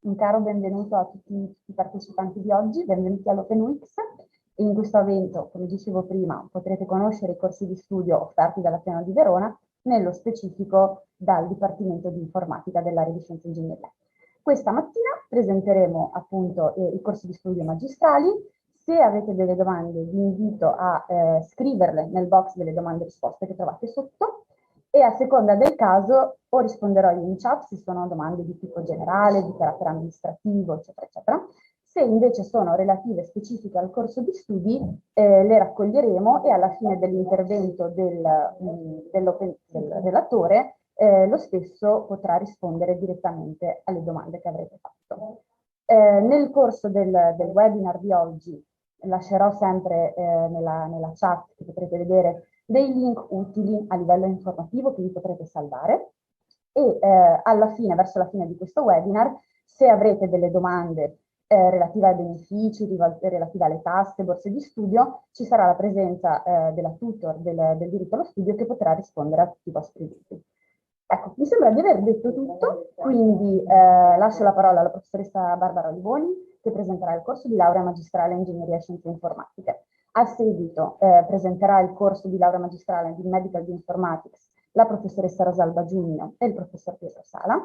Un caro benvenuto a tutti i partecipanti di oggi, benvenuti all'OpenWix. In questo evento, come dicevo prima, potrete conoscere i corsi di studio offerti dall'Ateneo di Verona, nello specifico dal Dipartimento di Informatica dell'area di Scienze e Ingegneria. Questa mattina presenteremo appunto i corsi di studio magistrali. Se avete delle domande vi invito a scriverle nel box delle domande e risposte che trovate sotto, e a seconda del caso o risponderò io in chat se sono domande di tipo generale, di carattere amministrativo, eccetera, eccetera. Se invece sono relative specifiche al corso di studi, le raccoglieremo e alla fine dell'intervento del relatore lo stesso potrà rispondere direttamente alle domande che avrete fatto. Nel corso del webinar di oggi lascerò sempre nella chat che potrete vedere dei link utili a livello informativo che vi potrete salvare e alla fine, verso la fine di questo webinar, se avrete delle domande relative ai benefici, relative alle tasse, borse di studio, ci sarà la presenza della tutor del diritto allo studio che potrà rispondere a tutti i vostri dubbi. Ecco, mi sembra di aver detto tutto, quindi lascio la parola alla professoressa Barbara Olivoni che presenterà il corso di laurea magistrale in Ingegneria e Scienze Informatiche. A seguito presenterà il corso di laurea magistrale di Medical Bioinformatics la professoressa Rosalba Giugno e il professor Pietro Sala.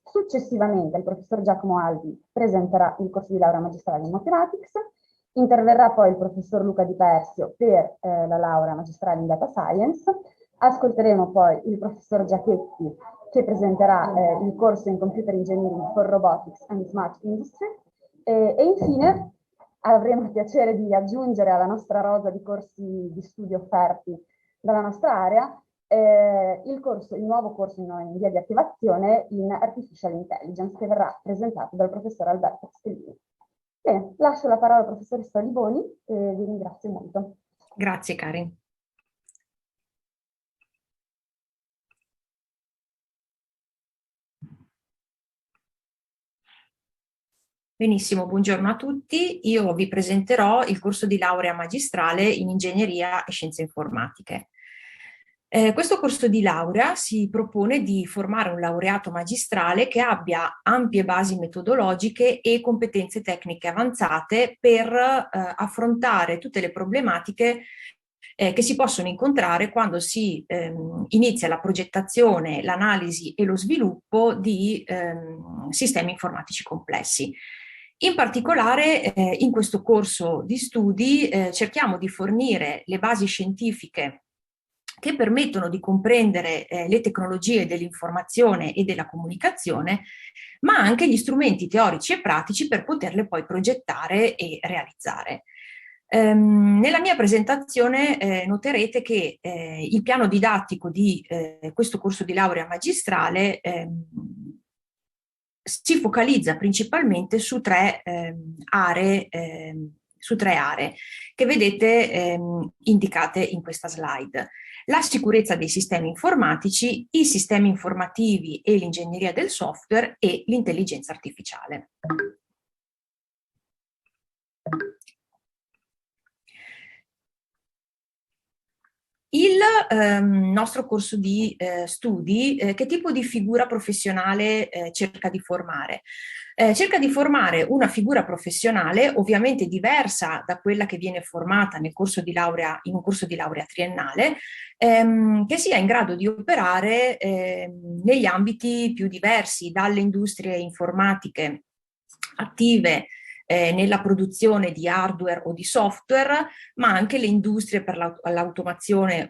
Successivamente il professor Giacomo Albi presenterà il corso di laurea magistrale in Mathematics. Interverrà poi il professor Luca Di Persio per la laurea magistrale in Data Science. Ascolteremo poi il professor Giachetti che presenterà il corso in Computer Engineering for Robotics and Smart Industry e infine avremo il piacere di aggiungere alla nostra rosa di corsi di studio offerti dalla nostra area il nuovo corso in via di attivazione in Artificial Intelligence che verrà presentato dal professor Alberto Castellini. Bene, lascio la parola alla professoressa Olivoni e vi ringrazio molto. Grazie Karin. Benissimo, buongiorno a tutti. Io vi presenterò il corso di laurea magistrale in Ingegneria e Scienze Informatiche. Questo corso di laurea si propone di formare un laureato magistrale che abbia ampie basi metodologiche e competenze tecniche avanzate per affrontare tutte le problematiche che si possono incontrare quando si inizia la progettazione, l'analisi e lo sviluppo di sistemi informatici complessi. In particolare in questo corso di studi cerchiamo di fornire le basi scientifiche che permettono di comprendere le tecnologie dell'informazione e della comunicazione, ma anche gli strumenti teorici e pratici per poterle poi progettare e realizzare. Nella mia presentazione noterete che il piano didattico di questo corso di laurea magistrale si focalizza principalmente su tre aree che vedete indicate in questa slide. La sicurezza dei sistemi informatici, i sistemi informativi e l'ingegneria del software e l'intelligenza artificiale. Il nostro corso di studi, che tipo di figura professionale cerca di formare? Cerca di formare una figura professionale ovviamente diversa da quella che viene formata nel corso di laurea, in un corso di laurea triennale, che sia in grado di operare negli ambiti più diversi, dalle industrie informatiche attive nella produzione di hardware o di software, ma anche le industrie per l'automazione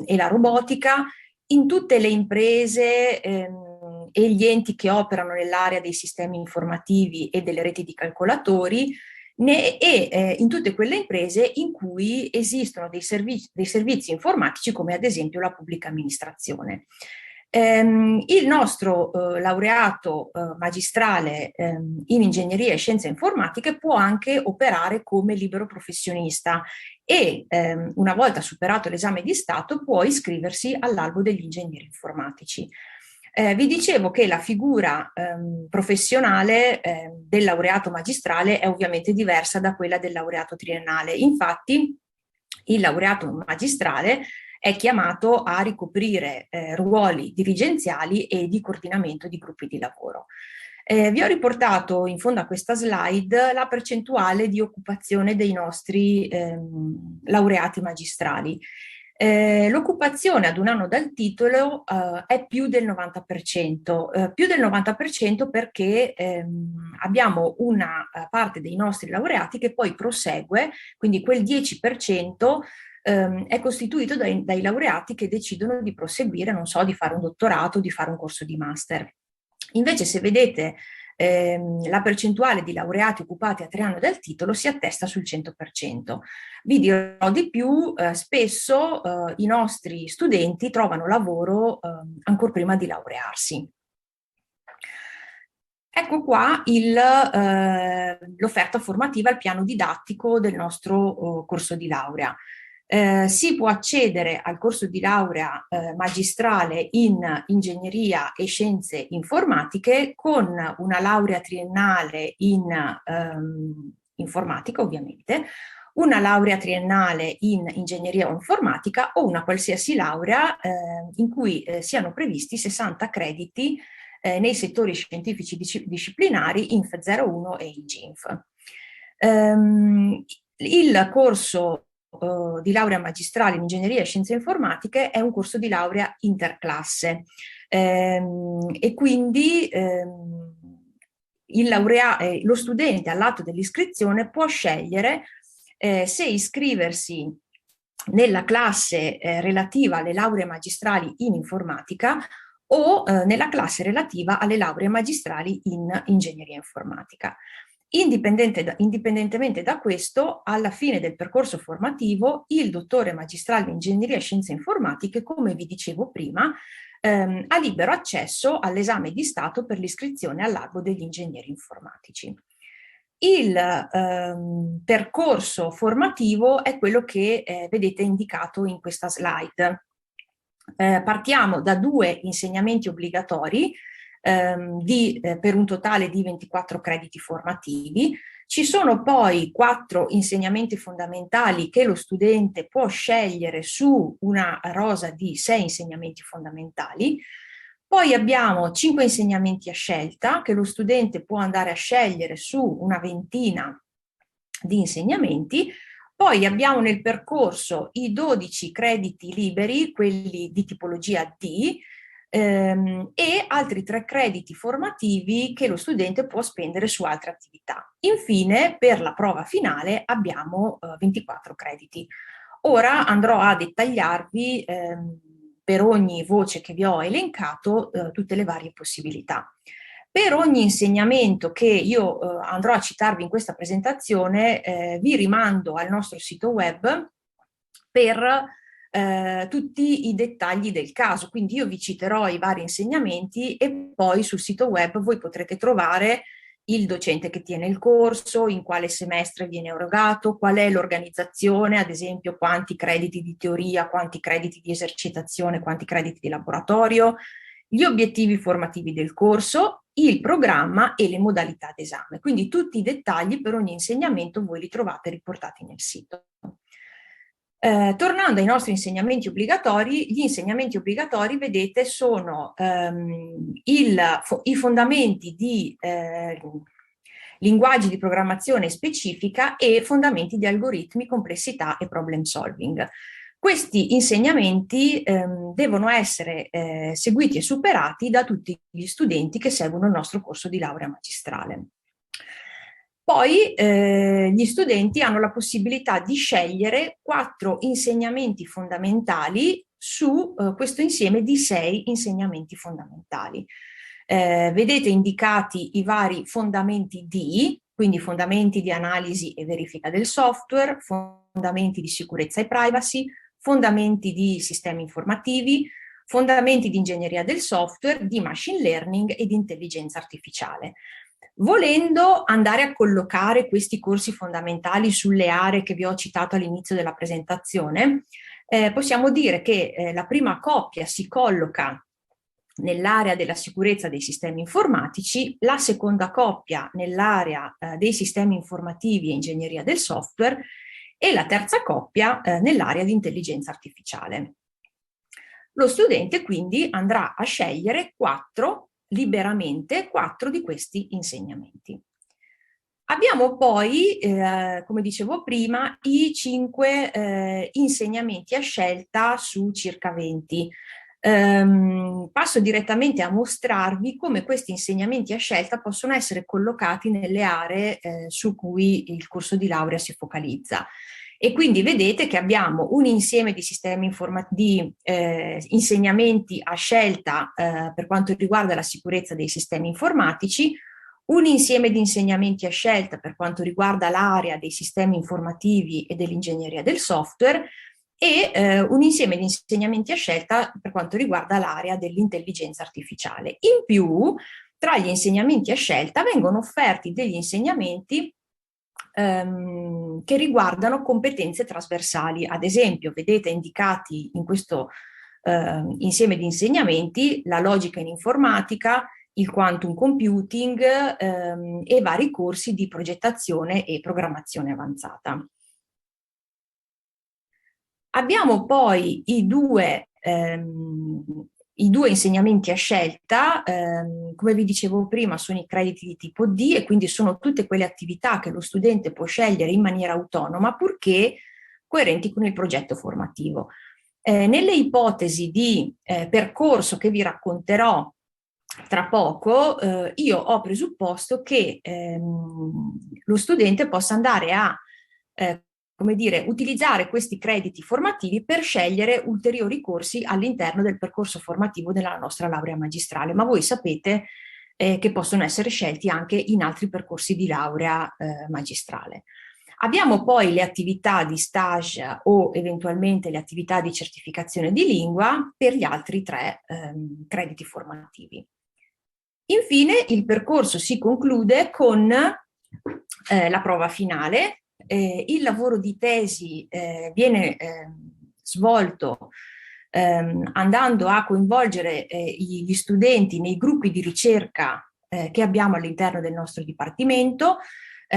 e la robotica, in tutte le imprese e gli enti che operano nell'area dei sistemi informativi e delle reti di calcolatori, e in tutte quelle imprese in cui esistono dei servizi informatici come ad esempio la pubblica amministrazione. Il nostro laureato magistrale in ingegneria e scienze informatiche può anche operare come libero professionista e una volta superato l'esame di Stato può iscriversi all'albo degli ingegneri informatici. Vi dicevo che la figura professionale del laureato magistrale è ovviamente diversa da quella del laureato triennale. Infatti il laureato magistrale è chiamato a ricoprire ruoli dirigenziali e di coordinamento di gruppi di lavoro. Vi ho riportato in fondo a questa slide la percentuale di occupazione dei nostri laureati magistrali. L'occupazione ad un anno dal titolo è più del 90%, più del 90% perché abbiamo una parte dei nostri laureati che poi prosegue, quindi quel 10% è costituito dai laureati che decidono di proseguire, non so, di fare un dottorato, di fare un corso di master. Invece, se vedete la percentuale di laureati occupati a 3 anni dal titolo si attesta sul 100%. Vi dirò di più, spesso i nostri studenti trovano lavoro ancora prima di laurearsi. Ecco qua l'offerta formativa, il piano didattico del nostro corso di laurea. Si può accedere al corso di laurea magistrale in ingegneria e scienze informatiche con una laurea triennale in informatica, ovviamente, una laurea triennale in ingegneria o informatica o una qualsiasi laurea in cui siano previsti 60 crediti nei settori scientifici disciplinari INF 01 e IGINF. Il corso di laurea magistrale in ingegneria e scienze informatiche è un corso di laurea interclasse e quindi lo studente all'atto dell'iscrizione può scegliere se iscriversi nella classe relativa alle lauree magistrali in informatica o nella classe relativa alle lauree magistrali in ingegneria informatica. Indipendentemente da questo, alla fine del percorso formativo, il dottore magistrale in ingegneria e scienze informatiche, come vi dicevo prima, ha libero accesso all'esame di Stato per l'iscrizione all'albo degli ingegneri informatici. Il percorso formativo è quello che vedete indicato in questa slide. Partiamo da 2 insegnamenti obbligatori per un totale di 24 crediti formativi. Ci sono poi 4 insegnamenti fondamentali che lo studente può scegliere su una rosa di 6 insegnamenti fondamentali. Poi abbiamo 5 insegnamenti a scelta che lo studente può andare a scegliere su una ventina di insegnamenti. Poi abbiamo nel percorso i 12 crediti liberi, quelli di tipologia D, e altri 3 crediti formativi che lo studente può spendere su altre attività. Infine, per la prova finale abbiamo 24 crediti. Ora andrò a dettagliarvi per ogni voce che vi ho elencato tutte le varie possibilità. Per ogni insegnamento che io andrò a citarvi in questa presentazione, vi rimando al nostro sito web per tutti i dettagli del caso. Quindi io vi citerò i vari insegnamenti e poi sul sito web voi potrete trovare il docente che tiene il corso, in quale semestre viene erogato, qual è l'organizzazione, ad esempio quanti crediti di teoria, quanti crediti di esercitazione, quanti crediti di laboratorio, gli obiettivi formativi del corso, il programma e le modalità d'esame. Quindi tutti i dettagli per ogni insegnamento voi li trovate riportati nel sito. Tornando ai nostri insegnamenti obbligatori, gli insegnamenti obbligatori, vedete, sono i fondamenti di linguaggi di programmazione specifica e fondamenti di algoritmi, complessità e problem solving. Questi insegnamenti devono essere seguiti e superati da tutti gli studenti che seguono il nostro corso di laurea magistrale. Poi gli studenti hanno la possibilità di scegliere 4 insegnamenti fondamentali su questo insieme di 6 insegnamenti fondamentali. Vedete indicati i vari fondamenti D, quindi fondamenti di analisi e verifica del software, fondamenti di sicurezza e privacy, fondamenti di sistemi informativi, fondamenti di ingegneria del software, di machine learning e di intelligenza artificiale. Volendo andare a collocare questi corsi fondamentali sulle aree che vi ho citato all'inizio della presentazione, possiamo dire che la prima coppia si colloca nell'area della sicurezza dei sistemi informatici, la seconda coppia nell'area dei sistemi informativi e ingegneria del software e la terza coppia nell'area di intelligenza artificiale. Lo studente quindi andrà a scegliere 4 liberamente 4 di questi insegnamenti. Abbiamo poi, come dicevo prima, i 5 insegnamenti a scelta su circa 20. Passo direttamente a mostrarvi come questi insegnamenti a scelta possono essere collocati nelle aree su cui il corso di laurea si focalizza. E quindi vedete che abbiamo un insieme di sistemi di insegnamenti a scelta per quanto riguarda la sicurezza dei sistemi informatici, un insieme di insegnamenti a scelta per quanto riguarda l'area dei sistemi informativi e dell'ingegneria del software e un insieme di insegnamenti a scelta per quanto riguarda l'area dell'intelligenza artificiale. In più, tra gli insegnamenti a scelta vengono offerti degli insegnamenti che riguardano competenze trasversali. Ad esempio, vedete indicati in questo insieme di insegnamenti la logica in informatica, il quantum computing e vari corsi di progettazione e programmazione avanzata. Abbiamo poi i due insegnamenti a scelta, come vi dicevo prima, sono i crediti di tipo D e quindi sono tutte quelle attività che lo studente può scegliere in maniera autonoma purché coerenti con il progetto formativo. Nelle ipotesi di percorso che vi racconterò tra poco, io ho presupposto che lo studente possa andare a come dire, utilizzare questi crediti formativi per scegliere ulteriori corsi all'interno del percorso formativo della nostra laurea magistrale, ma voi sapete che possono essere scelti anche in altri percorsi di laurea magistrale. Abbiamo poi le attività di stage o eventualmente le attività di certificazione di lingua per gli altri 3 crediti formativi. Infine il percorso si conclude con la prova finale. Il lavoro di tesi viene svolto andando a coinvolgere gli studenti nei gruppi di ricerca che abbiamo all'interno del nostro dipartimento.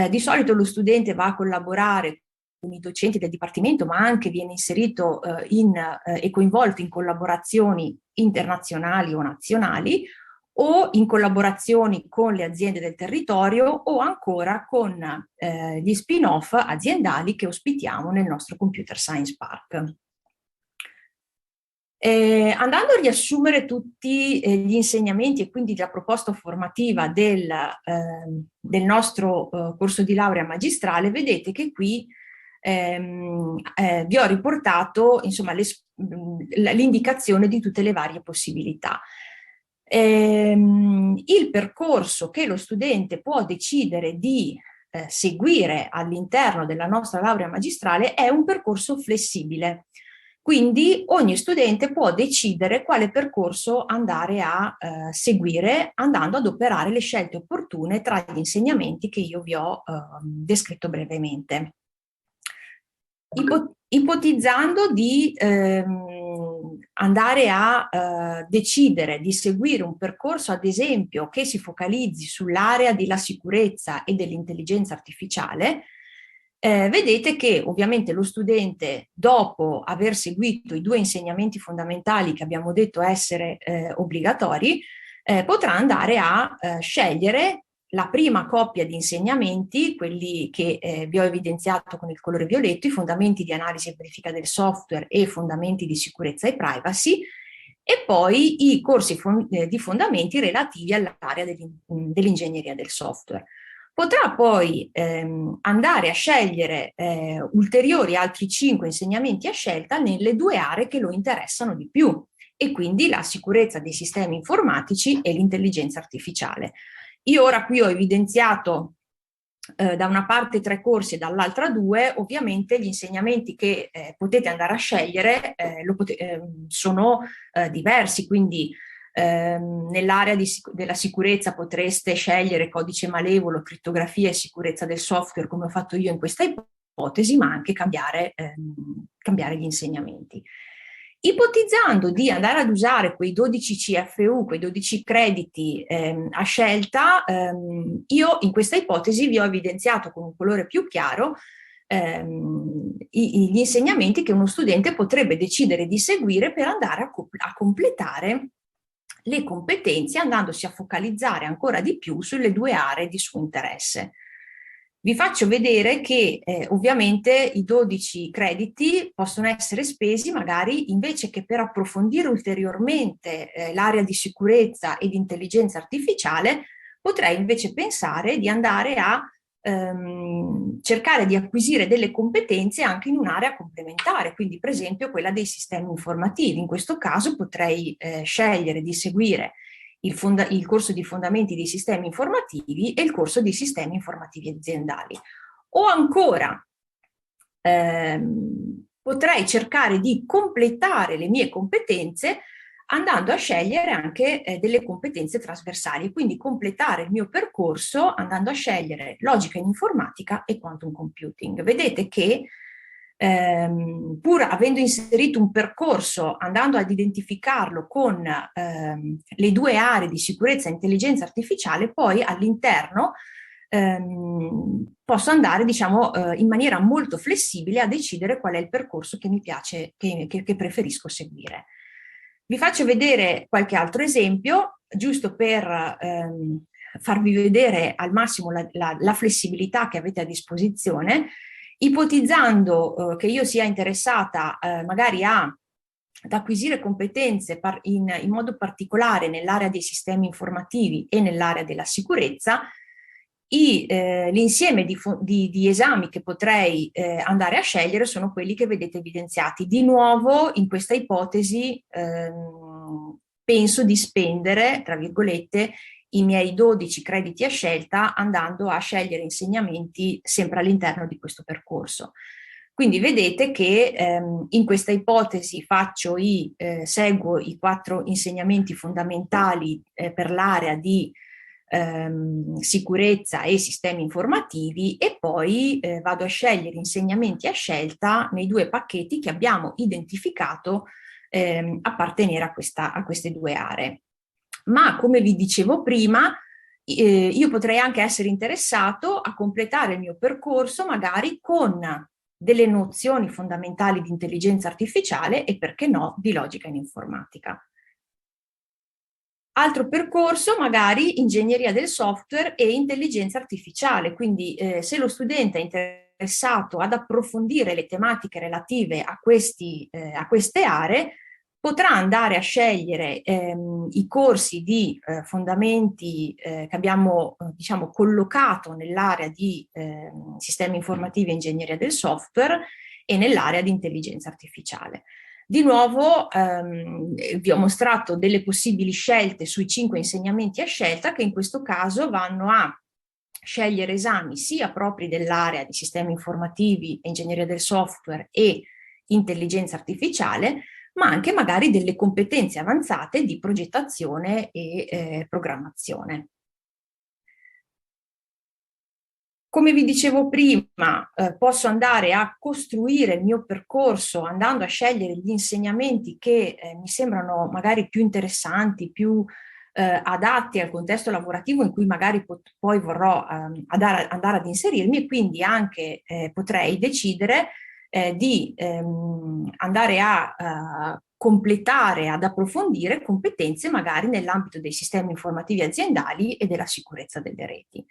Di solito lo studente va a collaborare con i docenti del dipartimento, ma anche viene inserito e coinvolto in collaborazioni internazionali o nazionali, o in collaborazioni con le aziende del territorio o ancora con gli spin-off aziendali che ospitiamo nel nostro Computer Science Park. Andando a riassumere tutti gli insegnamenti e quindi la proposta formativa del nostro corso di laurea magistrale, vedete che qui vi ho riportato insomma l'indicazione di tutte le varie possibilità. Il percorso che lo studente può decidere di seguire all'interno della nostra laurea magistrale è un percorso flessibile, quindi ogni studente può decidere quale percorso andare a seguire andando ad operare le scelte opportune tra gli insegnamenti che io vi ho descritto brevemente. Ipotizzando di andare a decidere di seguire un percorso, ad esempio, che si focalizzi sull'area della sicurezza e dell'intelligenza artificiale, vedete che ovviamente lo studente, dopo aver seguito i 2 insegnamenti fondamentali che abbiamo detto essere obbligatori, potrà andare a scegliere la prima coppia di insegnamenti, quelli che vi ho evidenziato con il colore violetto, i fondamenti di analisi e verifica del software e fondamenti di sicurezza e privacy, e poi i corsi di fondamenti relativi all'area dell'ingegneria del software. Potrà poi andare a scegliere ulteriori altri 5 insegnamenti a scelta nelle 2 aree che lo interessano di più, e quindi la sicurezza dei sistemi informatici e l'intelligenza artificiale. Io ora qui ho evidenziato da una parte 3 corsi e dall'altra 2, ovviamente gli insegnamenti che potete andare a scegliere sono diversi, quindi nell'area della sicurezza potreste scegliere codice malevolo, crittografia e sicurezza del software, come ho fatto io in questa ipotesi, ma anche cambiare gli insegnamenti. Ipotizzando di andare ad usare quei 12 CFU, quei 12 crediti a scelta, io in questa ipotesi vi ho evidenziato con un colore più chiaro gli insegnamenti che uno studente potrebbe decidere di seguire per andare a completare le competenze andandosi a focalizzare ancora di più sulle due aree di suo interesse. Vi faccio vedere che ovviamente i 12 crediti possono essere spesi magari invece che per approfondire ulteriormente l'area di sicurezza e di intelligenza artificiale, potrei invece pensare di andare a cercare di acquisire delle competenze anche in un'area complementare, quindi per esempio quella dei sistemi informativi. In questo caso potrei scegliere di seguire il corso di fondamenti dei sistemi informativi e il corso di sistemi informativi aziendali. O ancora potrei cercare di completare le mie competenze andando a scegliere anche delle competenze trasversali, quindi completare il mio percorso andando a scegliere logica in informatica e quantum computing. Vedete che pur avendo inserito un percorso, andando ad identificarlo con le due aree di sicurezza e intelligenza artificiale, poi all'interno posso andare, diciamo, in maniera molto flessibile a decidere qual è il percorso che mi piace, che preferisco seguire. Vi faccio vedere qualche altro esempio, giusto per farvi vedere al massimo la flessibilità che avete a disposizione, ipotizzando che io sia interessata magari ad acquisire competenze in modo particolare nell'area dei sistemi informativi e nell'area della sicurezza. L'insieme di esami che potrei andare a scegliere sono quelli che vedete evidenziati. Di nuovo, in questa ipotesi, penso di spendere, tra virgolette, i miei 12 crediti a scelta andando a scegliere insegnamenti sempre all'interno di questo percorso. Quindi vedete che in questa ipotesi seguo i 4 insegnamenti fondamentali per l'area di sicurezza e sistemi informativi e poi vado a scegliere insegnamenti a scelta nei 2 pacchetti che abbiamo identificato appartenere a queste 2 aree. Ma come vi dicevo prima, io potrei anche essere interessato a completare il mio percorso magari con delle nozioni fondamentali di intelligenza artificiale e perché no di logica in informatica. Altro percorso, magari ingegneria del software e intelligenza artificiale, quindi se lo studente è interessato ad approfondire le tematiche relative a queste aree, potrà andare a scegliere i corsi di fondamenti che abbiamo diciamo, collocato nell'area di sistemi informativi e ingegneria del software e nell'area di intelligenza artificiale. Di nuovo vi ho mostrato delle possibili scelte sui 5 insegnamenti a scelta che in questo caso vanno a scegliere esami sia propri dell'area di sistemi informativi, ingegneria del software e intelligenza artificiale, ma anche magari delle competenze avanzate di progettazione e programmazione. Come vi dicevo prima, posso andare a costruire il mio percorso andando a scegliere gli insegnamenti che mi sembrano magari più interessanti, più adatti al contesto lavorativo in cui magari poi vorrò andare ad inserirmi e quindi anche potrei decidere di andare a completare, ad approfondire competenze magari nell'ambito dei sistemi informativi aziendali e della sicurezza delle reti.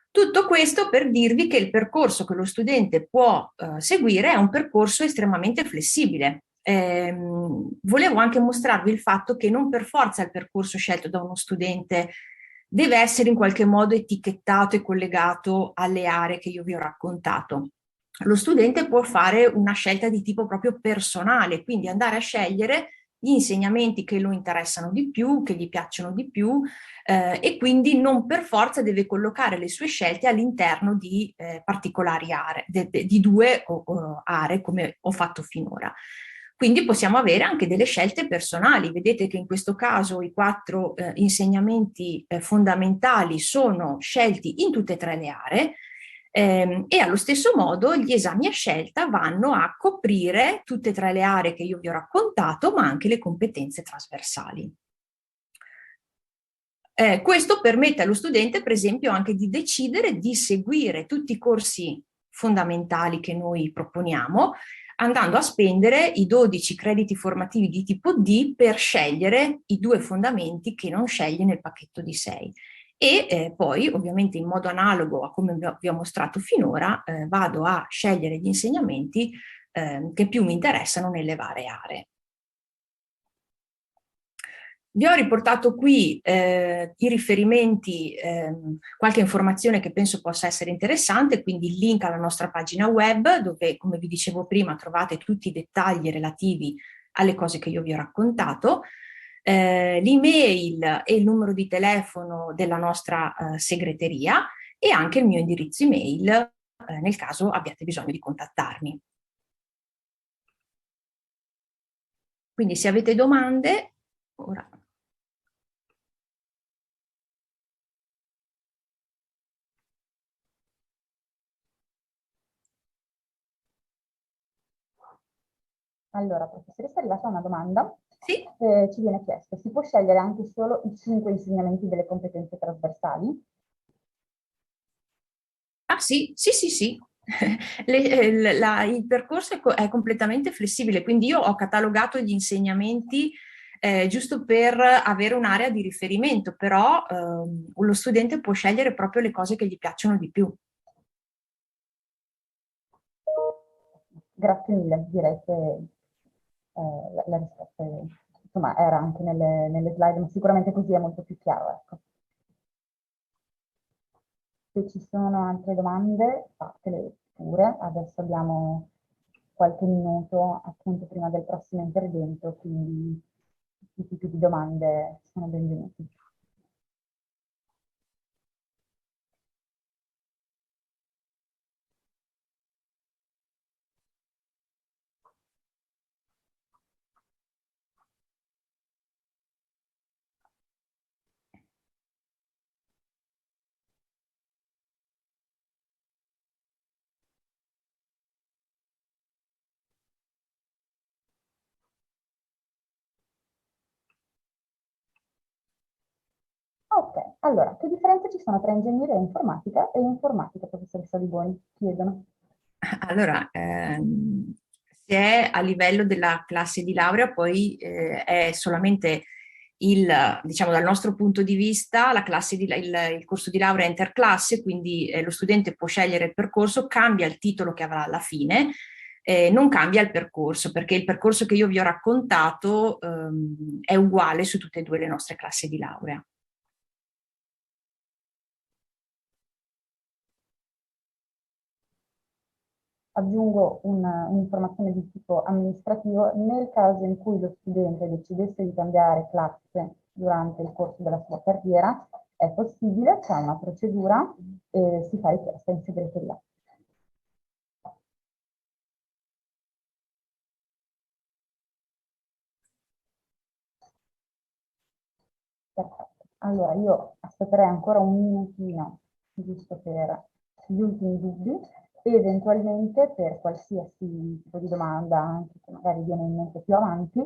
Tutto questo per dirvi che il percorso che lo studente può seguire è un percorso estremamente flessibile. Volevo anche mostrarvi il fatto che non per forza il percorso scelto da uno studente deve essere in qualche modo etichettato e collegato alle aree che io vi ho raccontato. Lo studente può fare una scelta di tipo proprio personale, quindi andare a scegliere gli insegnamenti che lo interessano di più, che gli piacciono di più e quindi non per forza deve collocare le sue scelte all'interno di particolari aree, di 2 aree come ho fatto finora. Quindi possiamo avere anche delle scelte personali. Vedete che in questo caso i 4 insegnamenti fondamentali sono scelti in tutte e 3 le aree, e allo stesso modo gli esami a scelta vanno a coprire tutte e 3 le aree che io vi ho raccontato, ma anche le competenze trasversali. Questo permette allo studente, per esempio, anche di decidere di seguire tutti i corsi fondamentali che noi proponiamo, andando a spendere i 12 crediti formativi di tipo D per scegliere i 2 fondamenti che non sceglie nel pacchetto di 6. E poi, ovviamente in modo analogo a come vi ho mostrato finora, vado a scegliere gli insegnamenti che più mi interessano nelle varie aree. Vi ho riportato qui i riferimenti, qualche informazione che penso possa essere interessante, quindi il link alla nostra pagina web dove, come vi dicevo prima, trovate tutti i dettagli relativi alle cose che io vi ho raccontato, l'email e il numero di telefono della nostra segreteria e anche il mio indirizzo email nel caso abbiate bisogno di contattarmi. Quindi se avete domande, ora... Allora, professoressa, è arrivata una domanda. Sì. Ci viene chiesto, si può scegliere anche solo i 5 insegnamenti delle competenze trasversali? Ah sì, sì, sì, sì. Il percorso è completamente flessibile, quindi io ho catalogato gli insegnamenti giusto per avere un'area di riferimento, però lo studente può scegliere proprio le cose che gli piacciono di più. Grazie mille, direi che la risposta insomma, era anche nelle slide, ma sicuramente così è molto più chiaro. Ecco. Se ci sono altre domande, fatele pure. Adesso abbiamo qualche minuto appunto prima del prossimo intervento, quindi tutti i tipi di domande sono benvenuti. Ok, allora, che differenze ci sono tra ingegneria informatica e informatica, professoressa Di Boni? Chiedono. Allora, se è a livello della classe di laurea, poi è solamente diciamo dal nostro punto di vista, il corso di laurea è interclasse, quindi lo studente può scegliere il percorso, cambia il titolo che avrà alla fine, non cambia il percorso, perché il percorso che io vi ho raccontato è uguale su tutte e due le nostre classi di laurea. Aggiungo un'informazione di tipo amministrativo. Nel caso in cui lo studente decidesse di cambiare classe durante il corso della sua carriera, è possibile, c'è una procedura e si fa richiesta in segreteria. Perfetto. Allora, io aspetterei ancora un minutino, giusto per gli ultimi dubbi, e eventualmente per qualsiasi tipo di domanda, anche che magari viene in mente più avanti,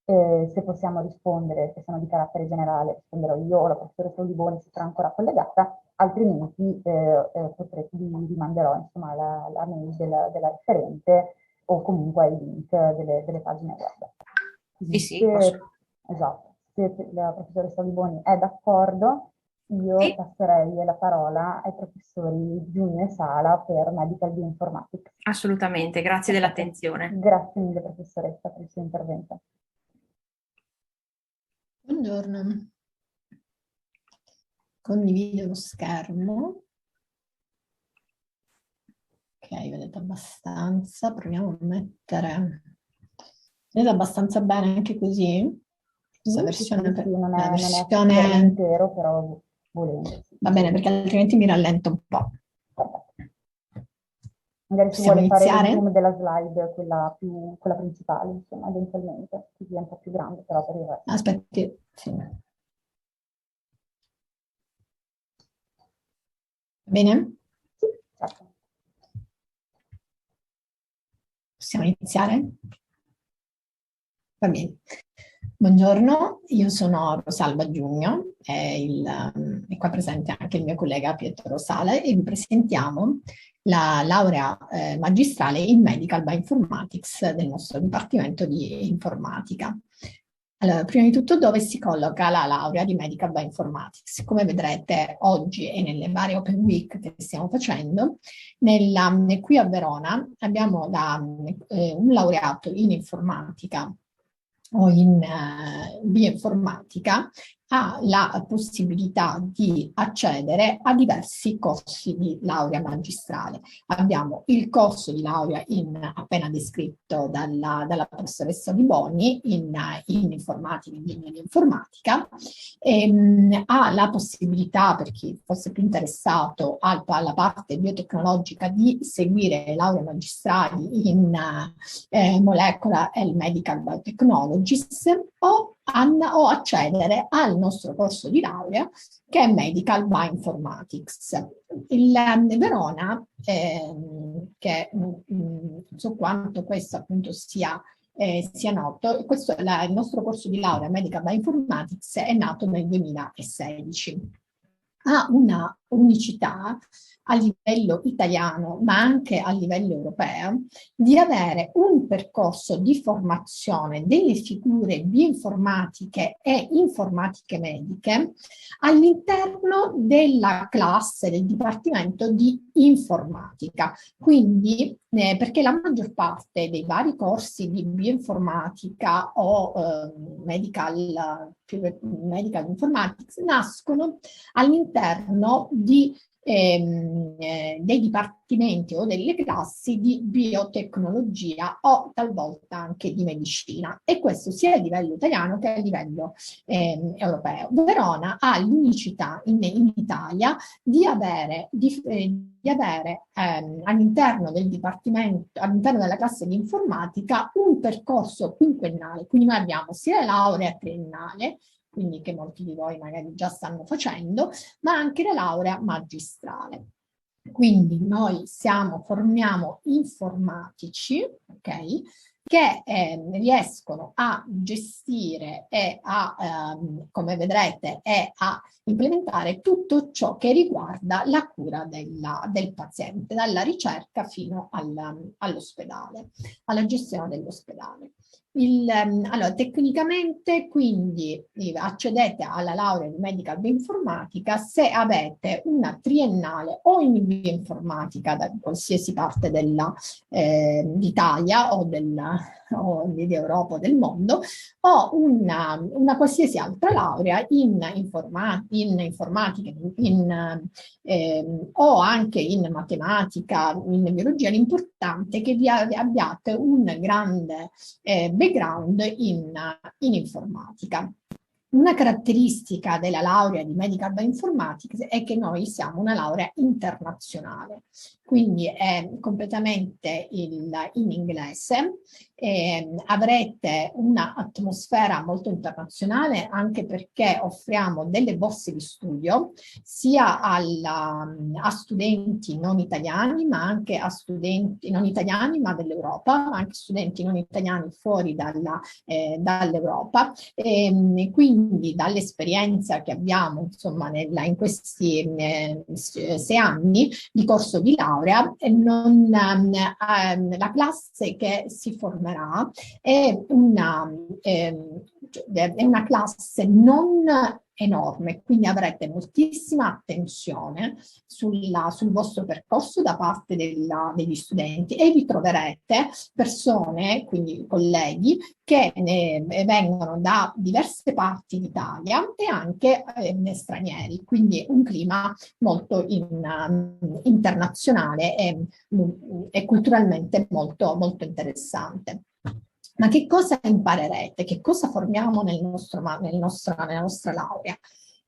se possiamo rispondere, se sono di carattere generale, risponderò io o la professoressa Olivoni se sarà ancora collegata, altrimenti vi manderò insomma, la mail della referente o comunque il link delle pagine web. Sì, sì, posso. Esatto, se la professoressa Olivoni è d'accordo, io Sì, passerei la parola ai professori Giugno e Sala per Medical Bioinformatics. assolutamente, grazie dell'attenzione. Grazie mille professoressa per il suo intervento. Buongiorno. Condivido lo schermo. Ok, vedete abbastanza. Proviamo a mettere... Vedete abbastanza bene anche così? Questa versione, sì, non la è versione... intero, però volendo. Va bene, perché altrimenti mi rallento un po'. Magari si Possiamo vuole fare iniziare? il zoom della slide, quella principale, insomma, eventualmente, così è un po' più grande, però per il resto. Aspetti, sì. Bene? Sì, certo. Possiamo iniziare? Va bene. Buongiorno, io sono Rosalba Giugno, è qua presente anche il mio collega Pietro Sala e vi presentiamo la laurea magistrale in Medical Bioinformatics del nostro Dipartimento di Informatica. Allora, prima di tutto, dove si colloca la laurea di Medical Bioinformatics? Come vedrete oggi e nelle varie Open Week che stiamo facendo, qui a Verona abbiamo un laureato in informatica o in bioinformatica ha la possibilità di accedere a diversi corsi di laurea magistrale. Abbiamo il corso di laurea appena descritto dalla professoressa Di Boni in informatica, in ingegneria informatica, ha la possibilità, per chi fosse più interessato alla parte biotecnologica, di seguire laurea magistrali in Molecular and Medical Biotechnologies o accedere al nostro corso di laurea che è Medical Bioinformatics. Verona, che non so quanto questo appunto sia noto, il nostro corso di laurea Medical Bioinformatics è nato nel 2016. Ha una unicità a livello italiano, ma anche a livello europeo, di avere un percorso di formazione delle figure bioinformatiche e informatiche mediche all'interno della classe del Dipartimento di Informatica. Quindi, perché la maggior parte dei vari corsi di bioinformatica o medical informatics nascono all'interno dei dipartimenti o delle classi di biotecnologia o talvolta anche di medicina, e questo sia a livello italiano che a livello europeo. Verona ha l'unicità in Italia di avere all'interno del dipartimento, all'interno della classe di informatica, un percorso quinquennale. Quindi noi abbiamo sia la laurea triennale, quindi che molti di voi magari già stanno facendo, ma anche la laurea magistrale. Quindi noi formiamo informatici, ok, che riescono a gestire e come vedrete, e a implementare tutto ciò che riguarda la cura del paziente, dalla ricerca fino all'ospedale, alla gestione dell'ospedale. Allora, tecnicamente, quindi accedete alla laurea di Medical Bioinformatica se avete una triennale o in bioinformatica da qualsiasi parte d'Italia o di Europa o del mondo, o una qualsiasi altra laurea in informatica o anche in matematica, in biologia. L'importante è che vi abbiate un grande background in informatica. Una caratteristica della laurea di Medical Bioinformatics è che noi siamo una laurea internazionale, quindi è completamente in inglese. Avrete un'atmosfera molto internazionale, anche perché offriamo delle borse di studio sia a studenti non italiani, ma anche a studenti non italiani ma dell'Europa, ma anche studenti non italiani fuori dall'Europa. Quindi dall'esperienza che abbiamo insomma in questi 6 anni di corso di laurea, la classe che si formerà è una classe non enorme, quindi avrete moltissima attenzione sul vostro percorso da parte degli studenti, e vi troverete persone, quindi colleghi, che vengono da diverse parti d'Italia e anche stranieri, quindi un clima molto internazionale e culturalmente molto, molto interessante. Ma che cosa imparerete? Che cosa formiamo nella nostra laurea?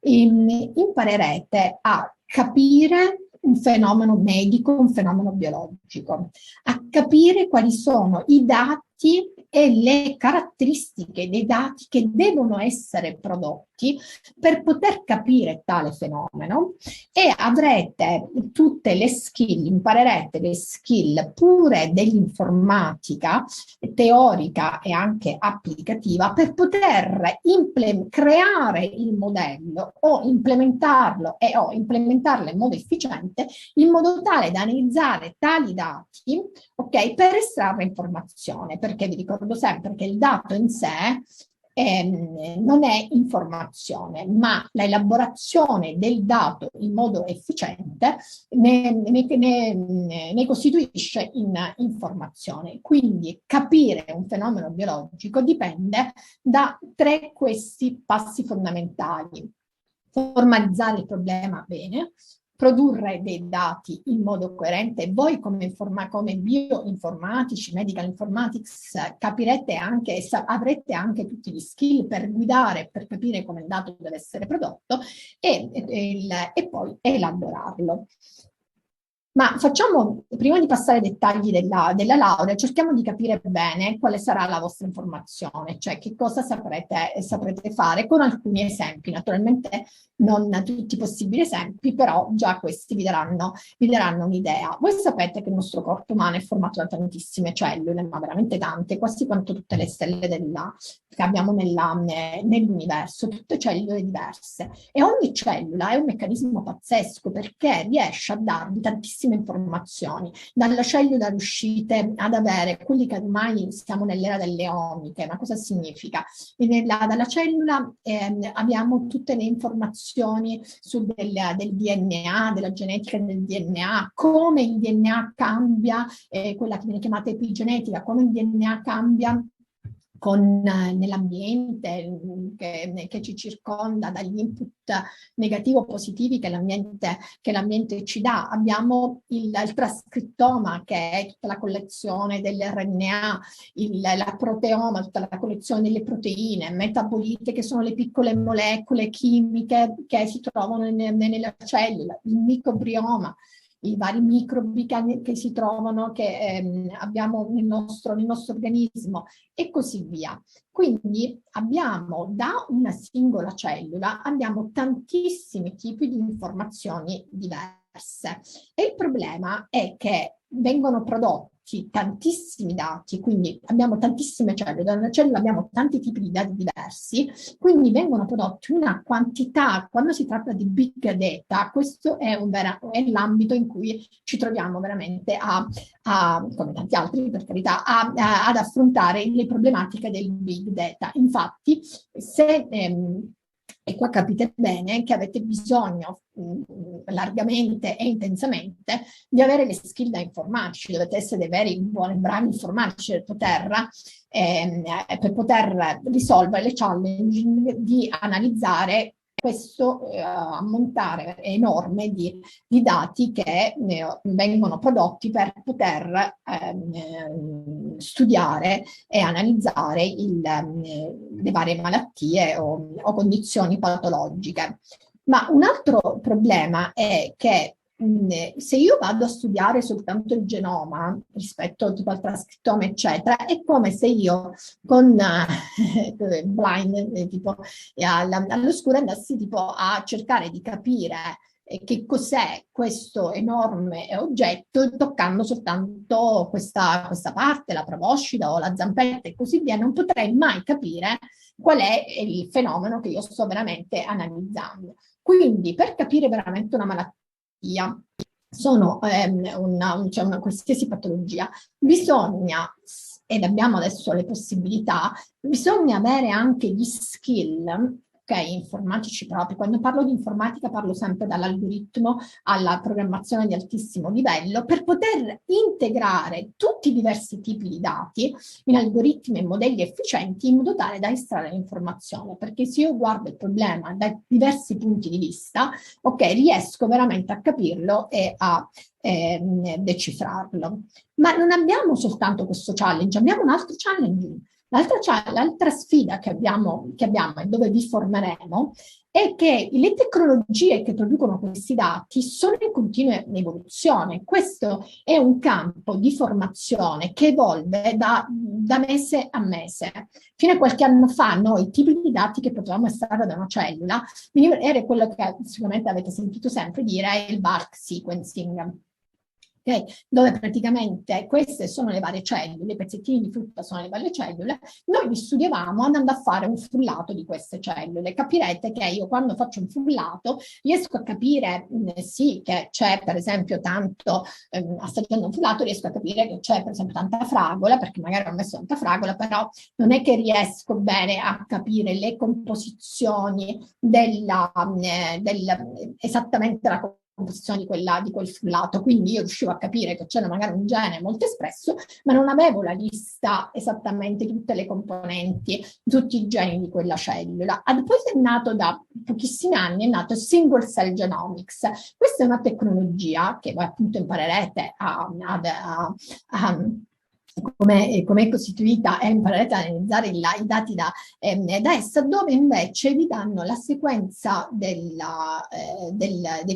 Imparerete a capire un fenomeno medico, un fenomeno biologico, a capire quali sono i dati dati e le caratteristiche dei dati che devono essere prodotti per poter capire tale fenomeno, e avrete tutte le skill, imparerete le skill pure dell'informatica teorica e anche applicativa per poter creare il modello o implementarlo o implementarlo in modo efficiente, in modo tale da analizzare tali dati, ok, per estrarre informazione, perché vi ricordo sempre che il dato in sé non è informazione, ma l'elaborazione del dato in modo efficiente ne costituisce informazione. Quindi capire un fenomeno biologico dipende da questi passi fondamentali: formalizzare il problema bene, produrre dei dati in modo coerente. Voi come bioinformatici, medical informatics, capirete anche, avrete anche tutti gli skill per guidare, per capire come il dato deve essere prodotto e poi elaborarlo. Ma facciamo, prima di passare ai dettagli della laurea, cerchiamo di capire bene quale sarà la vostra informazione, cioè che cosa saprete fare, con alcuni esempi. Naturalmente non tutti i possibili esempi, però già questi vi daranno un'idea. Voi sapete che il nostro corpo umano è formato da tantissime cellule, ma veramente tante, quasi quanto tutte le stelle che abbiamo nell'universo, tutte cellule diverse. E ogni cellula è un meccanismo pazzesco, perché riesce a darvi tantissime informazioni. Dalla cellula riuscite ad avere quelli che ormai siamo nell'era delle omiche. Ma cosa significa? Dalla cellula abbiamo tutte le informazioni del DNA, della genetica del DNA, come il DNA cambia, quella che viene chiamata epigenetica, come il DNA cambia nell'ambiente che ci circonda, dagli input negativi o positivi che l'ambiente ci dà. Abbiamo il trascrittoma, che è tutta la collezione dell'RNA, la proteoma, tutta la collezione delle proteine, metabolite, che sono le piccole molecole chimiche che si trovano nella cellula, il microbioma, i vari microbi che si trovano, che abbiamo nel nostro organismo, e così via. Quindi abbiamo, da una singola cellula, abbiamo tantissimi tipi di informazioni diverse, e il problema è che vengono prodotti tantissimi dati, quindi abbiamo tantissime cellule, da una cellula abbiamo tanti tipi di dati diversi, quindi vengono prodotti una quantità. Quando si tratta di big data, questo è l'ambito in cui ci troviamo veramente come tanti altri, per carità, ad affrontare le problematiche del big data. Infatti, e qua capite bene che avete bisogno largamente e intensamente di avere le skill da informatici, dovete essere dei bravi informatici per poter risolvere le challenge di analizzare questo ammontare enorme di dati che vengono prodotti per poter studiare e analizzare le varie malattie o condizioni patologiche. Ma un altro problema è che se io vado a studiare soltanto il genoma rispetto tipo al trascrittome, eccetera, è come se io con blind, tipo all'oscuro, andassi tipo a cercare di capire che cos'è questo enorme oggetto toccando soltanto questa parte, la proboscide o la zampetta e così via. Non potrei mai capire qual è il fenomeno che io sto veramente analizzando. Quindi, per capire veramente una malattia, una qualsiasi patologia, bisogna, ed abbiamo adesso le possibilità, bisogna avere anche gli skill, informatici propri. Quando parlo di informatica parlo sempre dall'algoritmo alla programmazione di altissimo livello, per poter integrare tutti i diversi tipi di dati in algoritmi e modelli efficienti, in modo tale da estrarre l'informazione. Perché se io guardo il problema da diversi punti di vista, riesco veramente a capirlo e a decifrarlo. Ma non abbiamo soltanto questo challenge, abbiamo un altro challenge. L'altra sfida che abbiamo e dove vi formeremo è è che le tecnologie che producono questi dati sono in continua evoluzione. Questo è un campo di formazione che evolve da mese a mese. Fino a qualche anno fa noi i tipi di dati che potevamo estrarre da una cellula era quello che sicuramente avete sentito sempre dire, il bulk sequencing. Okay? Dove praticamente queste sono le varie cellule, i pezzettini di frutta sono le varie cellule, noi li studiavamo andando a fare un frullato di queste cellule. Capirete che io quando faccio un frullato riesco a capire, sì, che c'è per esempio tanto, assaggiando un frullato riesco a capire che c'è per esempio tanta fragola, perché magari ho messo tanta fragola, però non è che riesco bene a capire le composizioni esattamente la composizione di quel frullato, quindi io riuscivo a capire che c'era magari un gene molto espresso, ma non avevo la lista esattamente di tutte le componenti, tutti i geni di quella cellula. Poi è nato da pochissimi anni, è nato Single Cell Genomics. Questa è una tecnologia che voi appunto imparerete come è costituita e imparerete ad analizzare i dati da essa, dove invece vi danno la sequenza dei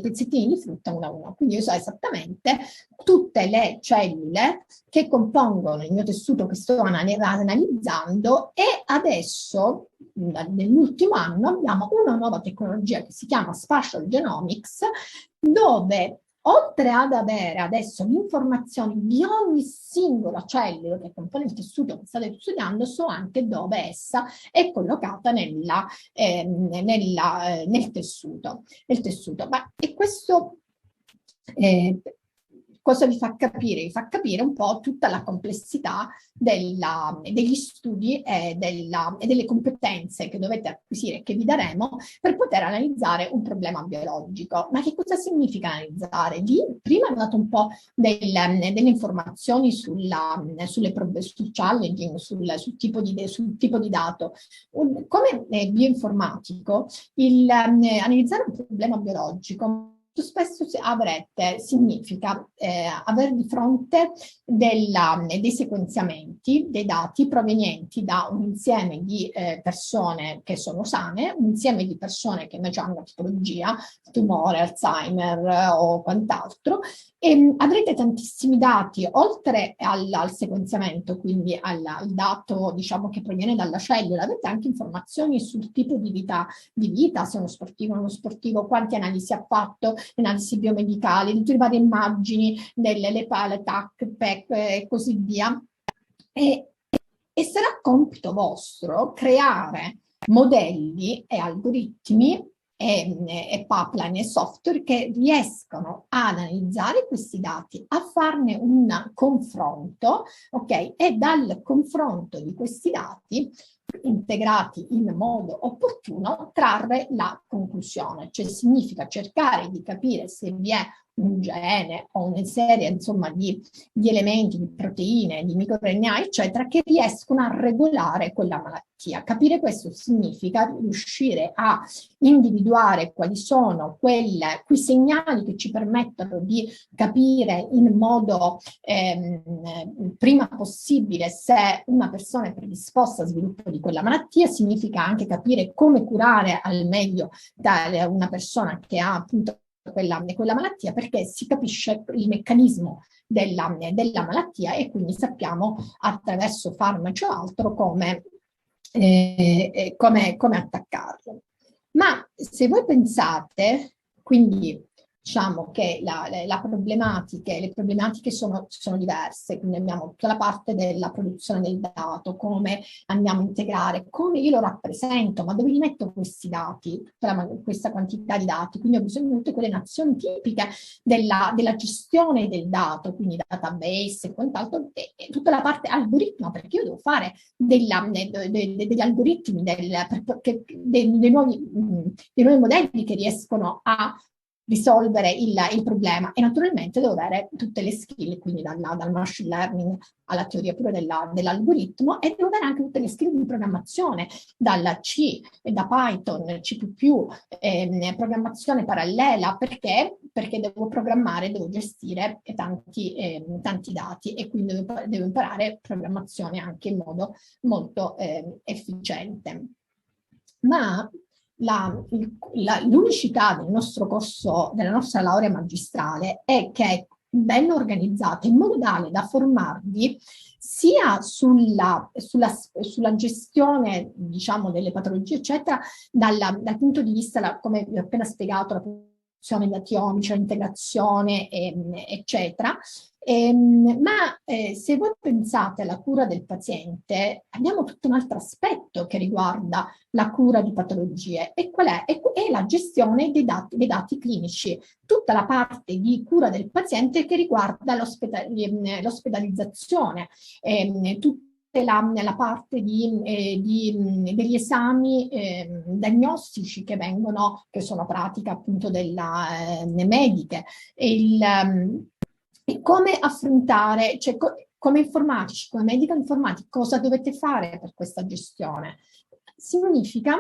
pezzettini di frutta uno a uno. Quindi io so esattamente tutte le cellule che compongono il mio tessuto che sto analizzando, e adesso nell'ultimo anno abbiamo una nuova tecnologia che si chiama Spatial Genomics, dove oltre ad avere adesso l'informazione di ogni singola cellula che compone il tessuto che state studiando, so anche dove essa è collocata nel tessuto. E questo cosa vi fa capire? Vi fa capire un po' tutta la complessità degli studi e delle competenze che dovete acquisire, che vi daremo, per poter analizzare un problema biologico. Ma che cosa significa analizzare? Prima ho dato un po' delle informazioni sul challenging, sul tipo di dato. Come bioinformatico, analizzare un problema biologico spesso significa avere di fronte dei sequenziamenti, dei dati provenienti da un insieme di persone che sono sane, un insieme di persone che invece hanno una patologia, tumore, Alzheimer o quant'altro, e avrete tantissimi dati, oltre al sequenziamento, quindi al dato, diciamo, che proviene dalla cellula, avete anche informazioni sul tipo di vita, se è uno sportivo o non sportivo, quante analisi ha fatto, analisi biomedicali, tutte le varie immagini, le TAC, PEC e così via. E sarà compito vostro creare modelli e algoritmi e pipeline e software che riescono ad analizzare questi dati, a farne un confronto, ok? E dal confronto di questi dati integrati in modo opportuno trarre la conclusione, cioè significa cercare di capire se vi è un gene o una serie, insomma, di elementi, di proteine, di microRNA, eccetera, che riescono a regolare quella malattia. Capire questo significa riuscire a individuare quali sono quei segnali che ci permettono di capire in modo prima possibile se una persona è predisposta a sviluppo di quella malattia. Significa anche capire come curare al meglio una persona che ha appunto quella malattia, perché si capisce il meccanismo della malattia e quindi sappiamo attraverso farmaci o altro come attaccarlo. Ma se voi pensate, quindi diciamo che le problematiche sono diverse, quindi abbiamo tutta la parte della produzione del dato, come andiamo a integrare, come io lo rappresento, ma dove li metto questi dati, questa quantità di dati, quindi ho bisogno di tutte quelle nozioni tipiche della gestione del dato, quindi database e quant'altro, e tutta la parte algoritmo, perché io devo fare degli algoritmi, dei nuovi modelli che riescono a risolvere il problema, e naturalmente devo avere tutte le skill, quindi dal machine learning alla teoria pure dell'algoritmo, e devo avere anche tutte le skill di programmazione, dalla C, da Python, C++, programmazione parallela, perché devo programmare, devo gestire tanti dati, e quindi devo imparare programmazione anche in modo molto efficiente. Ma l'unicità del nostro corso, della nostra laurea magistrale, è che è ben organizzata in modo tale da formarvi sia sulla gestione, diciamo, delle patologie, eccetera, dal punto di vista, come vi ho appena spiegato, la produzione dati omici, l'integrazione, eccetera. Ma se voi pensate alla cura del paziente, abbiamo tutto un altro aspetto che riguarda la cura di patologie. E qual è? È la gestione dei dati clinici, tutta la parte di cura del paziente che riguarda l'ospedalizzazione, tutta la parte degli esami diagnostici che sono pratica appunto delle mediche, e come affrontare, cioè come informatici, come medico informatici, cosa dovete fare per questa gestione? Significa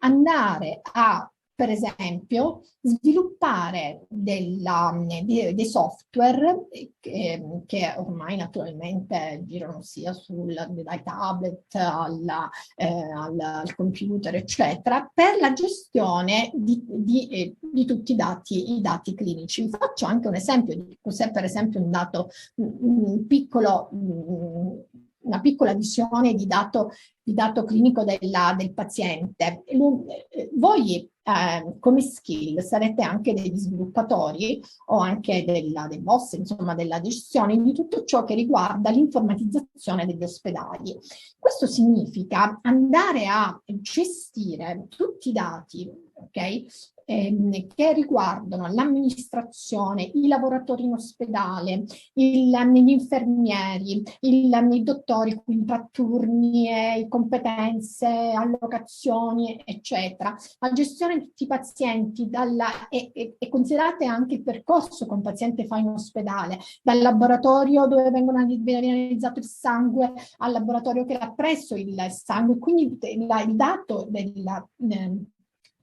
andare a, per esempio, sviluppare dei software che ormai naturalmente girano sia dai tablet al computer, eccetera, per la gestione di tutti i dati clinici. Vi faccio anche un esempio di cos'è, per esempio, una piccola visione di dato clinico del paziente. Voi come skill sarete anche degli sviluppatori o anche dei boss, insomma, della gestione di tutto ciò che riguarda l'informatizzazione degli ospedali. Questo significa andare a gestire tutti i dati, ok? Che riguardano l'amministrazione, i lavoratori in ospedale, gli infermieri, i dottori, quindi tra turni, competenze, allocazioni, eccetera. La gestione di tutti i pazienti e considerate anche il percorso che un paziente fa in ospedale, dal laboratorio dove viene analizzato il sangue al laboratorio che l'ha preso il sangue, quindi il dato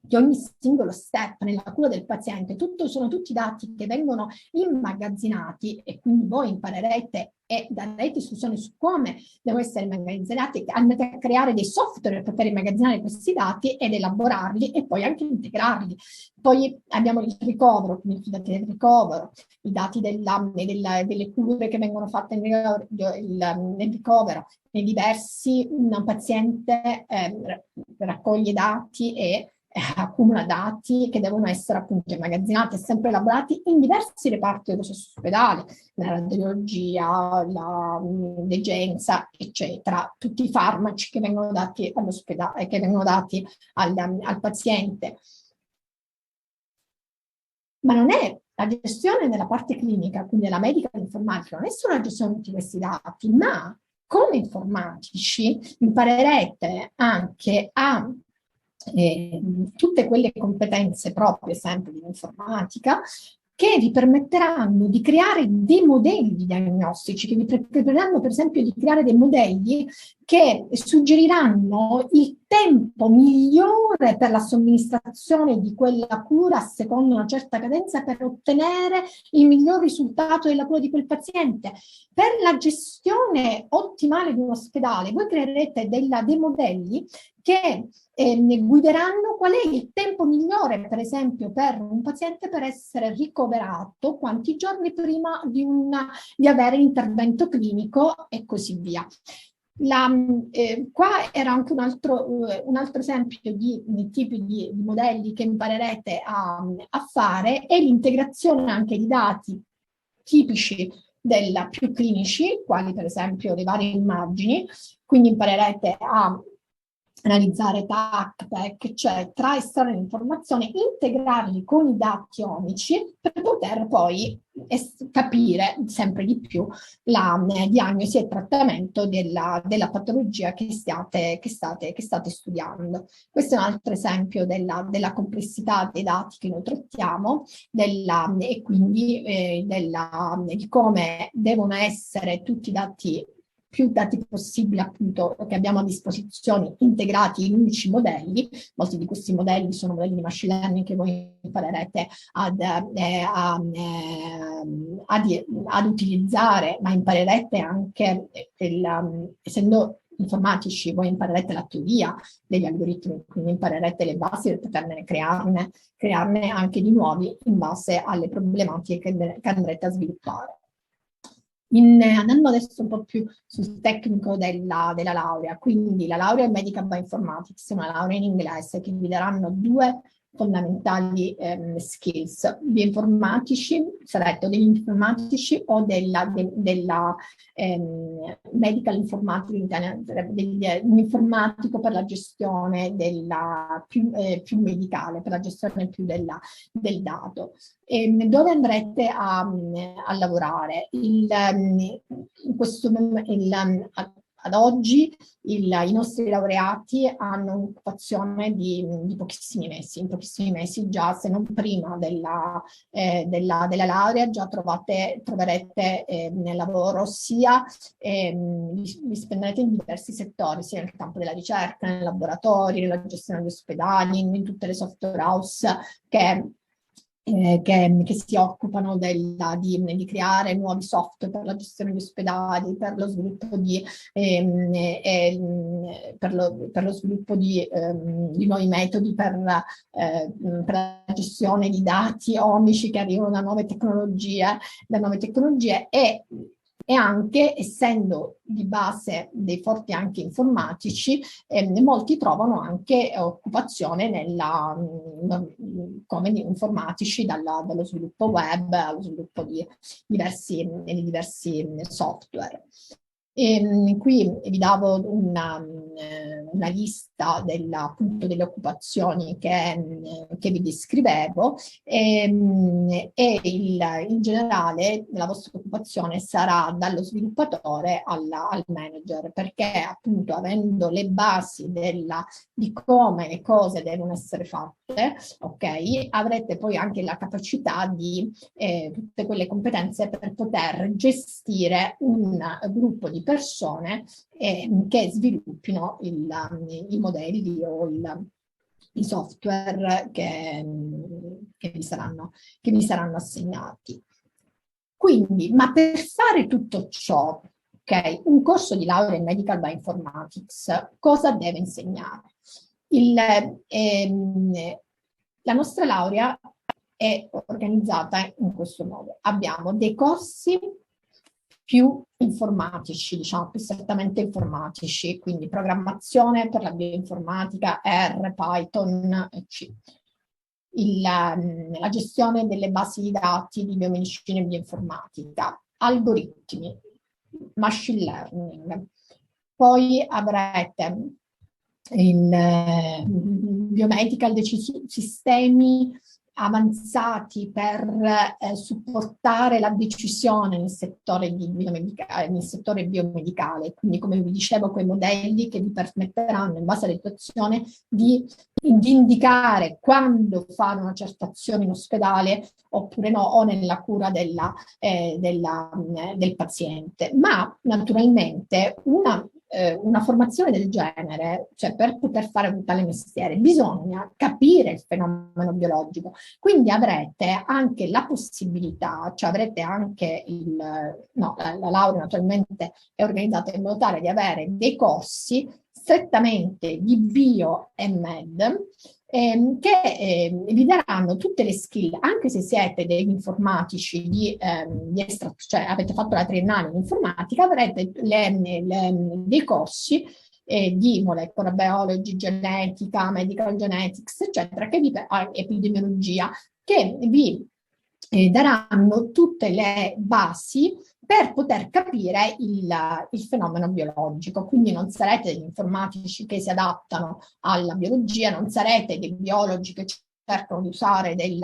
di ogni singolo step nella cura del paziente, sono tutti dati che vengono immagazzinati, e quindi voi imparerete e darete istruzioni su come devono essere immagazzinati, andate a creare dei software per poter immagazzinare questi dati ed elaborarli e poi anche integrarli. Poi abbiamo il ricovero, quindi i dati del ricovero, i dati delle cure che vengono fatte nel ricovero, nei diversi, un paziente raccoglie dati e accumula dati che devono essere appunto immagazzinati e sempre elaborati in diversi reparti dello stesso ospedale, la radiologia, la degenza, eccetera, tutti i farmaci che vengono dati all'ospedale, che vengono dati al paziente. Ma non è la gestione della parte clinica, quindi della medica e informatica, non è solo la gestione di tutti questi dati, ma come informatici imparerete anche a tutte quelle competenze proprie sempre di informatica che vi permetteranno di creare dei modelli diagnostici, che vi permetteranno per esempio di creare dei modelli che suggeriranno il tempo migliore per la somministrazione di quella cura secondo una certa cadenza per ottenere il miglior risultato della cura di quel paziente. Per la gestione ottimale di un ospedale voi creerete dei modelli che guideranno qual è il tempo migliore, per esempio, per un paziente per essere ricoverato, quanti giorni prima di avere l'intervento clinico e così via. Qua era anche un altro esempio di tipi di modelli che imparerete a fare, è l'integrazione anche di dati tipici più clinici, quali per esempio le varie immagini, quindi imparerete a analizzare TAC, PEC, eccetera, estrarre l'informazione, integrarli con i dati omici per poter poi capire sempre di più la diagnosi e trattamento della patologia che state studiando. Questo è un altro esempio della complessità dei dati che noi trattiamo e quindi di come devono essere tutti i dati, più dati possibili appunto che abbiamo a disposizione, integrati in unici modelli. Molti di questi modelli sono modelli di machine learning che voi imparerete ad utilizzare, ma imparerete anche, essendo informatici, voi imparerete la teoria degli algoritmi, quindi imparerete le basi per poterne crearne anche di nuovi in base alle problematiche che andrete a sviluppare. Andando adesso un po' più sul tecnico della laurea, quindi la laurea in Medical Bioinformatics è una laurea in inglese che vi daranno due fondamentali skills bioinformatici, sarete degli informatici o della medical informatica, un informatico per la gestione più medicale, per la gestione più del dato. Dove andrete a lavorare? Ad oggi i nostri laureati hanno un'occupazione di pochissimi mesi, in pochissimi mesi già, se non prima della laurea, già troverete nel lavoro, sia vi spenderete in diversi settori, sia nel campo della ricerca, nei laboratori, nella gestione degli ospedali, in tutte le software house che si occupano di creare nuovi software per la gestione degli ospedali, per lo sviluppo per lo sviluppo di nuovi metodi per la gestione di dati onici che arrivano da nuove tecnologie e anche, essendo di base dei forti anche informatici, molti trovano anche occupazione come informatici dallo sviluppo web allo sviluppo di diversi software. Qui vi davo una lista delle occupazioni che vi descrivevo in generale la vostra occupazione sarà dallo sviluppatore al manager, perché appunto avendo le basi di come le cose devono essere fatte, ok, avrete poi anche la capacità di tutte quelle competenze per poter gestire un gruppo di persone che sviluppino i modelli o i software che vi saranno assegnati. Quindi, ma per fare tutto ciò, ok, un corso di laurea in Medical Bioinformatics cosa deve insegnare? La nostra laurea è organizzata in questo modo. Abbiamo dei corsi più informatici, diciamo più strettamente informatici, quindi programmazione per la bioinformatica, R, Python e C. La gestione delle basi di dati di biomedicina e bioinformatica, algoritmi, machine learning. Poi avrete il biomedical sistemi avanzati per supportare la decisione nel settore biomedicale, quindi come vi dicevo quei modelli che vi permetteranno in base alla situazione di indicare quando fare una certa azione in ospedale oppure no, o nella cura del paziente. Ma naturalmente una formazione del genere, cioè per poter fare un tale mestiere, bisogna capire il fenomeno biologico. Quindi avrete anche la possibilità, cioè avrete anche la laurea naturalmente è organizzata in modo tale di avere dei corsi strettamente di bio e med, che vi daranno tutte le skill, anche se siete degli informatici cioè avete fatto la triennale in informatica, avrete dei corsi di molecular biology, genetica, medical genetics, eccetera, epidemiologia, che vi daranno tutte le basi per poter capire il fenomeno biologico. Quindi non sarete degli informatici che si adattano alla biologia, non sarete dei biologi che cercano di usare dei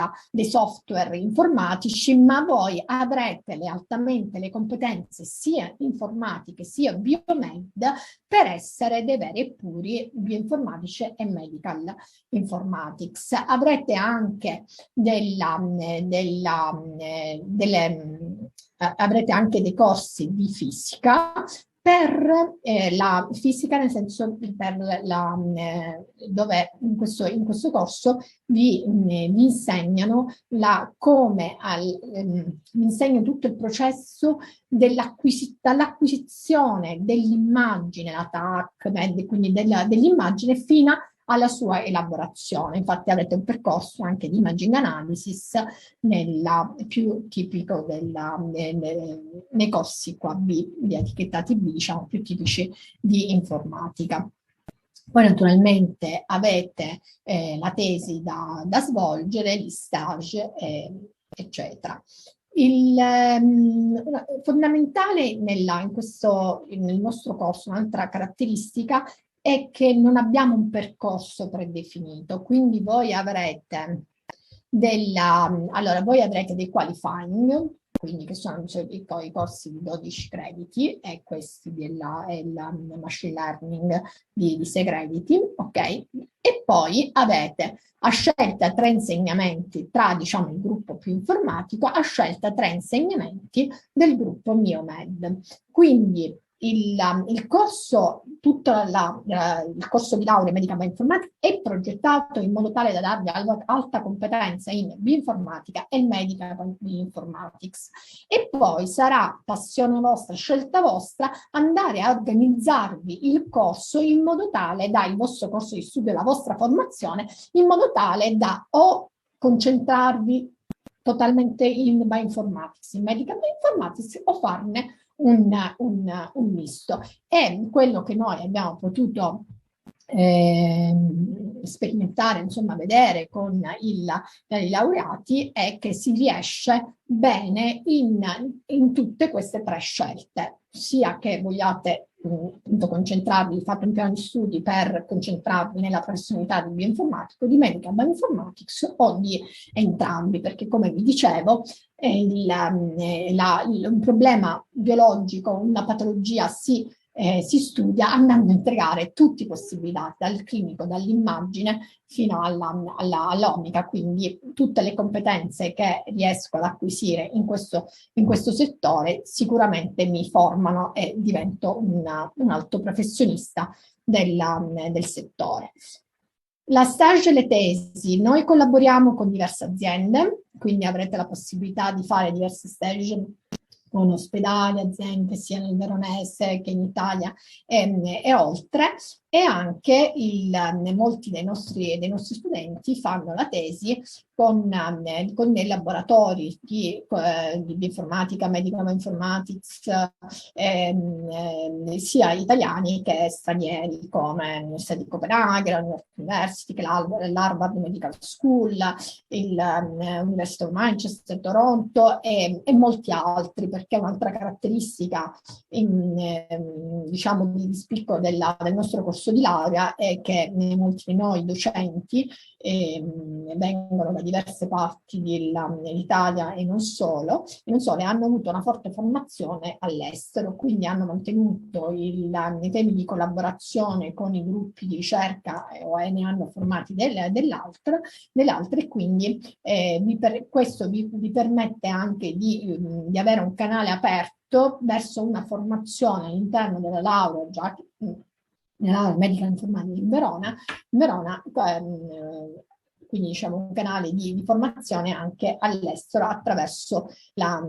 software informatici, ma voi avrete altamente le competenze sia informatiche sia biomed per essere dei veri e puri bioinformatici e medical informatics. Avrete anche avrete anche dei corsi di fisica per la fisica, nel senso per dove in questo corso vi insegnano vi insegnano tutto il processo dall'acquisizione dell'immagine, la TAC, quindi dell'immagine, fino alla sua elaborazione. Infatti avrete un percorso anche di imaging analysis più tipico nei corsi qua di etichettati B, diciamo più tipici di informatica. Poi naturalmente avete la tesi da svolgere, gli stage, eccetera. Fondamentale nel nostro corso, un'altra caratteristica, è che non abbiamo un percorso predefinito, quindi voi avrete dei qualifying, quindi che sono i corsi di 12 crediti, e questi il machine learning di 6 crediti, ok? E poi avete a scelta 3 insegnamenti tra, diciamo, il gruppo più informatico, a scelta 3 insegnamenti del gruppo Miomed. Quindi il corso di laurea medica bioinformatica è progettato in modo tale da darvi alta competenza in bioinformatica e medical bioinformatics, e poi sarà passione vostra, scelta vostra, andare a organizzarvi il corso in modo tale il vostro corso di studio, la vostra formazione, in modo tale da o concentrarvi totalmente in bioinformatics, in medical bioinformatics, o farne un misto. E quello che noi abbiamo potuto sperimentare, insomma, vedere con i laureati, è che si riesce bene in tutte queste 3 scelte, sia che vogliate appunto concentrarvi, fate un piano di studi per concentrarvi nella professionalità di bioinformatico, di medical bioinformatics, o di entrambi, perché come vi dicevo un problema biologico, una patologia si studia andando a integrare tutti i possibili dati, dal clinico, dall'immagine fino all'omica, quindi tutte le competenze che riesco ad acquisire in questo settore sicuramente mi formano e divento un alto professionista del settore. La stage e le tesi: noi collaboriamo con diverse aziende, quindi avrete la possibilità di fare diverse stage con ospedali, aziende sia nel Veronese che in Italia e oltre, e anche molti dei nostri studenti fanno la tesi con dei laboratori di informatica, medical informatics, sia italiani che stranieri, come l'Università di Copenaghen, la University, l'Harvard Medical School, l'Università di Manchester, Toronto e molti altri, perché un'altra caratteristica diciamo di spicco del nostro corso di laurea è che molti di noi docenti vengono da diverse parti dell'Italia e non solo, e hanno avuto una forte formazione all'estero, quindi hanno mantenuto i temi di collaborazione con i gruppi di ricerca o ne hanno formati dell'altra, e quindi questo vi permette anche di avere un canale aperto verso una formazione all'interno della laurea, già nella laurea medica informatica in Verona, quindi diciamo un canale di formazione anche all'estero attraverso la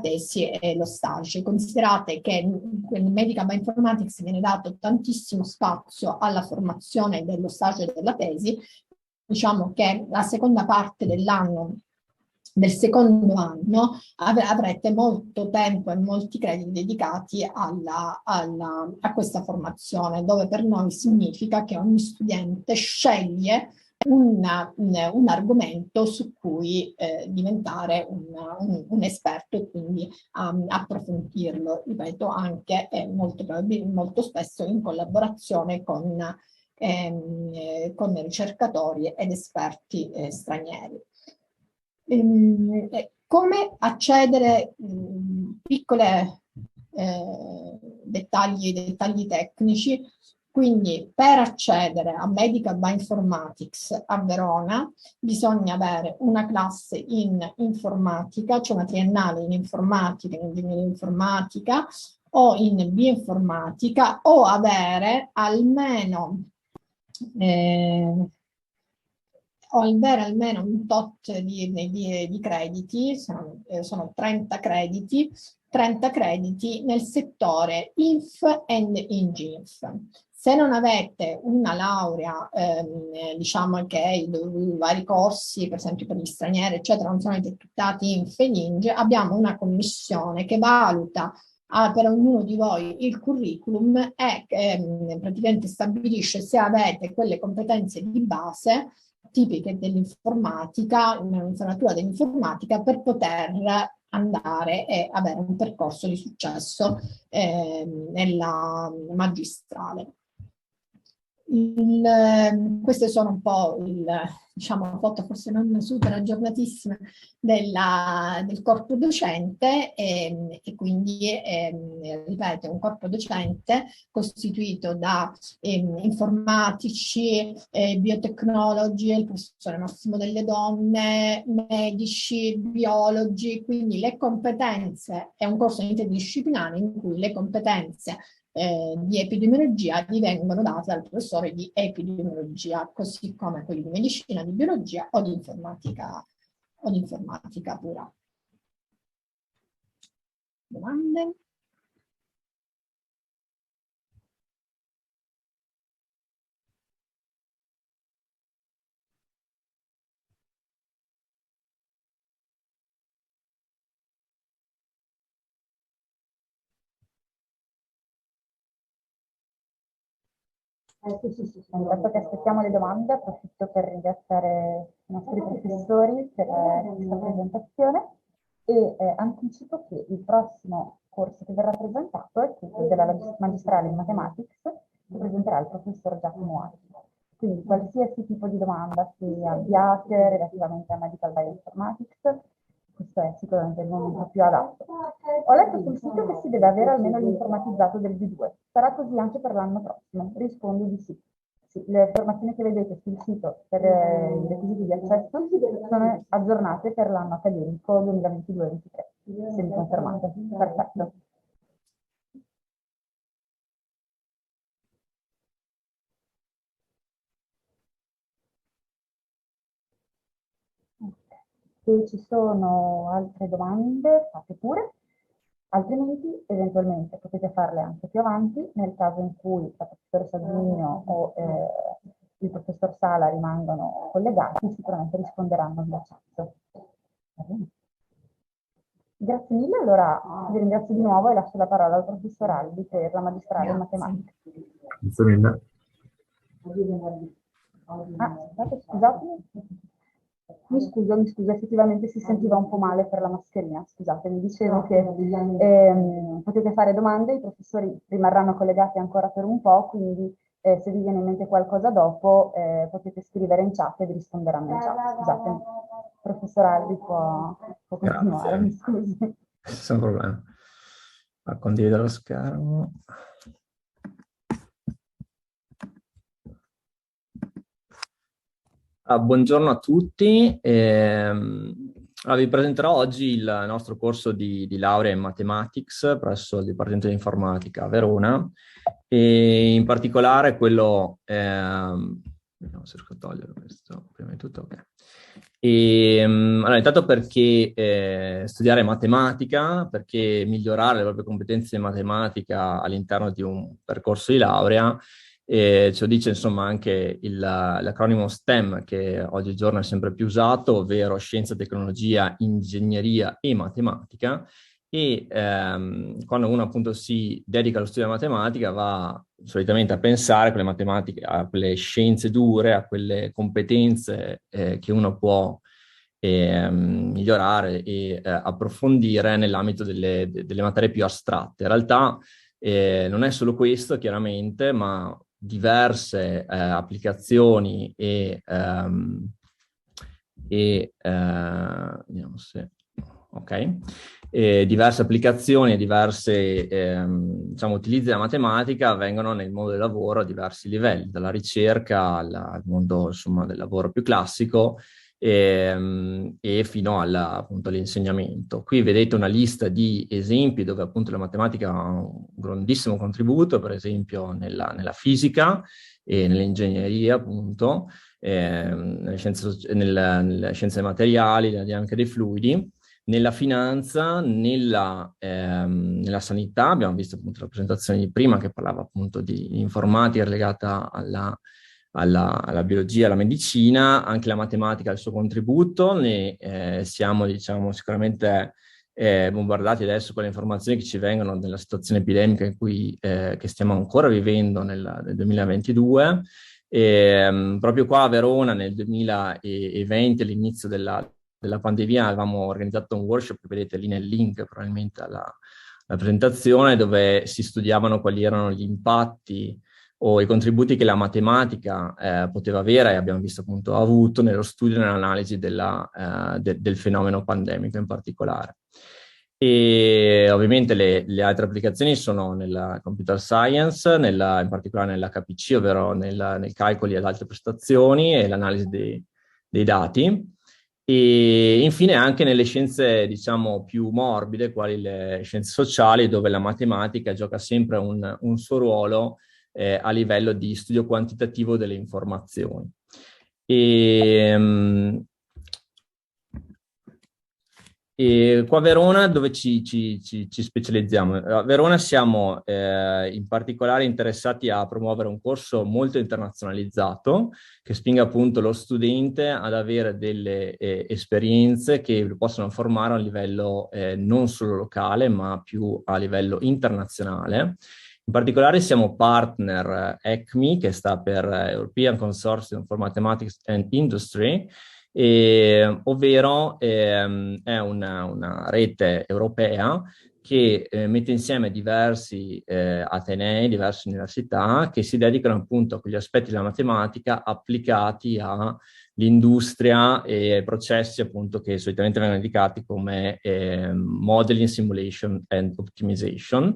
tesi e lo stage. Considerate che in Medical Bioinformatics viene dato tantissimo spazio alla formazione dello stage e della tesi. Diciamo che la seconda parte del secondo anno avrete molto tempo e molti crediti dedicati a questa formazione, dove per noi significa che ogni studente sceglie un argomento su cui diventare un esperto, e quindi approfondirlo, ripeto, anche molto spesso in collaborazione con ricercatori ed esperti stranieri. Come accedere, piccole dettagli tecnici. Quindi per accedere a Medical Bioinformatics a Verona bisogna avere una classe in informatica, cioè una triennale in informatica, in ingegneria informatica, o in bioinformatica o avere almeno un tot di crediti, sono 30 crediti, 30 crediti nel settore INF and INGINF. Se non avete una laurea, diciamo che i vari corsi, per esempio per gli stranieri, eccetera, non sono effettuati INF e ING, abbiamo una commissione che valuta per ognuno di voi il curriculum e praticamente stabilisce se avete quelle competenze di base tipiche dell'informatica, un'informatura dell'informatica, per poter andare e avere un percorso di successo nella magistrale. Queste sono un po' diciamo, foto forse non super aggiornatissime del corpo docente e quindi, ripeto, un corpo docente costituito da informatici, biotecnologi, il professore Massimo Delle Donne, medici, biologi, quindi le competenze, è un corso interdisciplinare in cui le competenze di epidemiologia divengono date dal professore di epidemiologia, così come quelli di medicina, di biologia o di informatica pura. Domande? Sì. Intanto che aspettiamo le domande, approfitto per ringraziare i nostri professori per questa presentazione e anticipo che il prossimo corso che verrà presentato è quello della magistrale in Mathematics, che presenterà il professor Giacomo Archi. Quindi qualsiasi tipo di domanda che abbiate relativamente a Medical Bioinformatics, questo è sicuramente il momento più adatto. Ho letto sul sito che si deve avere almeno l'informatizzato del B2. Sarà così anche per l'anno prossimo? Rispondo di sì. Sì, le informazioni che vedete sul sito per i requisiti di accesso sono aggiornate per l'anno accademico 2022-2023. Se mi confermate. Perfetto. Se ci sono altre domande, fate pure, altrimenti eventualmente potete farle anche più avanti, nel caso in cui la professoressa Zunino o il professor Sala rimangano collegati, sicuramente risponderanno via chat. Grazie mille, allora vi ringrazio di nuovo e lascio la parola al professor Albi per la magistrale in matematica. Grazie mille. Scusatemi. Mi scuso, effettivamente si sentiva un po' male per la mascherina, scusate, mi dicevo che potete fare domande, i professori rimarranno collegati ancora per un po', quindi se vi viene in mente qualcosa dopo potete scrivere in chat e vi risponderanno in chat. Scusate, professor Albi può continuare, mi scusi. Nessun problema. Condivido lo schermo. Buongiorno a tutti. Vi presenterò oggi il nostro corso di laurea in Mathematics presso il Dipartimento di Informatica a Verona e in particolare quello... vediamo se riesco a togliere questo prima di tutto. Okay. Allora, intanto perché studiare matematica, perché migliorare le proprie competenze in matematica all'interno di un percorso di laurea. Ce lo dice insomma anche l'acronimo STEM, che oggigiorno è sempre più usato, ovvero scienza, tecnologia, ingegneria e matematica. E quando uno appunto si dedica allo studio della matematica va solitamente a pensare a quelle matematiche, a quelle scienze dure, a quelle competenze che uno può migliorare e approfondire nell'ambito delle materie più astratte. In realtà non è solo questo, chiaramente, ma diverse applicazioni vediamo se... Ok. Diverse applicazioni e diverse diciamo, utilizzi della matematica avvengono nel mondo del lavoro a diversi livelli, dalla ricerca al mondo insomma, del lavoro più classico e fino appunto all'insegnamento. Qui vedete una lista di esempi dove appunto la matematica ha un grandissimo contributo, per esempio nella fisica e nell'ingegneria appunto, nelle scienze materiali, nella dinamica dei fluidi, nella finanza, nella sanità. Abbiamo visto appunto la presentazione di prima che parlava appunto di informatica legata alla biologia, alla medicina. Anche la matematica ha il suo contributo, ne siamo diciamo sicuramente bombardati adesso con le informazioni che ci vengono nella situazione epidemica in cui che stiamo ancora vivendo nel 2022. Proprio qua a Verona nel 2020, all'inizio della pandemia, avevamo organizzato un workshop che vedete lì nel link probabilmente alla presentazione, dove si studiavano quali erano gli impatti o i contributi che la matematica poteva avere, e abbiamo visto appunto ha avuto nello studio e nell'analisi del fenomeno pandemico in particolare. E ovviamente le altre applicazioni sono nella computer science, in particolare nell'HPC, ovvero nei calcoli ad alte prestazioni e l'analisi dei dati. E infine anche nelle scienze, diciamo, più morbide, quali le scienze sociali, dove la matematica gioca sempre un suo ruolo a livello di studio quantitativo delle informazioni. E qua a Verona dove ci specializziamo? A Verona siamo in particolare interessati a promuovere un corso molto internazionalizzato che spinga appunto lo studente ad avere delle esperienze che lo possono formare a un livello non solo locale ma più a livello internazionale. In particolare siamo partner ECMI, che sta per European Consortium for Mathematics and Industry, ovvero è una rete europea che mette insieme diversi atenei, diverse università che si dedicano appunto a quegli aspetti della matematica applicati all'industria e ai processi appunto che solitamente vengono indicati come modeling, simulation and optimization.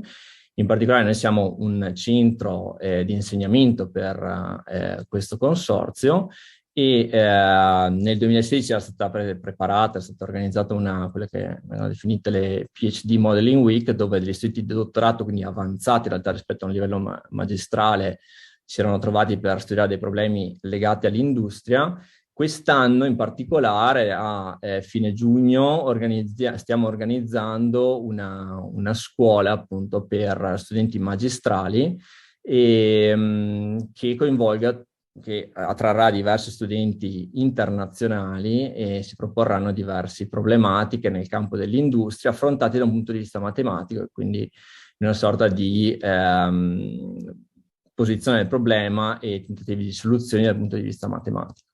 In particolare noi siamo un centro di insegnamento per questo consorzio e nel 2016 era stata preparata, è stata organizzata quelle che vengono definite le PhD Modeling Week, dove degli studenti di dottorato, quindi avanzati in realtà rispetto a un livello magistrale, si erano trovati per studiare dei problemi legati all'industria. Quest'anno in particolare, a fine giugno, stiamo organizzando una scuola appunto per studenti magistrali che attrarrà diversi studenti internazionali e si proporranno diverse problematiche nel campo dell'industria affrontate da un punto di vista matematico, e quindi in una sorta di posizione del problema e tentativi di soluzioni dal punto di vista matematico.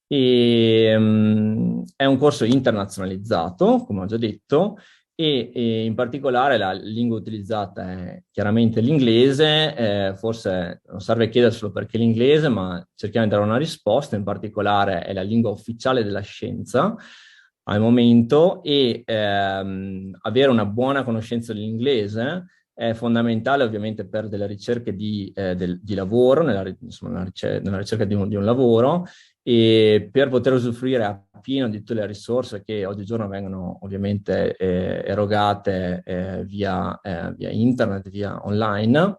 È un corso internazionalizzato, come ho già detto, e in particolare la lingua utilizzata è chiaramente l'inglese. Forse non serve chiederselo perché l'inglese, ma cerchiamo di dare una risposta. In particolare è la lingua ufficiale della scienza al momento, e avere una buona conoscenza dell'inglese è fondamentale ovviamente per delle ricerche di lavoro, nella ricerca di un lavoro, e per poter usufruire appieno di tutte le risorse che oggigiorno vengono ovviamente erogate via internet, via online.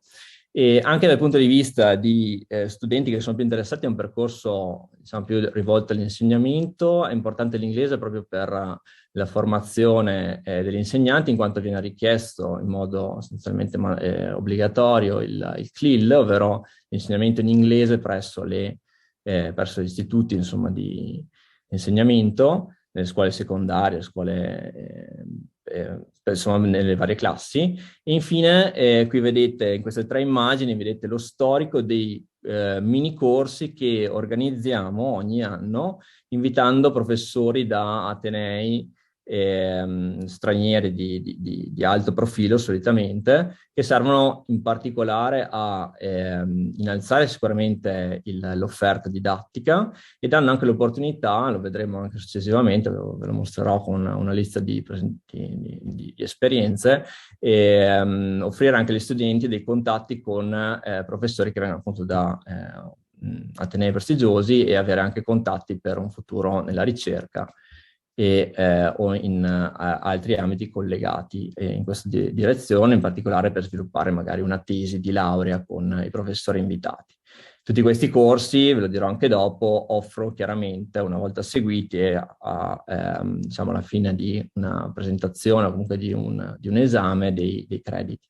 E anche dal punto di vista di studenti che sono più interessati a un percorso, diciamo, più rivolto all'insegnamento, è importante l'inglese proprio per la formazione degli insegnanti, in quanto viene richiesto in modo essenzialmente obbligatorio il CLIL, ovvero l'insegnamento in inglese presso gli istituti, insomma, di insegnamento, nelle scuole secondarie, insomma, nelle varie classi. E infine, qui vedete, in queste tre immagini, vedete lo storico dei mini corsi che organizziamo ogni anno, invitando professori da atenei stranieri di alto profilo solitamente, che servono in particolare a innalzare sicuramente l'offerta didattica, e danno anche l'opportunità, lo vedremo anche successivamente, ve lo mostrerò con una lista di esperienze, offrire anche agli studenti dei contatti con professori che vengono appunto da atenei prestigiosi e avere anche contatti per un futuro nella ricerca o in altri ambiti collegati in questa direzione, in particolare per sviluppare magari una tesi di laurea con i professori invitati. Tutti questi corsi, ve lo dirò anche dopo, offro chiaramente, una volta seguiti diciamo alla fine di una presentazione o comunque di un esame, dei crediti.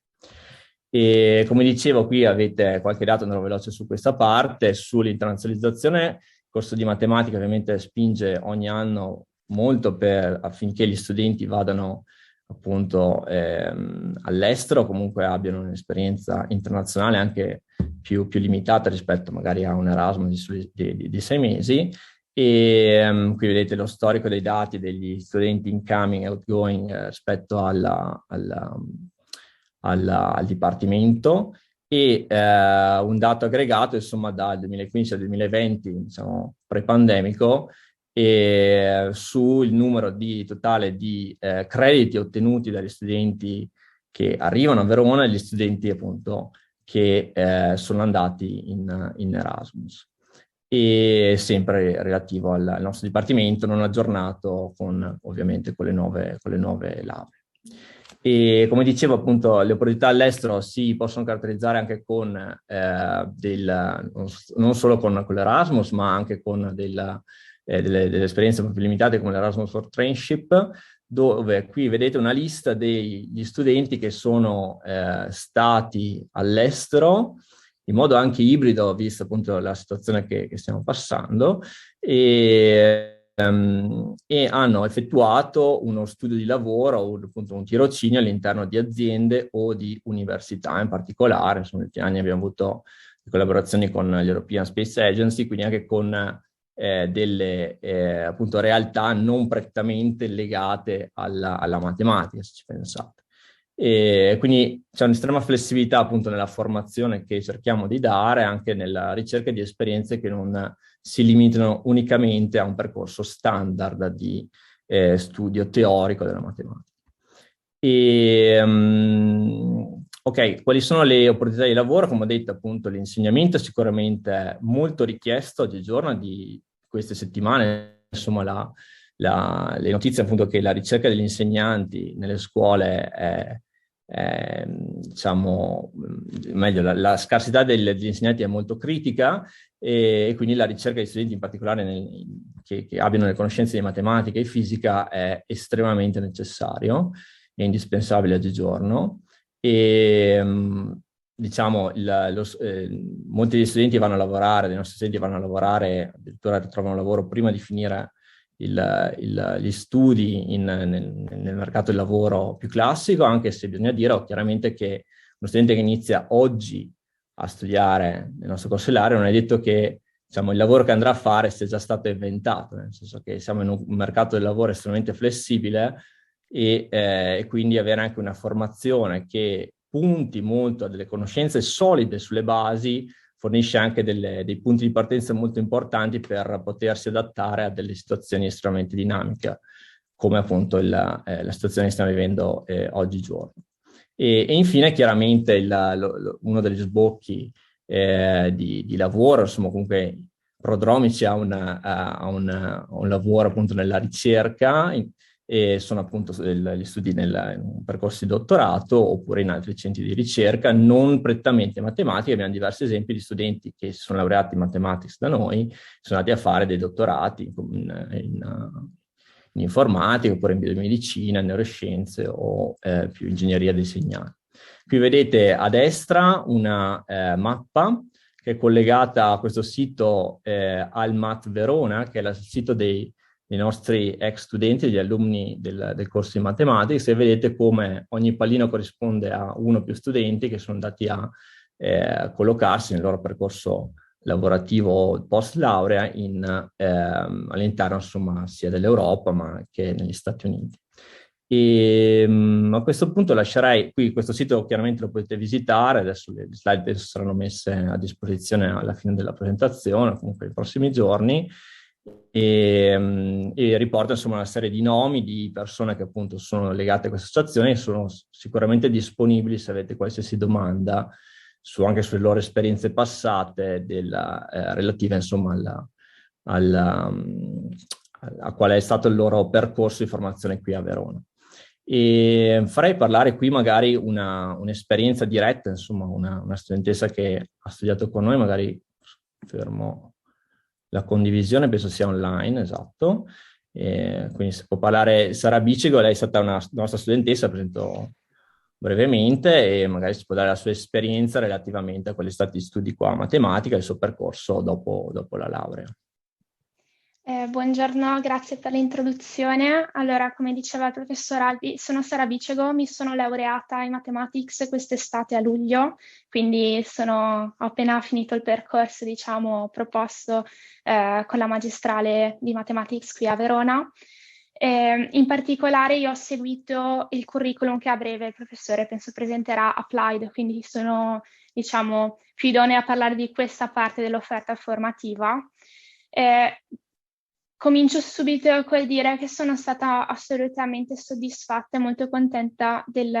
E come dicevo, qui avete qualche dato, andrò veloce su questa parte. Sull'internazionalizzazione, il corso di matematica ovviamente spinge ogni anno molto affinché gli studenti vadano appunto all'estero, comunque abbiano un'esperienza internazionale anche più limitata rispetto magari a un Erasmus di 6 mesi. E qui vedete lo storico dei dati degli studenti incoming e outgoing rispetto al Dipartimento, e un dato aggregato insomma dal 2015 al 2020, diciamo pre-pandemico, sul numero totale di crediti ottenuti dagli studenti che arrivano a Verona e gli studenti appunto che sono andati in Erasmus. E sempre relativo al nostro dipartimento, non aggiornato ovviamente con le nuove lauree. E come dicevo, appunto, le opportunità all'estero si possono caratterizzare anche con non solo con l'Erasmus, ma anche con delle esperienze proprio limitate come l'Erasmus for Trainship, dove qui vedete una lista degli studenti che sono stati all'estero in modo anche ibrido, visto appunto la situazione che stiamo passando, e hanno effettuato uno studio di lavoro o appunto un tirocinio all'interno di aziende o di università in particolare. Negli ultimi anni abbiamo avuto collaborazioni con l'European Space Agency, quindi anche con delle appunto realtà non prettamente legate alla matematica, se ci pensate. E quindi c'è un'estrema flessibilità appunto nella formazione che cerchiamo di dare, anche nella ricerca di esperienze che non si limitano unicamente a un percorso standard di studio teorico della matematica. Ok, quali sono le opportunità di lavoro? Come ho detto, appunto, l'insegnamento è sicuramente molto richiesto oggigiorno, di queste settimane, insomma, le notizie appunto che la ricerca degli insegnanti nelle scuole diciamo, meglio, la scarsità degli insegnanti è molto critica, e quindi la ricerca di studenti in particolare che abbiano le conoscenze di matematica e fisica è estremamente necessario, è indispensabile oggigiorno. E diciamo molti degli studenti vanno a lavorare, dei nostri studenti vanno a lavorare, addirittura trovano lavoro prima di finire gli studi nel mercato del lavoro più classico, anche se bisogna dire chiaramente che uno studente che inizia oggi a studiare nel nostro corso di laurea non è detto che, diciamo, il lavoro che andrà a fare sia già stato inventato, nel senso che siamo in un mercato del lavoro estremamente flessibile, e quindi avere anche una formazione che punti molto a delle conoscenze solide sulle basi fornisce anche dei punti di partenza molto importanti per potersi adattare a delle situazioni estremamente dinamiche, come appunto la situazione che stiamo vivendo oggigiorno. E infine, chiaramente, uno degli sbocchi di lavoro, insomma, comunque prodromici a un lavoro appunto nella ricerca, e sono appunto gli studi in percorsi di dottorato oppure in altri centri di ricerca, non prettamente matematica. Abbiamo diversi esempi di studenti che si sono laureati in mathematics da noi, sono andati a fare dei dottorati in informatica, oppure in biomedicina, in neuroscienze o più ingegneria dei segnali. Qui vedete a destra una mappa che è collegata a questo sito Almat Verona, che è il sito dei nostri ex studenti, degli alunni del corso di matematica. Se vedete come ogni pallino corrisponde a uno o più studenti che sono andati a collocarsi nel loro percorso lavorativo post laurea all'interno, insomma, sia dell'Europa ma che negli Stati Uniti. E a questo punto lascerei qui questo sito, chiaramente lo potete visitare, adesso le slide saranno messe a disposizione alla fine della presentazione, comunque nei prossimi giorni, e riporta insomma una serie di nomi di persone che appunto sono legate a questa associazione e sono sicuramente disponibili se avete qualsiasi domanda anche sulle loro esperienze passate relative insomma a qual è stato il loro percorso di formazione qui a Verona. E farei parlare qui magari un'esperienza diretta, insomma, una studentessa che ha studiato con noi, magari fermo la condivisione, penso sia online, esatto. Quindi se può parlare Sara Bicego, lei è stata una nostra studentessa, presento brevemente, e magari si può dare la sua esperienza relativamente a quelli stati studi qua a matematica e il suo percorso dopo la laurea. Buongiorno, grazie per l'introduzione. Allora, come diceva il professor Albi, sono Sara Bicego, mi sono laureata in Mathematics quest'estate a luglio, quindi ho appena finito il percorso, diciamo, proposto con la magistrale di Mathematics qui a Verona. In particolare io ho seguito il curriculum che a breve il professore penso presenterà Applied, quindi sono, diciamo, più idonea a parlare di questa parte dell'offerta formativa. Comincio subito col dire che sono stata assolutamente soddisfatta e molto contenta del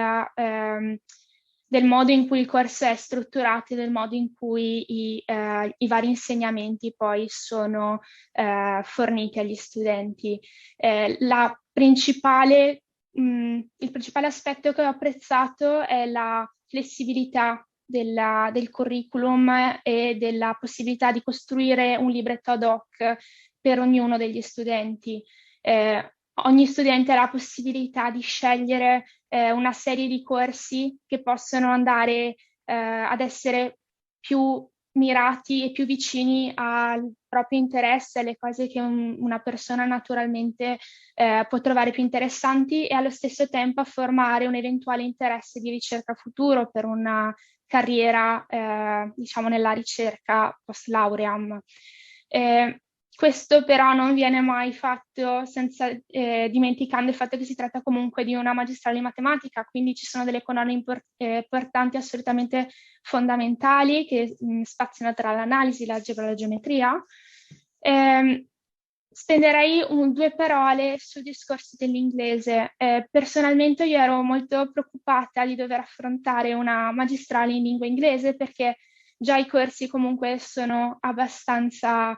modo in cui il corso è strutturato e del modo in cui i vari insegnamenti poi sono forniti agli studenti. Il principale aspetto che ho apprezzato è la flessibilità del curriculum e della possibilità di costruire un libretto ad hoc per ognuno degli studenti. Ogni studente ha la possibilità di scegliere una serie di corsi che possono andare ad essere più mirati e più vicini al proprio interesse, alle cose che una persona naturalmente può trovare più interessanti, e allo stesso tempo a formare un eventuale interesse di ricerca futuro per una carriera, diciamo, nella ricerca post lauream. Questo però non viene mai fatto dimenticando il fatto che si tratta comunque di una magistrale in matematica, quindi ci sono delle colonne importanti, assolutamente fondamentali, che spaziano tra l'analisi, l'algebra e la geometria. Spenderei 2 parole sul discorso dell'inglese. Personalmente io ero molto preoccupata di dover affrontare una magistrale in lingua inglese, perché già i corsi comunque sono abbastanza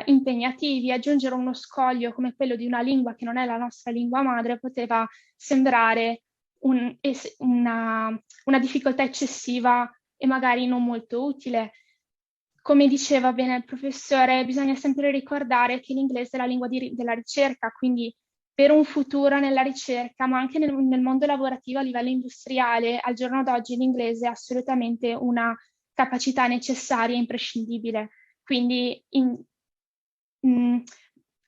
impegnativi. Aggiungere uno scoglio come quello di una lingua che non è la nostra lingua madre poteva sembrare una difficoltà eccessiva e magari non molto utile. Come diceva bene il professore, bisogna sempre ricordare che l'inglese è la lingua della ricerca, quindi per un futuro nella ricerca, ma anche nel mondo lavorativo a livello industriale, al giorno d'oggi l'inglese è assolutamente una capacità necessaria e imprescindibile. Quindi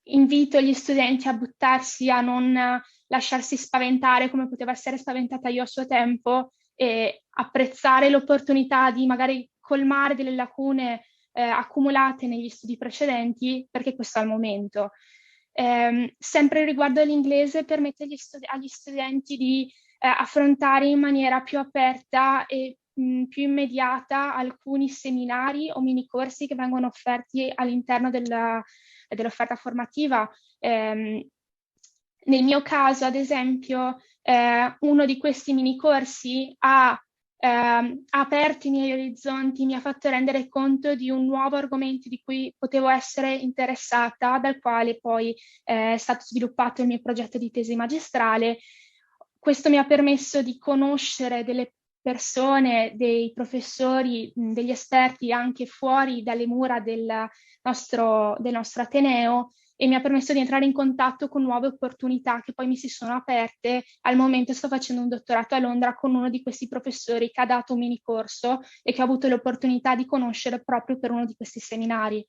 invito gli studenti a buttarsi, a non lasciarsi spaventare come poteva essere spaventata io a suo tempo, e apprezzare l'opportunità di magari colmare delle lacune accumulate negli studi precedenti, perché questo è il momento. Sempre riguardo all'inglese, permette agli studenti di affrontare in maniera più aperta e più immediata alcuni seminari o mini corsi che vengono offerti all'interno dell'offerta formativa. Nel mio caso, ad esempio, uno di questi mini corsi ha aperto i miei orizzonti, mi ha fatto rendere conto di un nuovo argomento di cui potevo essere interessata, dal quale poi è stato sviluppato il mio progetto di tesi magistrale. Questo mi ha permesso di conoscere delle persone, dei professori, degli esperti anche fuori dalle mura del nostro Ateneo, e mi ha permesso di entrare in contatto con nuove opportunità che poi mi si sono aperte. Al momento sto facendo un dottorato a Londra con uno di questi professori che ha dato un mini corso e che ho avuto l'opportunità di conoscere proprio per uno di questi seminari.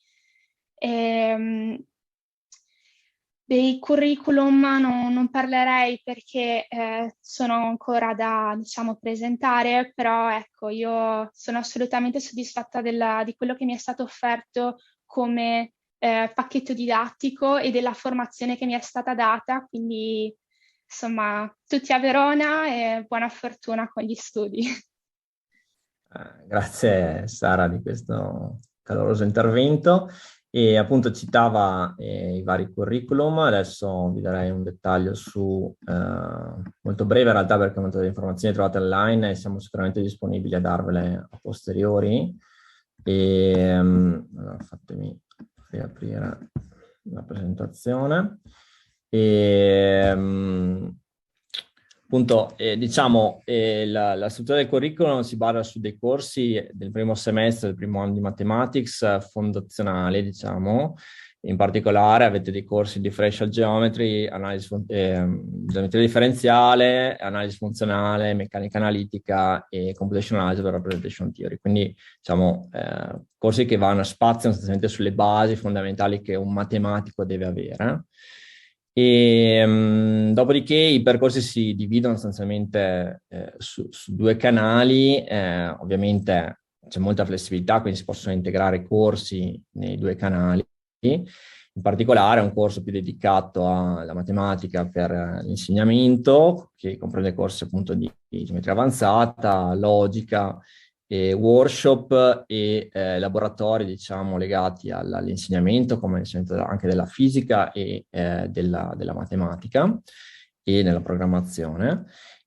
Dei curriculum non parlerei perché sono ancora da, diciamo, presentare, però ecco, io sono assolutamente soddisfatta di quello che mi è stato offerto come pacchetto didattico e della formazione che mi è stata data, quindi insomma tutti a Verona e buona fortuna con gli studi. Grazie Sara di questo caloroso intervento. e appunto citava i vari curriculum. Adesso vi darei un dettaglio su, molto breve in realtà, perché molte delle informazioni trovate online e siamo sicuramente disponibili a darvele a posteriori. Allora, fatemi riaprire la presentazione. Appunto, diciamo, la struttura del curriculum si basa su dei corsi del primo semestre, del primo anno di Mathematics fondazionali, diciamo. In particolare avete dei corsi di differential geometry, geometria differenziale, analisi funzionale, meccanica analitica e computational algebra representation theory. Quindi, diciamo, corsi che vanno a spazio sostanzialmente sulle basi fondamentali che un matematico deve avere. Dopodiché i percorsi si dividono sostanzialmente su due canali. Ovviamente c'è molta flessibilità, quindi si possono integrare corsi nei due canali. In particolare un corso più dedicato alla matematica per l'insegnamento, che comprende corsi appunto di geometria avanzata, logica, workshop e laboratori, diciamo, legati all'insegnamento, come l'insegnamento anche della fisica e della matematica e nella programmazione.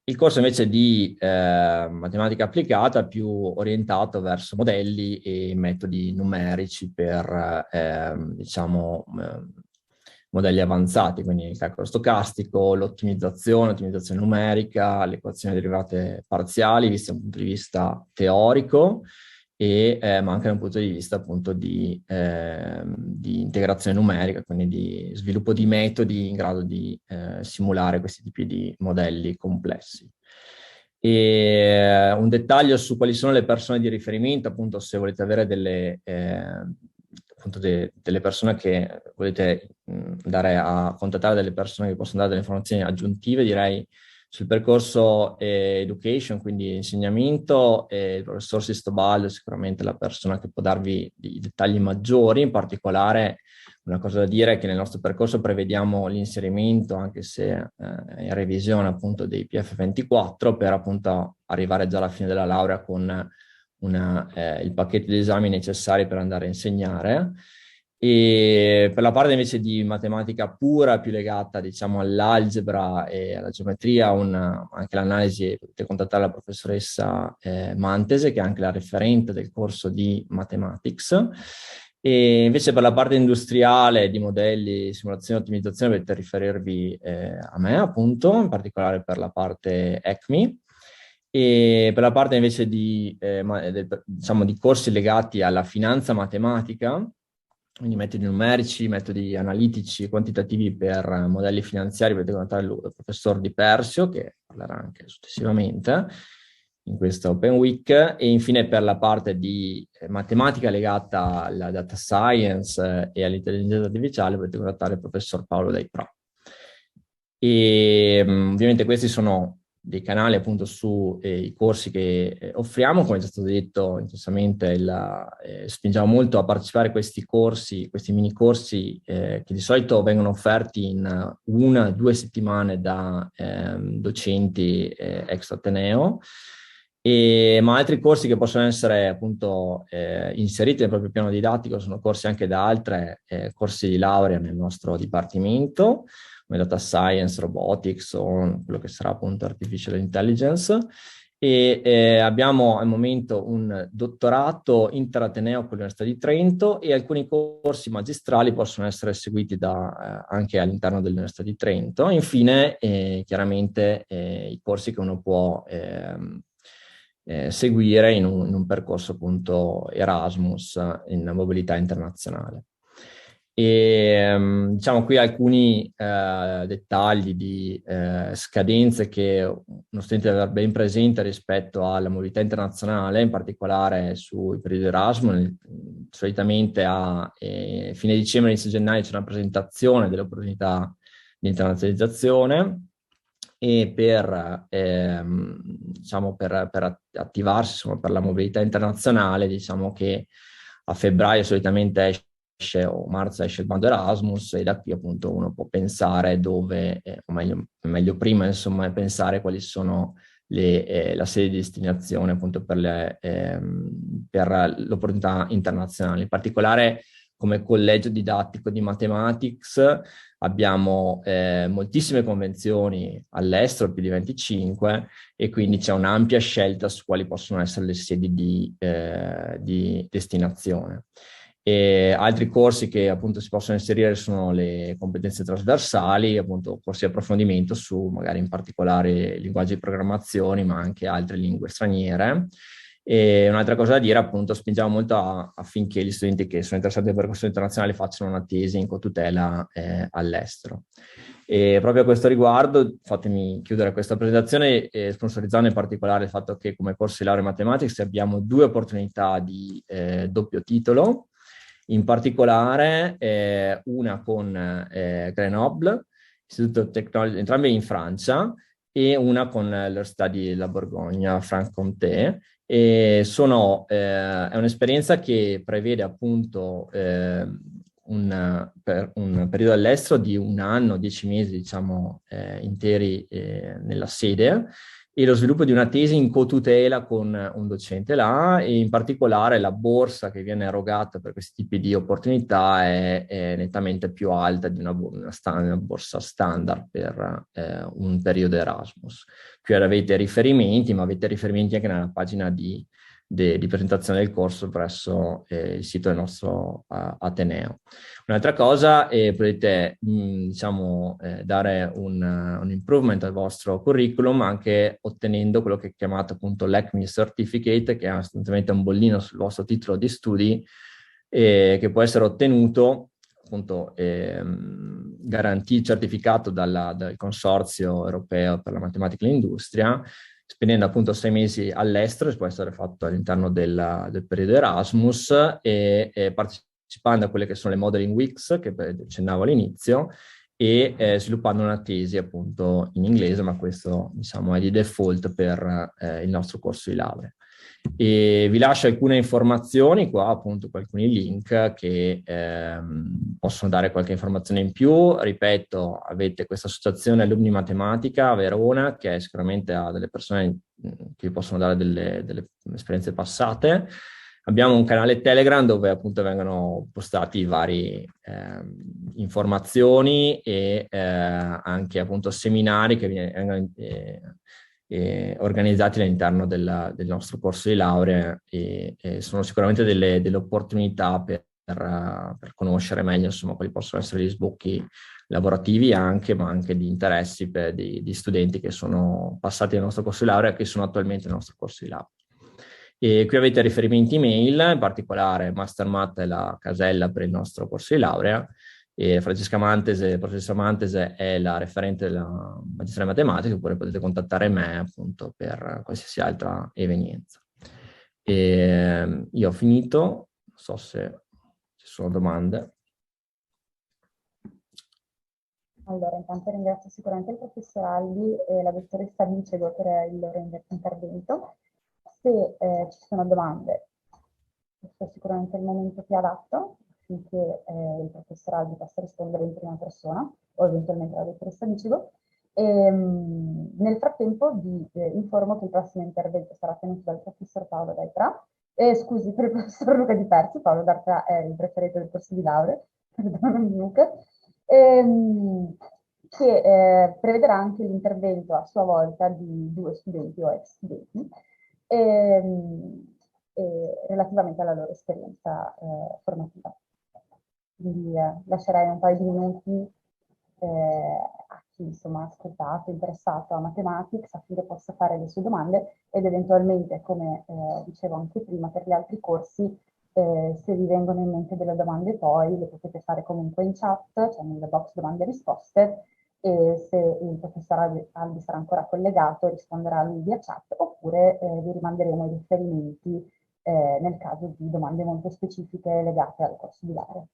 Il corso invece di matematica applicata è più orientato verso modelli e metodi numerici per, diciamo, modelli avanzati, quindi il calcolo stocastico, l'ottimizzazione numerica, le equazioni derivate parziali, viste da un punto di vista teorico, ma anche da un punto di vista appunto di integrazione numerica, quindi di sviluppo di metodi in grado di simulare questi tipi di modelli complessi. E un dettaglio su quali sono le persone di riferimento, appunto, se volete avere delle persone che volete contattare delle persone che possono dare delle informazioni aggiuntive, direi sul percorso education, quindi insegnamento, il professor Sistobaldo è sicuramente la persona che può darvi dei dettagli maggiori. In particolare, una cosa da dire è che nel nostro percorso prevediamo l'inserimento, anche se in revisione appunto dei PF24, per appunto arrivare già alla fine della laurea con il pacchetto di esami necessari per andare a insegnare. E per la parte invece di matematica pura, più legata, diciamo, all'algebra e alla geometria, anche l'analisi, potete contattare la professoressa Mantese, che è anche la referente del corso di Mathematics. E invece per la parte industriale di modelli, simulazione e ottimizzazione dovete riferirvi a me, appunto, in particolare per la parte ECMI. E per la parte invece diciamo, di corsi legati alla finanza matematica, quindi metodi numerici, metodi analitici e quantitativi per modelli finanziari, potete contattare il professor Di Persio, che parlerà anche successivamente in questa Open Week. E infine per la parte di matematica legata alla data science e all'intelligenza artificiale, potete contattare il professor Paolo Dai Pro. E ovviamente questi sono dei canali appunto sui corsi che offriamo. Come è già stato detto intensamente, spingiamo molto a partecipare a questi corsi, questi mini corsi che di solito vengono offerti in 1 o 2 settimane da docenti extra Ateneo, ma altri corsi che possono essere appunto inseriti nel proprio piano didattico sono corsi anche da altri corsi di laurea nel nostro dipartimento, come data science, robotics o quello che sarà appunto artificial intelligence. E abbiamo al momento un dottorato interateneo con l'Università di Trento, e alcuni corsi magistrali possono essere seguiti anche all'interno dell'Università di Trento. Infine, chiaramente i corsi che uno può seguire in un percorso appunto Erasmus in mobilità internazionale. E diciamo qui alcuni dettagli di scadenze che uno studente deve avere ben presente rispetto alla mobilità internazionale, in particolare sui periodi Erasmus. Solitamente a fine dicembre, inizio gennaio c'è una presentazione delle opportunità di internazionalizzazione, e diciamo per attivarsi insomma, per la mobilità internazionale, diciamo che a febbraio solitamente o marzo esce il bando Erasmus, e da qui appunto uno può pensare dove, o meglio prima insomma, pensare quali sono la sede di destinazione appunto per l'opportunità internazionale. In particolare, come collegio didattico di Mathematics abbiamo moltissime convenzioni all'estero, più di 25, e quindi c'è un'ampia scelta su quali possono essere le sedi di destinazione. E altri corsi che appunto si possono inserire sono le competenze trasversali, appunto corsi di approfondimento su magari in particolare linguaggi di programmazione, ma anche altre lingue straniere. E un'altra cosa da dire, appunto, spingiamo molto affinché gli studenti che sono interessati al percorso internazionale facciano una tesi in cotutela all'estero. E proprio a questo riguardo, fatemi chiudere questa presentazione sponsorizzando in particolare il fatto che come corso di laurea in Mathematics abbiamo 2 opportunità di doppio titolo, in particolare una con Grenoble, Istituto Tecnologico, entrambe in Francia, e una con l'Università di La Borgogna, Franche-Comté. E è un'esperienza che prevede appunto un periodo all'estero di 1 anno, 10 mesi, diciamo, interi nella sede, e lo sviluppo di una tesi in cotutela con un docente là, e in particolare la borsa che viene erogata per questi tipi di opportunità è nettamente più alta di una borsa standard per un periodo Erasmus. Qui avete riferimenti, ma avete riferimenti anche nella pagina di presentazione del corso presso il sito del nostro Ateneo. Un'altra cosa, potete diciamo, dare un improvement al vostro curriculum anche ottenendo quello che è chiamato appunto l'ACME Certificate, che è sostanzialmente un bollino sul vostro titolo di studi, che può essere ottenuto appunto certificato dal Consorzio Europeo per la Matematica e l'Industria, spendendo appunto 6 mesi all'estero, che può essere fatto all'interno del periodo Erasmus, e partecipando a quelle che sono le Modeling Weeks, che accennavo all'inizio, e sviluppando una tesi appunto in inglese, ma questo diciamo è di default per il nostro corso di laurea. E vi lascio alcune informazioni qua, appunto alcuni link che possono dare qualche informazione in più. Ripeto, avete questa associazione Alumni Matematica a Verona, che sicuramente ha delle persone che vi possono dare delle esperienze passate. Abbiamo un canale Telegram dove appunto vengono postati vari informazioni e anche appunto seminari che vengono organizzati all'interno del nostro corso di laurea, e sono sicuramente delle opportunità per conoscere meglio insomma quali possono essere gli sbocchi lavorativi anche, ma anche di interessi di studenti che sono passati nel nostro corso di laurea e che sono attualmente nel nostro corso di laurea. E qui avete riferimenti email, in particolare Mastermat è la casella per il nostro corso di laurea, e professoressa Mantese è la referente della magistrale in matematica, oppure potete contattare me appunto per qualsiasi altra evenienza. E io ho finito, non so se ci sono domande. Allora, intanto ringrazio sicuramente il professor Albi e la dottoressa Vicedo per il loro intervento. Se ci sono domande, questo è sicuramente il momento più adatto affinché il professor Albi possa rispondere in prima persona o eventualmente la dottoressa Vicedo. Nel frattempo vi informo che il prossimo intervento sarà tenuto dal professor Paolo D'Artra, scusi, per il professor Luca Di Persi. Paolo D'Artra è il referente del corso di laurea, perdonami Luca, che prevederà anche l'intervento a sua volta di 2 studenti o ex studenti relativamente alla loro esperienza formativa. Quindi lascerei un paio di minuti a chi insomma ha ascoltato, interessato a Mathematics, affinché possa fare le sue domande, ed eventualmente, come dicevo anche prima, per gli altri corsi, se vi vengono in mente delle domande poi le potete fare comunque in chat, cioè nella box domande e risposte, e se il professor Albi sarà ancora collegato risponderà lui via chat, oppure vi rimanderemo i riferimenti nel caso di domande molto specifiche legate al corso di laurea.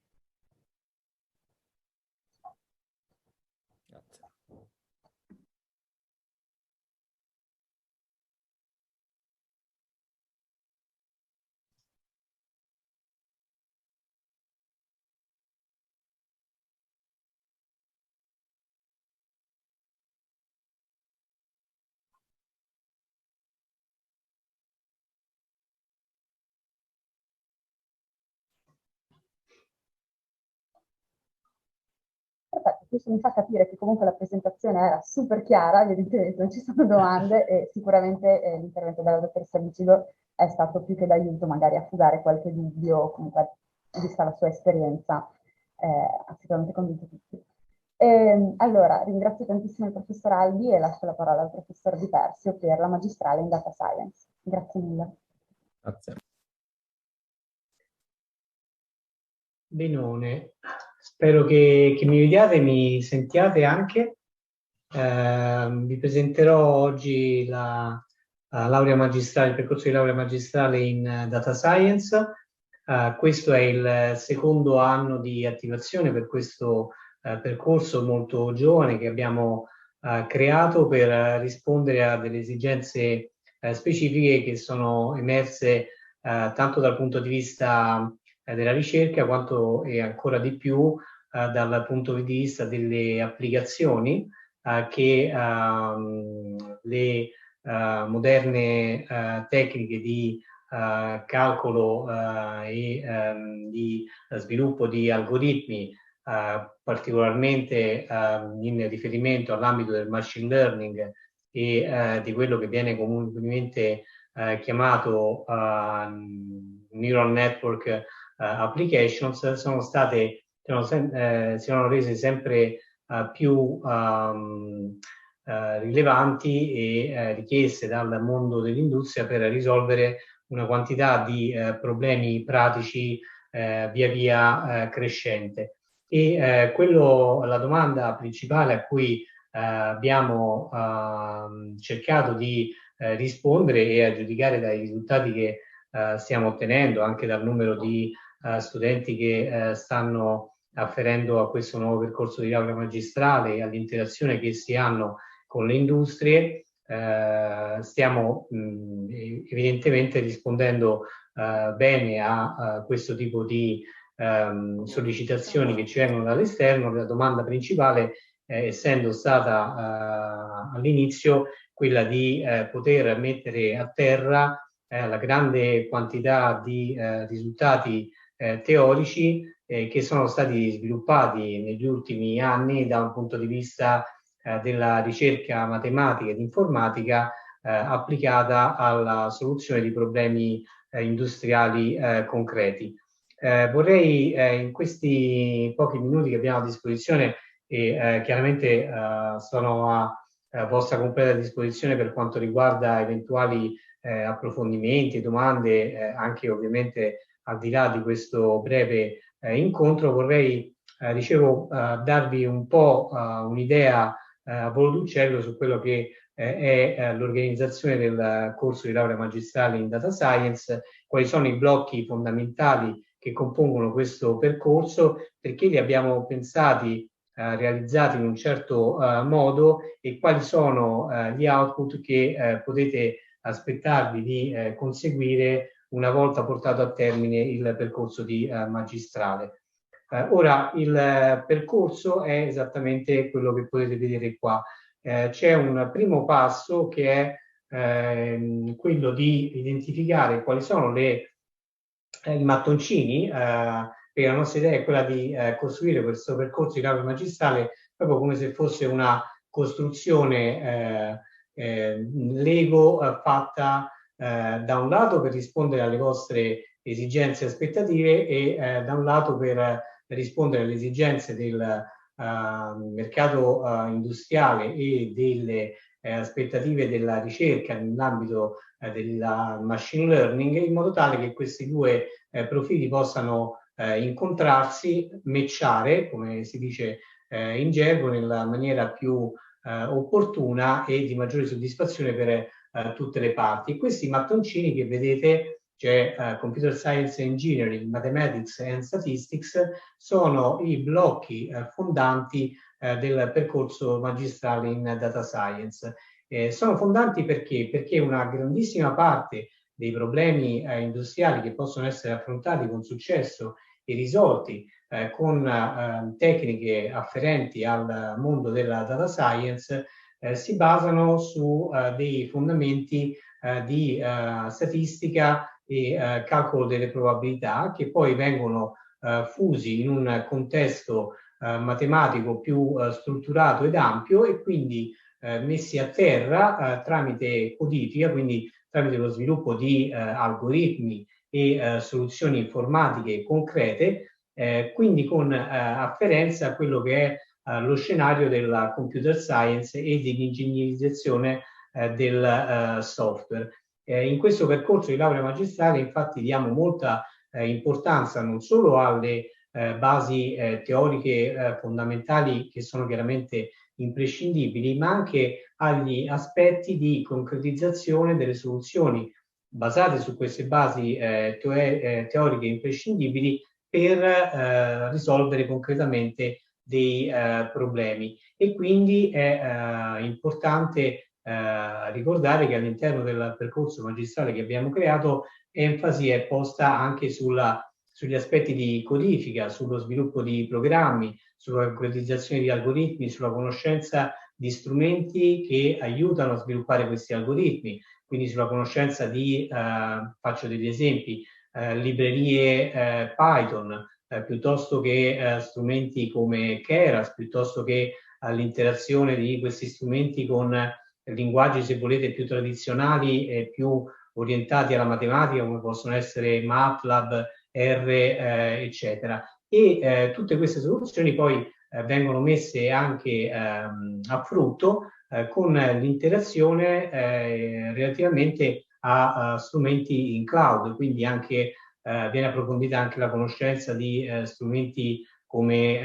questo mi fa capire che comunque la presentazione era super chiara, evidentemente non ci sono domande e sicuramente l'intervento della dottoressa Lucido è stato più che d'aiuto magari a fugare qualche dubbio, comunque vista la sua esperienza, ha sicuramente convinto tutti. Allora, ringrazio tantissimo il professor Albi e lascio la parola al professor Di Persio per la magistrale in Data Science. Grazie mille. Grazie. Benone, spero che mi vediate e mi sentiate anche. Vi presenterò oggi la laurea magistrale, il percorso di laurea magistrale in Data Science. Questo è il secondo anno di attivazione per questo percorso molto giovane che abbiamo creato per rispondere a delle esigenze specifiche che sono emerse tanto dal punto di vista della ricerca quanto e ancora di più dal punto di vista delle applicazioni che le moderne tecniche di calcolo e di sviluppo di algoritmi, particolarmente in riferimento all'ambito del machine learning e di quello che viene comunemente chiamato neural network applications, si sono rese sempre più rilevanti e richieste dal mondo dell'industria per risolvere una quantità di problemi pratici via via crescente. E la domanda principale a cui abbiamo cercato di rispondere e a giudicare dai risultati che stiamo ottenendo, anche dal numero di studenti che stanno afferendo a questo nuovo percorso di laurea magistrale e all'interazione che si hanno con le industrie, stiamo evidentemente rispondendo bene a questo tipo di sollecitazioni che ci vengono dall'esterno. La domanda principale, essendo stata all'inizio quella di poter mettere a terra la grande quantità di risultati teorici che sono stati sviluppati negli ultimi anni da un punto di vista della ricerca matematica ed informatica applicata alla soluzione di problemi industriali concreti. Vorrei in questi pochi minuti che abbiamo a disposizione e chiaramente sono a vostra completa disposizione per quanto riguarda eventuali approfondimenti e domande, anche ovviamente al di là di questo breve incontro, vorrei darvi un po' un'idea a volo d'uccello su quello che è l'organizzazione del corso di laurea magistrale in Data Science, quali sono i blocchi fondamentali che compongono questo percorso, perché li abbiamo pensati, realizzati in un certo modo e quali sono gli output che potete aspettarvi di conseguire una volta portato a termine il percorso di magistrale. Ora, il percorso è esattamente quello che potete vedere qua. C'è un primo passo che è quello di identificare quali sono i mattoncini, perché la nostra idea è quella di costruire questo percorso di laurea magistrale proprio come se fosse una costruzione Lego fatta da un lato per rispondere alle vostre esigenze e aspettative e da un lato per rispondere alle esigenze del mercato industriale e delle aspettative della ricerca nell'ambito del machine learning, in modo tale che questi due profili possano incontrarsi, matchare, come si dice in gergo, nella maniera più opportuna e di maggiore soddisfazione per tutte le parti. Questi mattoncini che vedete, cioè Computer Science Engineering, Mathematics and Statistics, sono i blocchi fondanti del percorso magistrale in Data Science. Sono fondanti perché? Perché una grandissima parte dei problemi industriali che possono essere affrontati con successo e risolti con tecniche afferenti al mondo della data science si basano su dei fondamenti di statistica e calcolo delle probabilità che poi vengono fusi in un contesto matematico più strutturato ed ampio, e quindi messi a terra tramite codifica, quindi tramite lo sviluppo di algoritmi e soluzioni informatiche concrete, quindi con afferenza a quello che è lo scenario della computer science e dell'ingegnerizzazione del software. In questo percorso di laurea magistrale infatti diamo molta importanza non solo alle basi teoriche fondamentali, che sono chiaramente imprescindibili, ma anche agli aspetti di concretizzazione delle soluzioni basate su queste basi teoriche imprescindibili per risolvere concretamente dei problemi. E quindi è importante ricordare che all'interno del percorso magistrale che abbiamo creato enfasi è posta anche sugli aspetti di codifica, sullo sviluppo di programmi, sulla concretizzazione di algoritmi, sulla conoscenza di strumenti che aiutano a sviluppare questi algoritmi, quindi sulla conoscenza di, faccio degli esempi, librerie Python, piuttosto che strumenti come Keras, piuttosto che l'interazione di questi strumenti con linguaggi, se volete, più tradizionali e più orientati alla matematica, come possono essere MATLAB, R, eccetera. E tutte queste soluzioni poi vengono messe anche a frutto con l'interazione relativamente a strumenti in cloud, quindi anche viene approfondita anche la conoscenza di strumenti come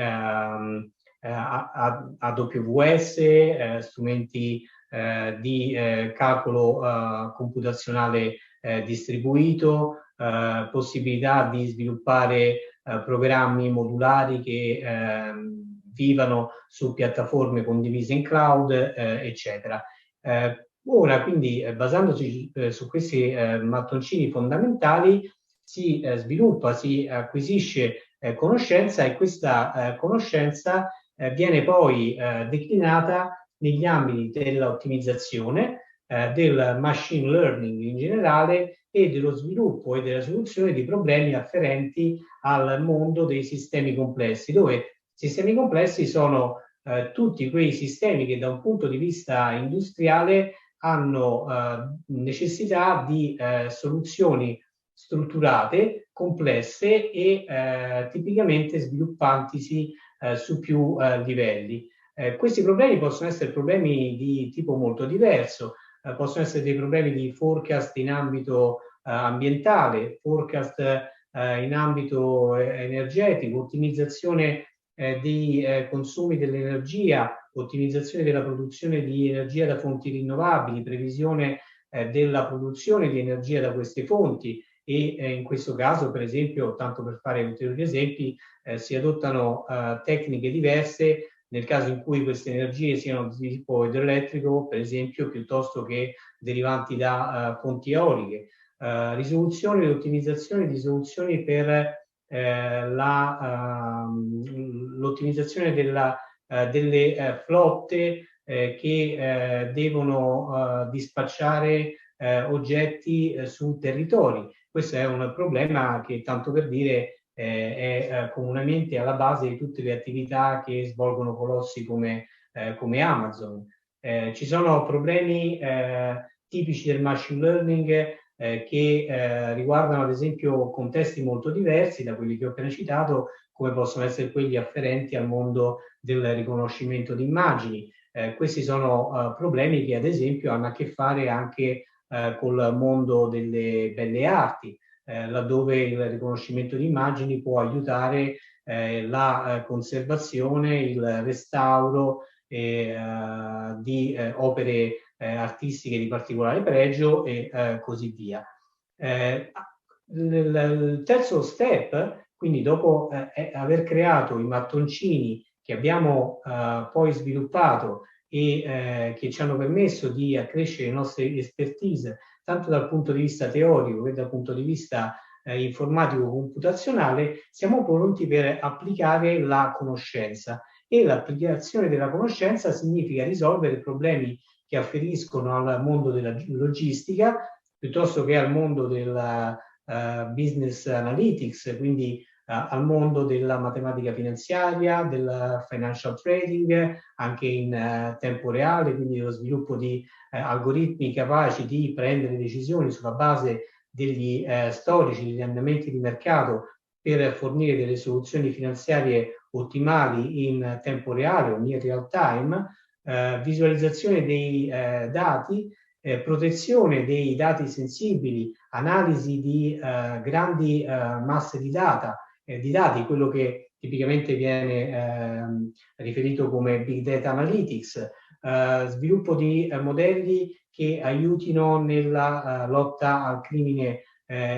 AWS, strumenti di calcolo computazionale distribuito, possibilità di sviluppare programmi modulari che vivano su piattaforme condivise in cloud, eccetera. Ora, quindi, basandosi su questi mattoncini fondamentali, si sviluppa, si acquisisce conoscenza, e questa conoscenza viene poi declinata negli ambiti dell'ottimizzazione, del machine learning in generale, e dello sviluppo e della soluzione di problemi afferenti al mondo dei sistemi complessi, dove sistemi complessi sono tutti quei sistemi che da un punto di vista industriale hanno necessità di soluzioni strutturate, complesse e tipicamente sviluppantisi su più livelli. Questi problemi possono essere problemi di tipo molto diverso, possono essere dei problemi di forecast in ambito ambientale, forecast in ambito energetico, ottimizzazione dei consumi dell'energia, ottimizzazione della produzione di energia da fonti rinnovabili, previsione della produzione di energia da queste fonti, e in questo caso, per esempio, tanto per fare ulteriori esempi, si adottano tecniche diverse nel caso in cui queste energie siano di tipo idroelettrico, per esempio, piuttosto che derivanti da fonti eoliche. Risoluzione e ottimizzazione di soluzioni per l'ottimizzazione delle flotte che devono dispacciare oggetti sul territorio. Questo è un problema che, tanto per dire, è comunemente alla base di tutte le attività che svolgono colossi come Amazon. Ci sono problemi tipici del machine learning che riguardano ad esempio contesti molto diversi da quelli che ho appena citato, come possono essere quelli afferenti al mondo del riconoscimento di immagini. Questi sono problemi che ad esempio hanno a che fare anche col mondo delle belle arti, laddove il riconoscimento di immagini può aiutare la conservazione, il restauro di opere artistiche di particolare pregio e così via. Il terzo step, quindi dopo aver creato i mattoncini che abbiamo poi sviluppato e che ci hanno permesso di accrescere le nostre expertise tanto dal punto di vista teorico che dal punto di vista informatico-computazionale, siamo pronti per applicare la conoscenza, e l'applicazione della conoscenza significa risolvere problemi che afferiscono al mondo della logistica piuttosto che al mondo della business analytics, quindi al mondo della matematica finanziaria, del financial trading, anche in tempo reale, quindi lo sviluppo di algoritmi capaci di prendere decisioni sulla base degli storici, degli andamenti di mercato per fornire delle soluzioni finanziarie ottimali in tempo reale o in real time, visualizzazione dei dati, protezione dei dati sensibili, analisi di grandi masse di dati, quello che tipicamente viene riferito come Big Data Analytics, sviluppo di modelli che aiutino nella lotta al crimine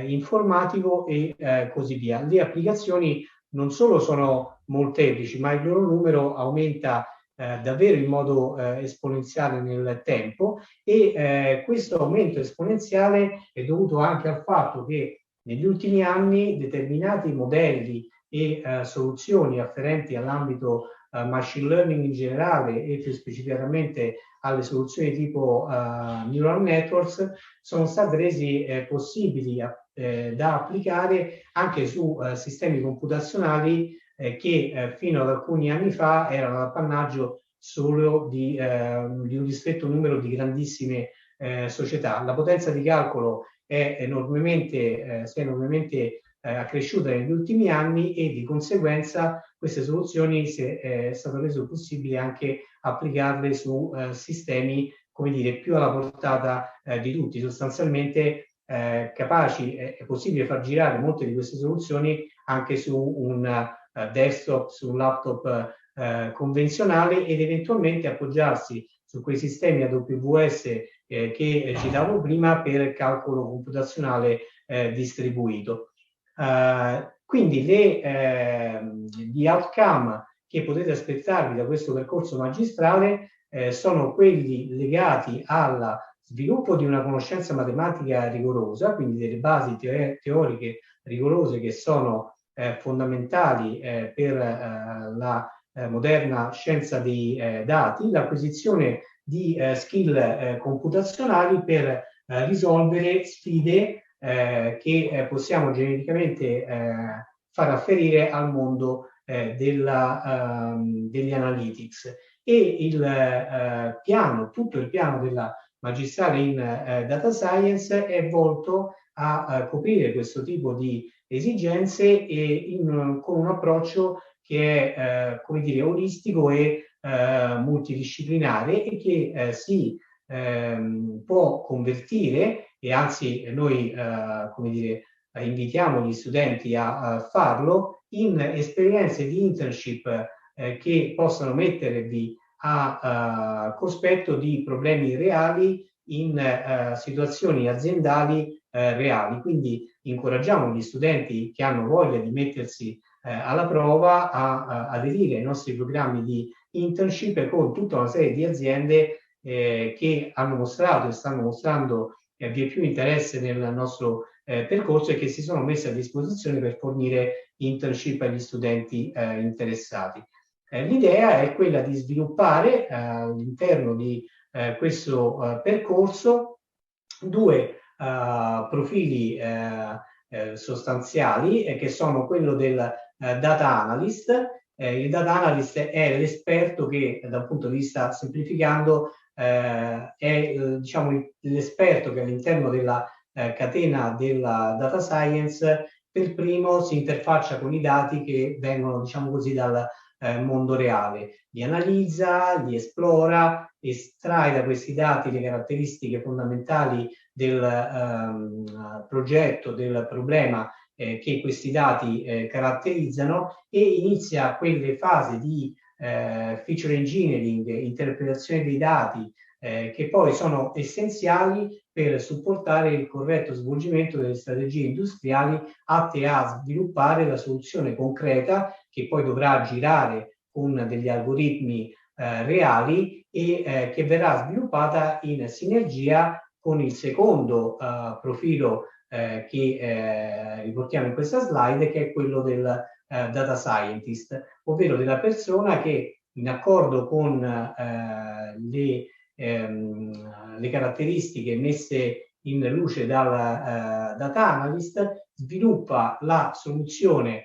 informatico e così via. Le applicazioni non solo sono molteplici, ma il loro numero aumenta davvero in modo esponenziale nel tempo, e questo aumento esponenziale è dovuto anche al fatto che negli ultimi anni determinati modelli e soluzioni afferenti all'ambito machine learning in generale e più specificamente alle soluzioni tipo neural networks sono state resi possibili da applicare anche su sistemi computazionali che fino ad alcuni anni fa erano l'appannaggio solo di un ristretto numero di grandissime società. La potenza di calcolo si è enormemente accresciuta negli ultimi anni e di conseguenza queste soluzioni è stato reso possibile anche applicarle su sistemi, come dire, più alla portata di tutti, sostanzialmente capaci, è possibile far girare molte di queste soluzioni anche su un desktop, su un laptop convenzionale, ed eventualmente appoggiarsi su quei sistemi AWS che citavo prima per calcolo computazionale distribuito. Quindi gli outcome che potete aspettarvi da questo percorso magistrale sono quelli legati al sviluppo di una conoscenza matematica rigorosa, quindi delle basi teoriche rigorose che sono fondamentali per la moderna scienza dei dati, l'acquisizione di skill computazionali per risolvere sfide che possiamo genericamente far afferire al mondo degli analytics. E tutto il piano della magistrale in data science è volto a coprire questo tipo di esigenze con un approccio che è come dire olistico e multidisciplinare, e che si può convertire, e anzi noi come dire invitiamo gli studenti a farlo, in esperienze di internship che possano mettervi a cospetto di problemi reali in situazioni aziendali reali. Quindi incoraggiamo gli studenti che hanno voglia di mettersi alla prova a aderire ai nostri programmi di internship con tutta una serie di aziende che hanno mostrato e stanno mostrando via più interesse nel nostro percorso, e che si sono messe a disposizione per fornire internship agli studenti interessati. L'idea è quella di sviluppare all'interno di questo percorso due profili sostanziali, che sono quello del data analyst. Il data analyst è l'esperto che, da un punto di vista semplificando, è diciamo l'esperto che all'interno della catena della data science per primo si interfaccia con i dati che vengono, diciamo così, dal mondo reale, li analizza, li esplora, estrae da questi dati le caratteristiche fondamentali del progetto, del problema che questi dati caratterizzano, e inizia quelle fasi di feature engineering, interpretazione dei dati, che poi sono essenziali per supportare il corretto svolgimento delle strategie industriali atte a sviluppare la soluzione concreta che poi dovrà girare con degli algoritmi reali e che verrà sviluppata in sinergia con il secondo profilo che riportiamo in questa slide, che è quello del data scientist, ovvero della persona che, in accordo con le caratteristiche messe in luce dal data analyst, sviluppa la soluzione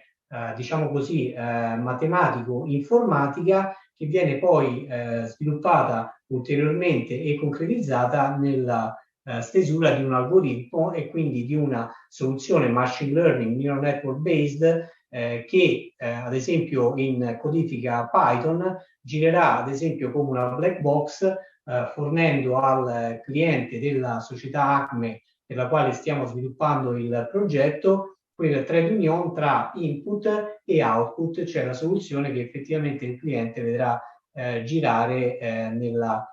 diciamo così, matematico-informatica, che viene poi sviluppata ulteriormente e concretizzata nella stesura di un algoritmo e quindi di una soluzione machine learning neural network based che ad esempio in codifica Python girerà ad esempio come una black box fornendo al cliente della società Acme per la quale stiamo sviluppando il progetto quel trade union tra input e output, cioè la soluzione che effettivamente il cliente vedrà girare nel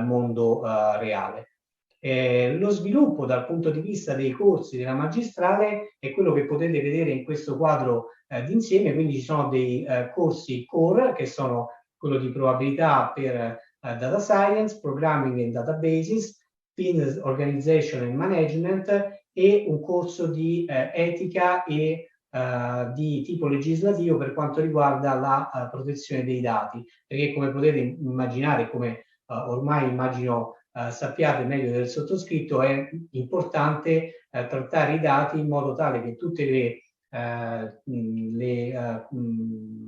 mondo reale. Lo sviluppo dal punto di vista dei corsi della magistrale è quello che potete vedere in questo quadro d'insieme, quindi ci sono dei corsi core che sono quello di probabilità per data science, programming and databases, business organization and management e un corso di etica e di tipo legislativo per quanto riguarda la protezione dei dati, perché come potete immaginare, come ormai immagino sappiate meglio del sottoscritto, è importante trattare i dati in modo tale che tutte le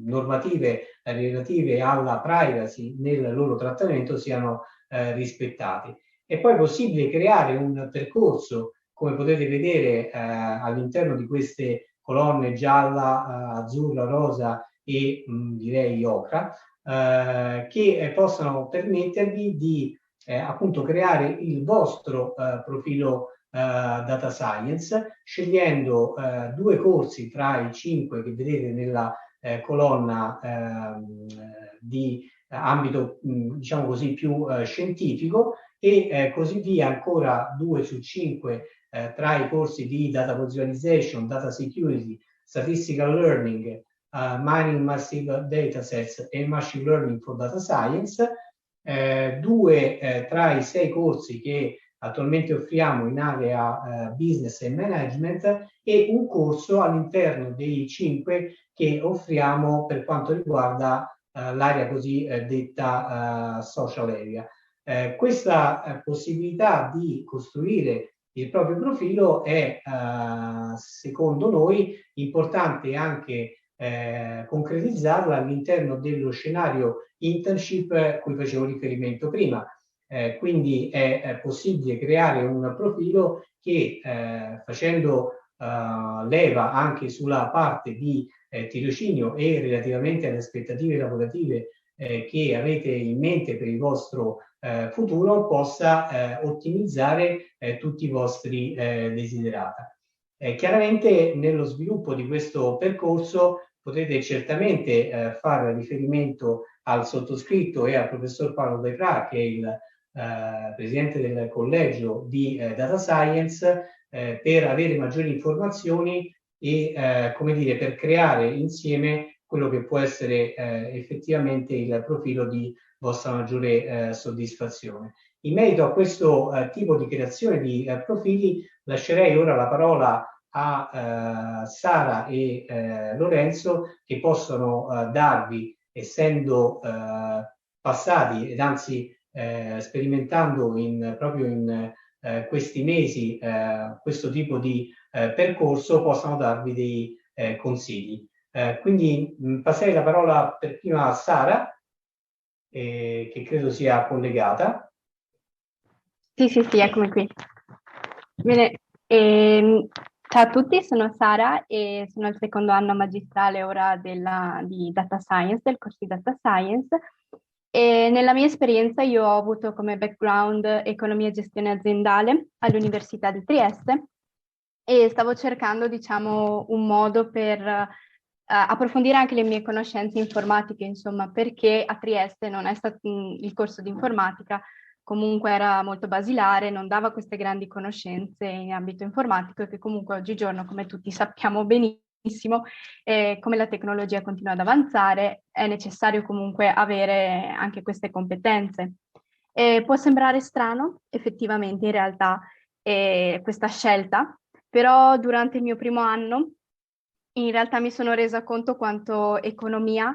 normative relative alla privacy nel loro trattamento siano rispettati. È poi possibile creare un percorso, come potete vedere all'interno di queste colonne gialla, azzurra, rosa e direi ocra, che possano permettervi di appunto creare il vostro profilo data science, scegliendo 2 corsi tra i 5 che vedete nella colonna di ambito diciamo così più scientifico e così via ancora 2 su 5 tra i corsi di data visualization, data security, statistical learning, mining massive datasets e machine learning for data science, 2 tra i 6 corsi che attualmente offriamo in area business e management e un corso all'interno dei 5 che offriamo per quanto riguarda l'area così detta social area. Questa possibilità di costruire il proprio profilo è secondo noi importante anche concretizzarla all'interno dello scenario internship a cui facevo riferimento prima. Quindi è possibile creare un profilo che facendo leva anche sulla parte di tirocinio e relativamente alle aspettative lavorative che avete in mente per il vostro futuro possa ottimizzare tutti i vostri desiderata. Chiaramente nello sviluppo di questo percorso potete certamente fare riferimento al sottoscritto e al professor Paolo De Pra, che è il presidente del collegio di Data Science, per avere maggiori informazioni e come dire, per creare insieme quello che può essere effettivamente il profilo di vostra maggiore soddisfazione. In merito a questo tipo di creazione di profili, lascerei ora la parola a Sara e Lorenzo, che possono darvi, essendo passati ed anzi sperimentando proprio in questi mesi questo tipo di percorso, possano darvi dei consigli. Quindi passerei la parola per prima a Sara, che credo sia collegata. Sì, eccomi qui. Bene, ciao a tutti, sono Sara e sono al secondo anno magistrale ora di Data Science, del corso di Data Science. E nella mia esperienza io ho avuto come background economia e gestione aziendale all'Università di Trieste e stavo cercando, diciamo, un modo per approfondire anche le mie conoscenze informatiche, insomma, perché a Trieste non è stato il corso di informatica, comunque era molto basilare, non dava queste grandi conoscenze in ambito informatico che comunque oggigiorno, come tutti sappiamo benissimo, come la tecnologia continua ad avanzare, è necessario comunque avere anche queste competenze. Può sembrare strano, effettivamente, in realtà, questa scelta, però durante il mio primo anno in realtà mi sono resa conto quanto economia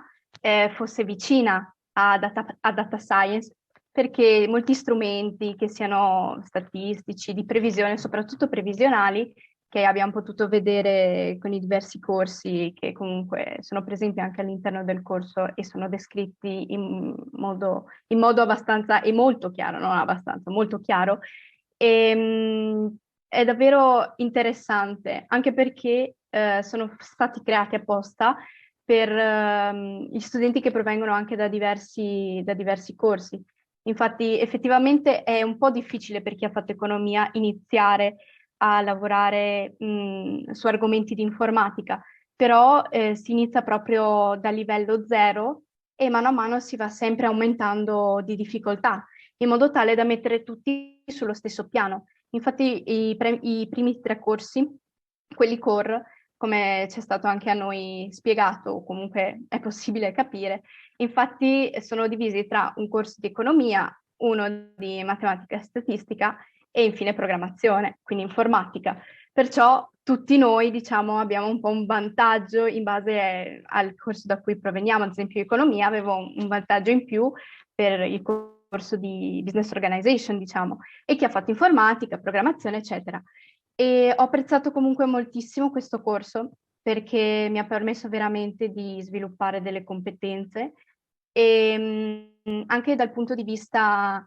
fosse vicina a data science, perché molti strumenti, che siano statistici, di previsione, soprattutto previsionali, che abbiamo potuto vedere con i diversi corsi che comunque sono presenti anche all'interno del corso e sono descritti in modo abbastanza e molto chiaro, non abbastanza, molto chiaro. È davvero interessante, anche perché sono stati creati apposta per gli studenti che provengono anche da diversi corsi. Infatti, effettivamente è un po' difficile per chi ha fatto economia iniziare a lavorare su argomenti di informatica, però si inizia proprio dal livello 0 e mano a mano si va sempre aumentando di difficoltà, in modo tale da mettere tutti sullo stesso piano. Infatti i primi 3 corsi, quelli core, come c'è stato anche a noi spiegato, o comunque è possibile capire, infatti sono divisi tra un corso di economia, uno di matematica e statistica e infine programmazione, quindi informatica. Perciò tutti noi, diciamo, abbiamo un po' un vantaggio in base al corso da cui proveniamo. Ad esempio, economia avevo un vantaggio in più per il corso di business organization, diciamo, e chi ha fatto informatica, programmazione, eccetera. E ho apprezzato comunque moltissimo questo corso perché mi ha permesso veramente di sviluppare delle competenze e anche dal punto di vista,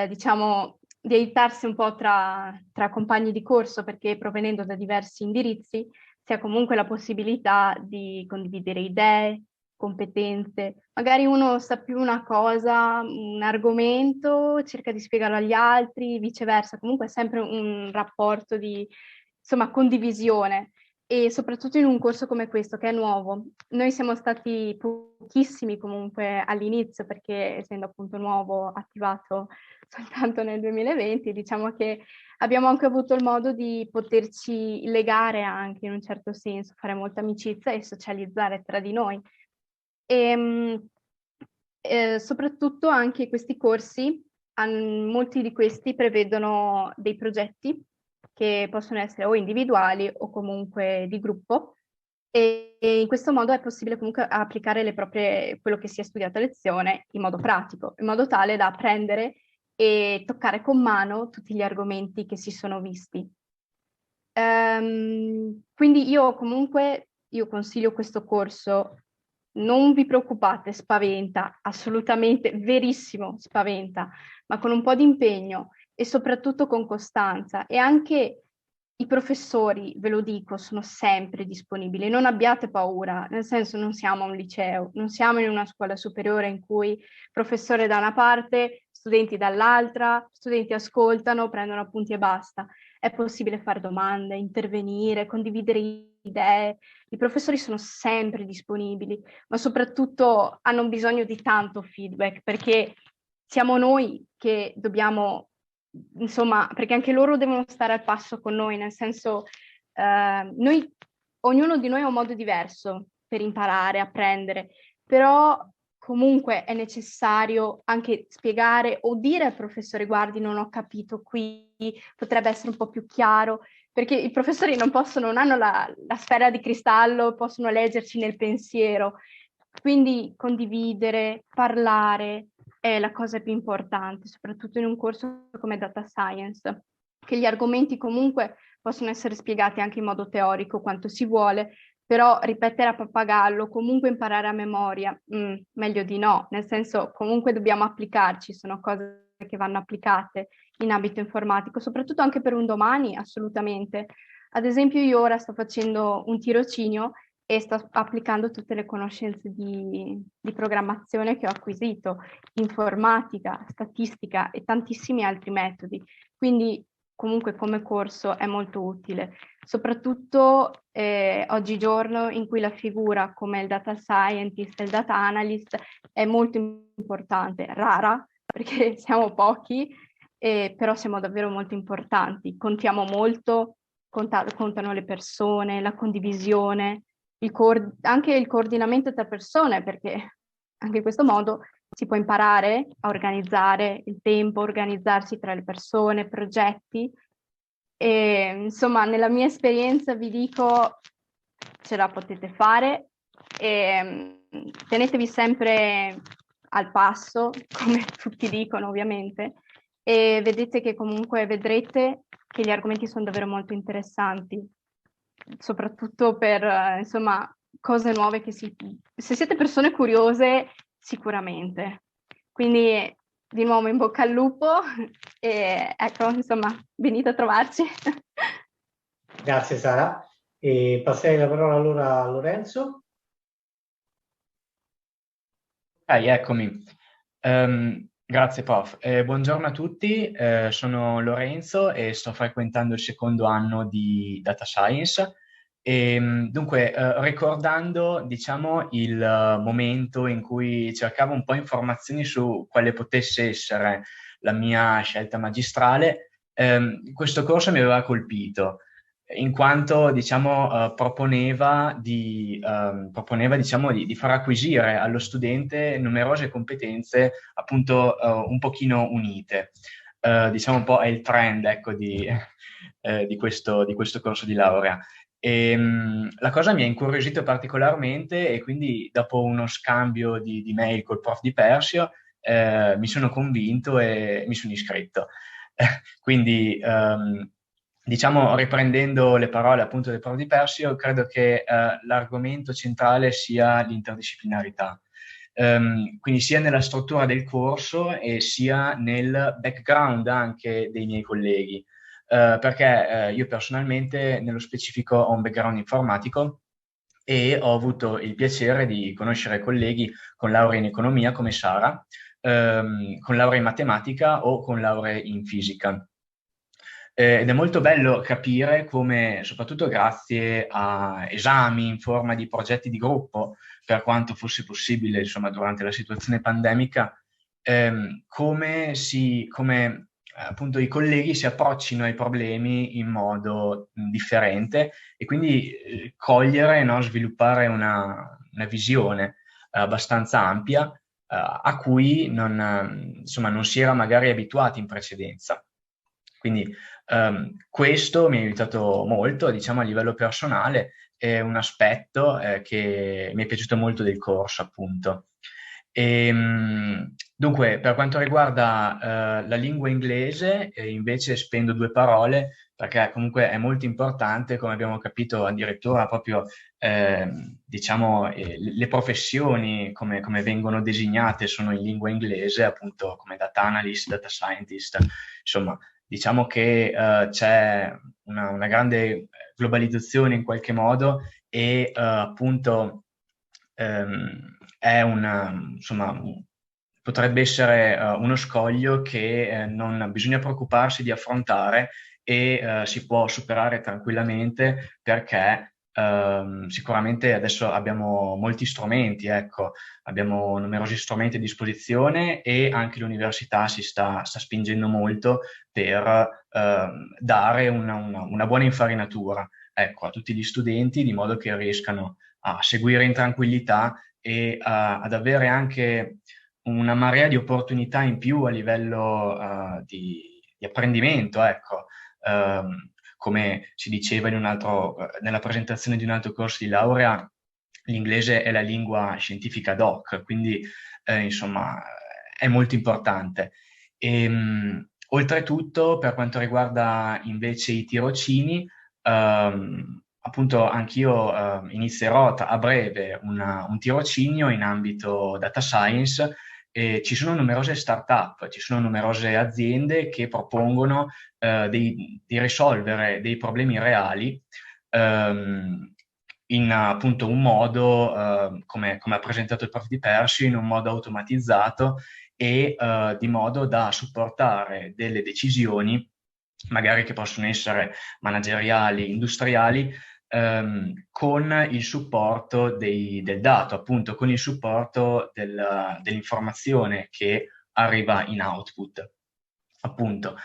diciamo, di aiutarsi un po' tra compagni di corso, perché provenendo da diversi indirizzi si ha comunque la possibilità di condividere idee, competenze. Magari uno sa più una cosa, un argomento, cerca di spiegarlo agli altri, viceversa. Comunque è sempre un rapporto di, insomma, condivisione. E soprattutto in un corso come questo, che è nuovo. Noi siamo stati pochissimi comunque all'inizio, perché essendo appunto nuovo, attivato soltanto nel 2020, diciamo che abbiamo anche avuto il modo di poterci legare anche in un certo senso, fare molta amicizia e socializzare tra di noi. Soprattutto anche questi corsi, molti di questi prevedono dei progetti che possono essere o individuali o comunque di gruppo e in questo modo è possibile comunque applicare quello che si è studiato a lezione in modo pratico, in modo tale da apprendere e toccare con mano tutti gli argomenti che si sono visti. Quindi io consiglio questo corso. Non vi preoccupate, spaventa, assolutamente, verissimo, spaventa, ma con un po' di impegno e soprattutto con costanza. E anche i professori, ve lo dico, sono sempre disponibili. Non abbiate paura, nel senso non siamo a un liceo, non siamo in una scuola superiore in cui professore da una parte, studenti dall'altra, studenti ascoltano, prendono appunti e basta. È possibile fare domande, intervenire, condividere idee. I professori sono sempre disponibili, ma soprattutto hanno bisogno di tanto feedback, perché siamo noi che dobbiamo, insomma, perché anche loro devono stare al passo con noi, nel senso, ognuno di noi ha un modo diverso per imparare, apprendere, però comunque è necessario anche spiegare o dire al professore: guardi, non ho capito qui, potrebbe essere un po' più chiaro, perché i professori non hanno la sfera di cristallo, possono leggerci nel pensiero. Quindi condividere, parlare è la cosa più importante, soprattutto in un corso come Data Science, che gli argomenti comunque possono essere spiegati anche in modo teorico quanto si vuole, però ripetere a pappagallo, comunque imparare a memoria, meglio di no, nel senso comunque dobbiamo applicarci, sono cose che vanno applicate in ambito informatico, soprattutto anche per un domani, assolutamente. Ad esempio io ora sto facendo un tirocinio e sto applicando tutte le conoscenze di programmazione che ho acquisito, informatica, statistica e tantissimi altri metodi. Quindi comunque come corso è molto utile, soprattutto oggigiorno in cui la figura come il data scientist e il data analyst è molto importante, rara perché siamo pochi, però siamo davvero molto importanti, contiamo molto, contano le persone, la condivisione, anche il coordinamento tra persone, perché anche in questo modo si può imparare a organizzare il tempo, organizzarsi tra le persone, progetti. E, insomma, nella mia esperienza vi dico, ce la potete fare e tenetevi sempre al passo, come tutti dicono ovviamente, e vedrete che che gli argomenti sono davvero molto interessanti, soprattutto per, insomma, cose nuove se siete persone curiose, sicuramente. Quindi, di nuovo, in bocca al lupo e ecco, insomma, venite a trovarci. Grazie Sara. E passerei la parola allora a Lorenzo. Eccomi. Grazie prof. Buongiorno a tutti, sono Lorenzo e sto frequentando il secondo anno di Data Science. Dunque, ricordando, diciamo, il momento in cui cercavo un po' informazioni su quale potesse essere la mia scelta magistrale, questo corso mi aveva colpito, in quanto, diciamo, proponeva diciamo, di far acquisire allo studente numerose competenze, appunto, un pochino unite. Diciamo un po' è il trend, ecco, di questo corso di laurea. La cosa mi ha incuriosito particolarmente e quindi dopo uno scambio di mail col prof di Persio mi sono convinto e mi sono iscritto. Quindi, diciamo, riprendendo le parole appunto del prof di Persio, credo che l'argomento centrale sia l'interdisciplinarità. Quindi sia nella struttura del corso e sia nel background anche dei miei colleghi. Perché io personalmente nello specifico ho un background informatico e ho avuto il piacere di conoscere colleghi con laurea in economia come Sara, con laurea in matematica o con laurea in fisica. Ed è molto bello capire come, soprattutto grazie a esami in forma di progetti di gruppo, per quanto fosse possibile, insomma, durante la situazione pandemica, come appunto i colleghi si approccino ai problemi in modo differente e quindi cogliere, no, sviluppare una visione abbastanza ampia a cui non si era magari abituati in precedenza. Quindi questo mi ha aiutato molto, diciamo, a livello personale, è un aspetto che mi è piaciuto molto del corso, appunto. Dunque, per quanto riguarda la lingua inglese, invece spendo due parole, perché comunque è molto importante, come abbiamo capito addirittura proprio, diciamo, le professioni come vengono designate sono in lingua inglese, appunto come data analyst, data scientist, insomma, diciamo che c'è una grande globalizzazione in qualche modo e appunto è insomma, potrebbe essere uno scoglio che non bisogna preoccuparsi di affrontare e si può superare tranquillamente perché sicuramente adesso abbiamo molti strumenti, ecco, abbiamo numerosi strumenti a disposizione e anche l'università si sta spingendo molto per dare una buona infarinatura, ecco, a tutti gli studenti, di modo che riescano a seguire in tranquillità e ad avere anche una marea di opportunità in più a livello di apprendimento, ecco. Come si diceva nella presentazione di un altro corso di laurea, l'inglese è la lingua scientifica doc, quindi insomma è molto importante. Oltretutto, per quanto riguarda invece i tirocini, appunto anch'io inizierò a breve un tirocinio in ambito data science. Ci sono numerose start-up, ci sono numerose aziende che propongono di risolvere dei problemi reali in appunto un modo, come ha presentato il prof di Persio, in un modo automatizzato e di modo da supportare delle decisioni, magari che possono essere manageriali, industriali, con il supporto del dato, appunto con il supporto dell'informazione che arriva in output, appunto.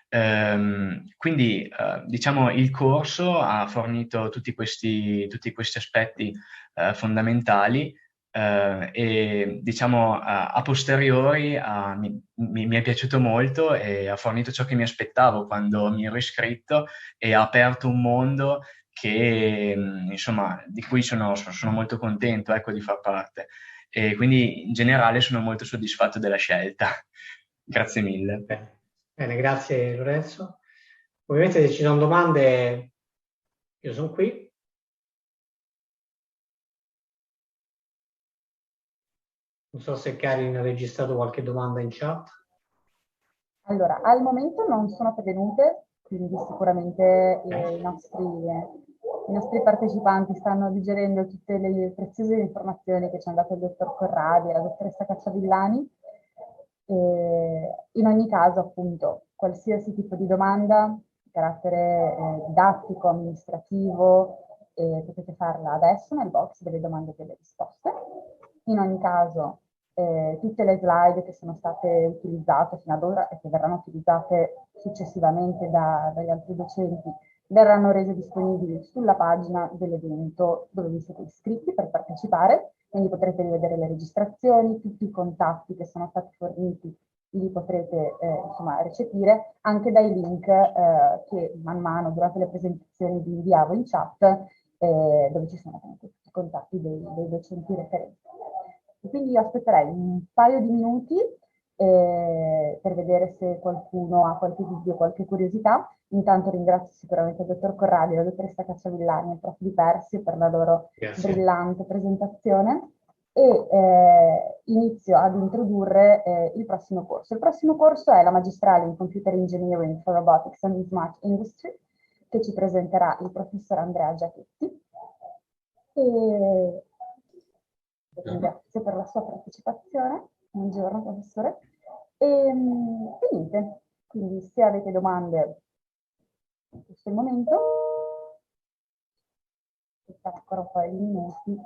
Quindi diciamo il corso ha fornito tutti questi aspetti fondamentali e diciamo a posteriori mi è piaciuto molto e ha fornito ciò che mi aspettavo quando mi ero iscritto e ha aperto un mondo che insomma di cui sono molto contento, ecco, di far parte e quindi in generale sono molto soddisfatto della scelta. Grazie mille. Bene, grazie Lorenzo. Ovviamente se ci sono domande, io sono qui. Non so se Karin ha registrato qualche domanda in chat. Allora, al momento non sono pervenute, quindi sicuramente i nostri partecipanti stanno digerendo tutte le preziose informazioni che ci hanno dato il dottor Corradi e la dottoressa Cacciavillani. In ogni caso, appunto, qualsiasi tipo di domanda di carattere didattico, amministrativo, potete farla adesso nel box delle domande e delle risposte. In ogni caso, tutte le slide che sono state utilizzate fino ad ora e che verranno utilizzate successivamente dagli altri docenti verranno rese disponibili sulla pagina dell'evento dove vi siete iscritti per partecipare, quindi potrete rivedere le registrazioni, tutti i contatti che sono stati forniti li potrete insomma, recepire anche dai link che man mano durante le presentazioni vi inviavo in chat dove ci sono tutti i contatti dei docenti referenti. Quindi io aspetterei un paio di minuti per vedere se qualcuno ha qualche dubbio, qualche curiosità. Intanto ringrazio sicuramente il dottor Corradi e la dottoressa Cacciavillani e il prof Di Persi per la loro brillante presentazione e inizio ad introdurre il prossimo corso. Il prossimo corso è la magistrale in Computer Engineering for Robotics and Smart Industry che ci presenterà il professor Andrea Giachetti. Grazie per la sua partecipazione. Buongiorno professore. E niente, quindi se avete domande in questo momento, aspettate ancora un paio di minuti.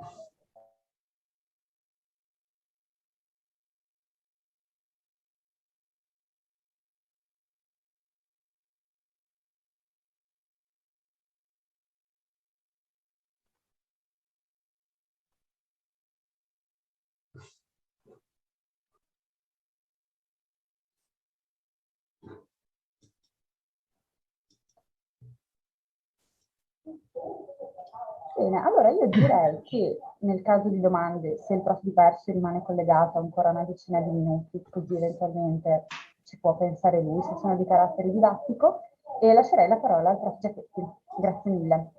Bene, allora io direi che nel caso di domande, se il prof Di Persi rimane collegato ancora una decina di minuti, così eventualmente ci può pensare lui se sono di carattere didattico, e lascerei la parola al prof Giachetti. Grazie mille.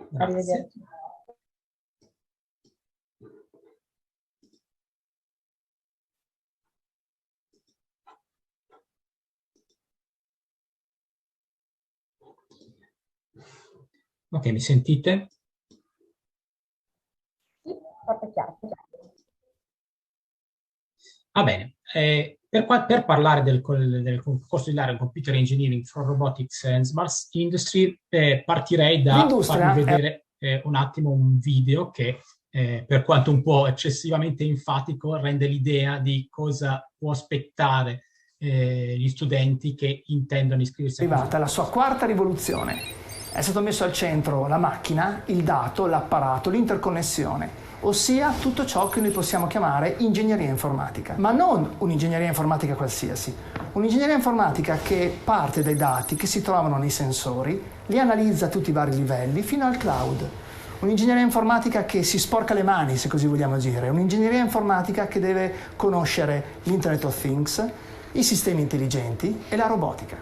Grazie. Arrivederci. Ok, mi sentite? Sì, forte e chiaro. Va bene. Per parlare del corso di laurea in Computer Engineering for Robotics and Smart Industry, partirei da farvi vedere un attimo un video che, per quanto un po' eccessivamente enfatico, rende l'idea di cosa può aspettare gli studenti che intendono iscriversi. È arrivata la sua quarta rivoluzione. È stato messo al centro la macchina, il dato, l'apparato, l'interconnessione, ossia tutto ciò che noi possiamo chiamare ingegneria informatica. Ma non un'ingegneria informatica qualsiasi, un'ingegneria informatica che parte dai dati che si trovano nei sensori, li analizza a tutti i vari livelli fino al cloud. Un'ingegneria informatica che si sporca le mani, se così vogliamo dire, un'ingegneria informatica che deve conoscere l'Internet of Things, i sistemi intelligenti e la robotica.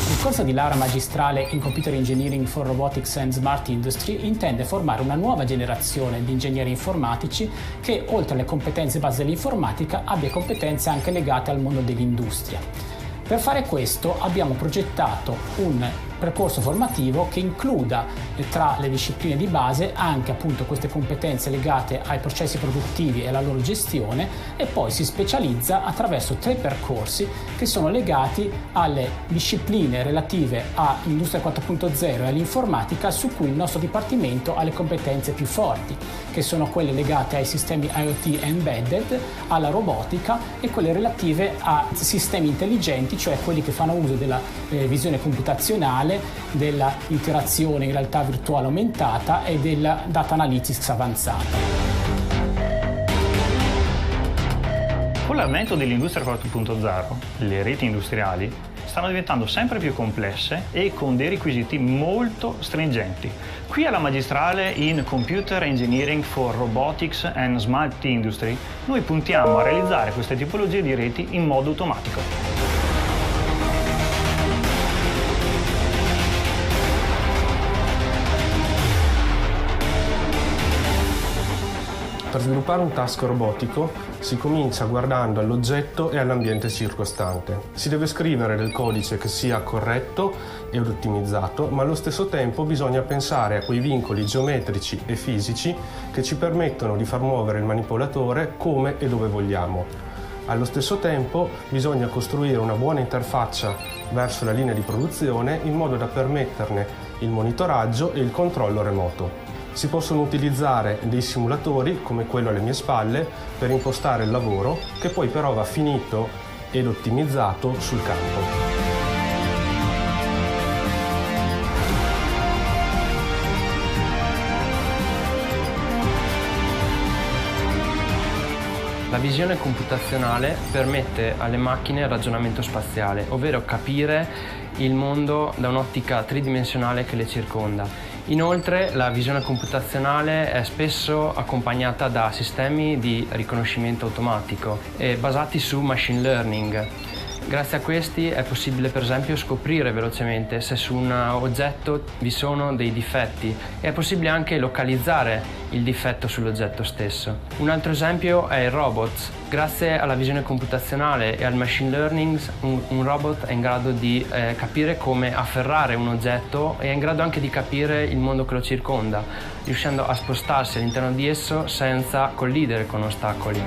Il corso di laurea magistrale in Computer Engineering for Robotics and Smart Industry intende formare una nuova generazione di ingegneri informatici che, oltre alle competenze base dell'informatica, abbia competenze anche legate al mondo dell'industria. Per fare questo abbiamo progettato un percorso formativo che includa tra le discipline di base anche appunto queste competenze legate ai processi produttivi e alla loro gestione, e poi si specializza attraverso 3 percorsi che sono legati alle discipline relative all'industria 4.0 e all'informatica, su cui il nostro dipartimento ha le competenze più forti, che sono quelle legate ai sistemi IoT embedded, alla robotica, e quelle relative a sistemi intelligenti, cioè quelli che fanno uso della visione computazionale, della interazione in realtà virtuale aumentata e della data analytics avanzata. Con l'avvento dell'industria 4.0, le reti industriali stanno diventando sempre più complesse e con dei requisiti molto stringenti. Qui alla magistrale in Computer Engineering for Robotics and Smart Industry noi puntiamo a realizzare queste tipologie di reti in modo automatico. Per sviluppare un task robotico si comincia guardando all'oggetto e all'ambiente circostante. Si deve scrivere del codice che sia corretto ed ottimizzato, ma allo stesso tempo bisogna pensare a quei vincoli geometrici e fisici che ci permettono di far muovere il manipolatore come e dove vogliamo. Allo stesso tempo bisogna costruire una buona interfaccia verso la linea di produzione in modo da permetterne il monitoraggio e il controllo remoto. Si possono utilizzare dei simulatori, come quello alle mie spalle, per impostare il lavoro, che poi però va finito ed ottimizzato sul campo. La visione computazionale permette alle macchine il ragionamento spaziale, ovvero capire il mondo da un'ottica tridimensionale che le circonda. Inoltre la visione computazionale è spesso accompagnata da sistemi di riconoscimento automatico basati su machine learning. Grazie a questi è possibile per esempio scoprire velocemente se su un oggetto vi sono dei difetti e è possibile anche localizzare il difetto sull'oggetto stesso. Un altro esempio è il robot. Grazie alla visione computazionale e al machine learning un robot è in grado di capire come afferrare un oggetto e è in grado anche di capire il mondo che lo circonda, riuscendo a spostarsi all'interno di esso senza collidere con ostacoli.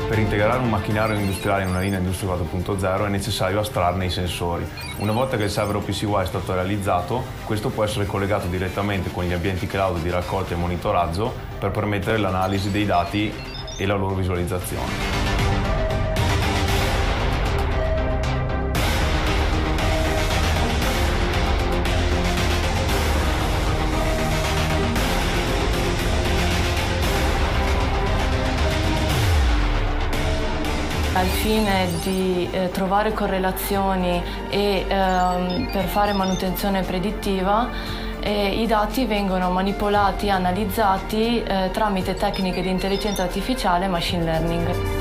Per integrare un macchinario industriale in una linea Industria 4.0 è necessario astrarne i sensori. Una volta che il server OPC-UA è stato realizzato, questo può essere collegato direttamente con gli ambienti cloud di raccolta e monitoraggio per permettere l'analisi dei dati e la loro visualizzazione. Al fine di trovare correlazioni e per fare manutenzione predittiva, i dati vengono manipolati e analizzati tramite tecniche di intelligenza artificiale e machine learning.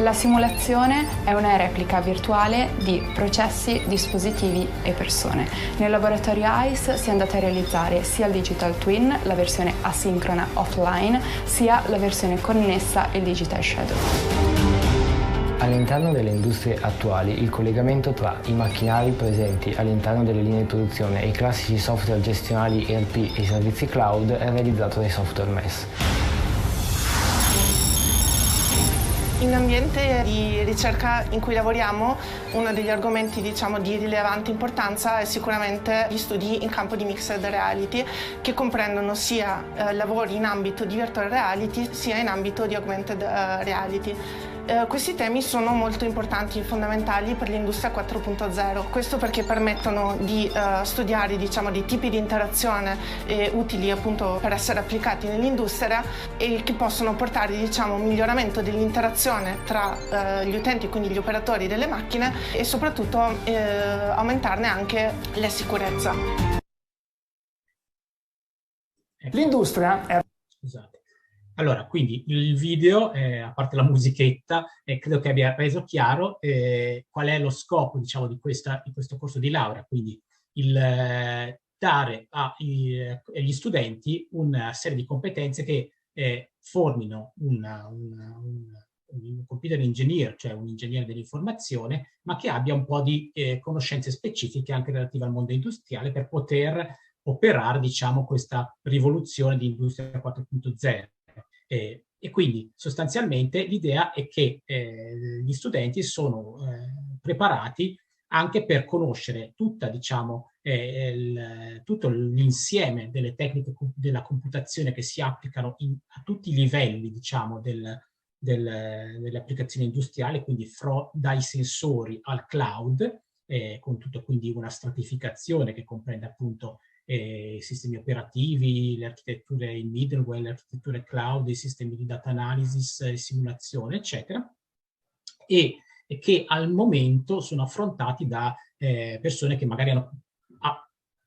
La simulazione è una replica virtuale di processi, dispositivi e persone. Nel laboratorio ICE si è andata a realizzare sia il Digital Twin, la versione asincrona offline, sia la versione connessa, il Digital Shadow. All'interno delle industrie attuali, il collegamento tra i macchinari presenti all'interno delle linee di produzione e i classici software gestionali ERP e i servizi cloud è realizzato dai software MES. In ambiente di ricerca in cui lavoriamo, uno degli argomenti di rilevante importanza è sicuramente gli studi in campo di mixed reality, che comprendono sia lavori in ambito di virtual reality sia in ambito di augmented reality. Questi temi sono molto importanti e fondamentali per l'industria 4.0, questo perché permettono di studiare dei tipi di interazione utili appunto per essere applicati nell'industria e che possono portare un miglioramento dell'interazione tra gli utenti, quindi gli operatori delle macchine, e soprattutto aumentarne anche la sicurezza. L'industria è... Scusate. Allora, quindi il video, a parte la musichetta, credo che abbia reso chiaro qual è lo scopo, di questo corso di laurea, quindi il dare agli studenti una serie di competenze che formino un computer engineer, cioè un ingegnere dell'informazione, ma che abbia un po' di conoscenze specifiche anche relative al mondo industriale per poter operare, questa rivoluzione di Industria 4.0. E quindi sostanzialmente l'idea è che gli studenti sono preparati anche per conoscere tutto l'insieme delle tecniche della computazione che si applicano a tutti i livelli delle applicazioni industriali, quindi dai sensori al cloud, con tutto quindi una stratificazione che comprende appunto sistemi operativi, le architetture in middleware, le architetture cloud, i sistemi di data analysis, simulazione, eccetera, e che al momento sono affrontati da persone che magari hanno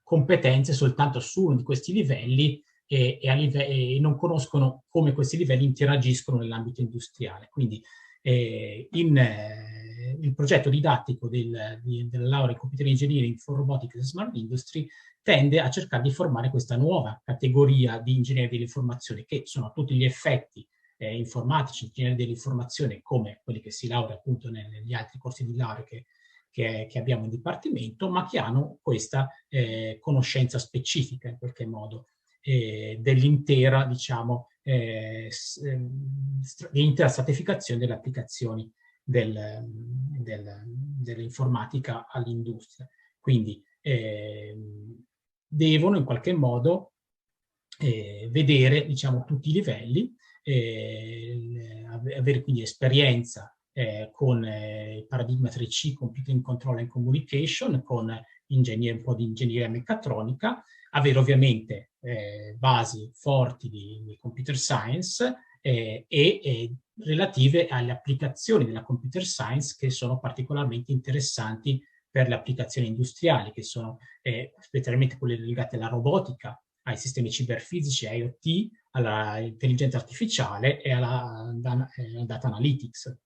competenze soltanto su uno di questi livelli e non conoscono come questi livelli interagiscono nell'ambito industriale. Quindi il progetto didattico della laurea in Computer Engineering for Robotics and Smart Industry tende a cercare di formare questa nuova categoria di ingegneria dell'informazione, che sono a tutti gli effetti informatici, ingegneria dell'informazione, come quelli che si laurea appunto negli altri corsi di laurea che abbiamo in dipartimento, ma che hanno questa conoscenza specifica in qualche modo dell'intera, diciamo, l'intera stratificazione delle applicazioni dell'informatica all'industria. Quindi devono in qualche modo vedere, diciamo, tutti i livelli, avere quindi esperienza con il paradigma 3C, Computing, Control and Communication, con un po' di ingegneria meccatronica, avere ovviamente basi forti di computer science e relative alle applicazioni della computer science che sono particolarmente interessanti per le applicazioni industriali, che sono specialmente quelle legate alla robotica, ai sistemi ciberfisici, IoT, all'intelligenza artificiale e alla data analytics.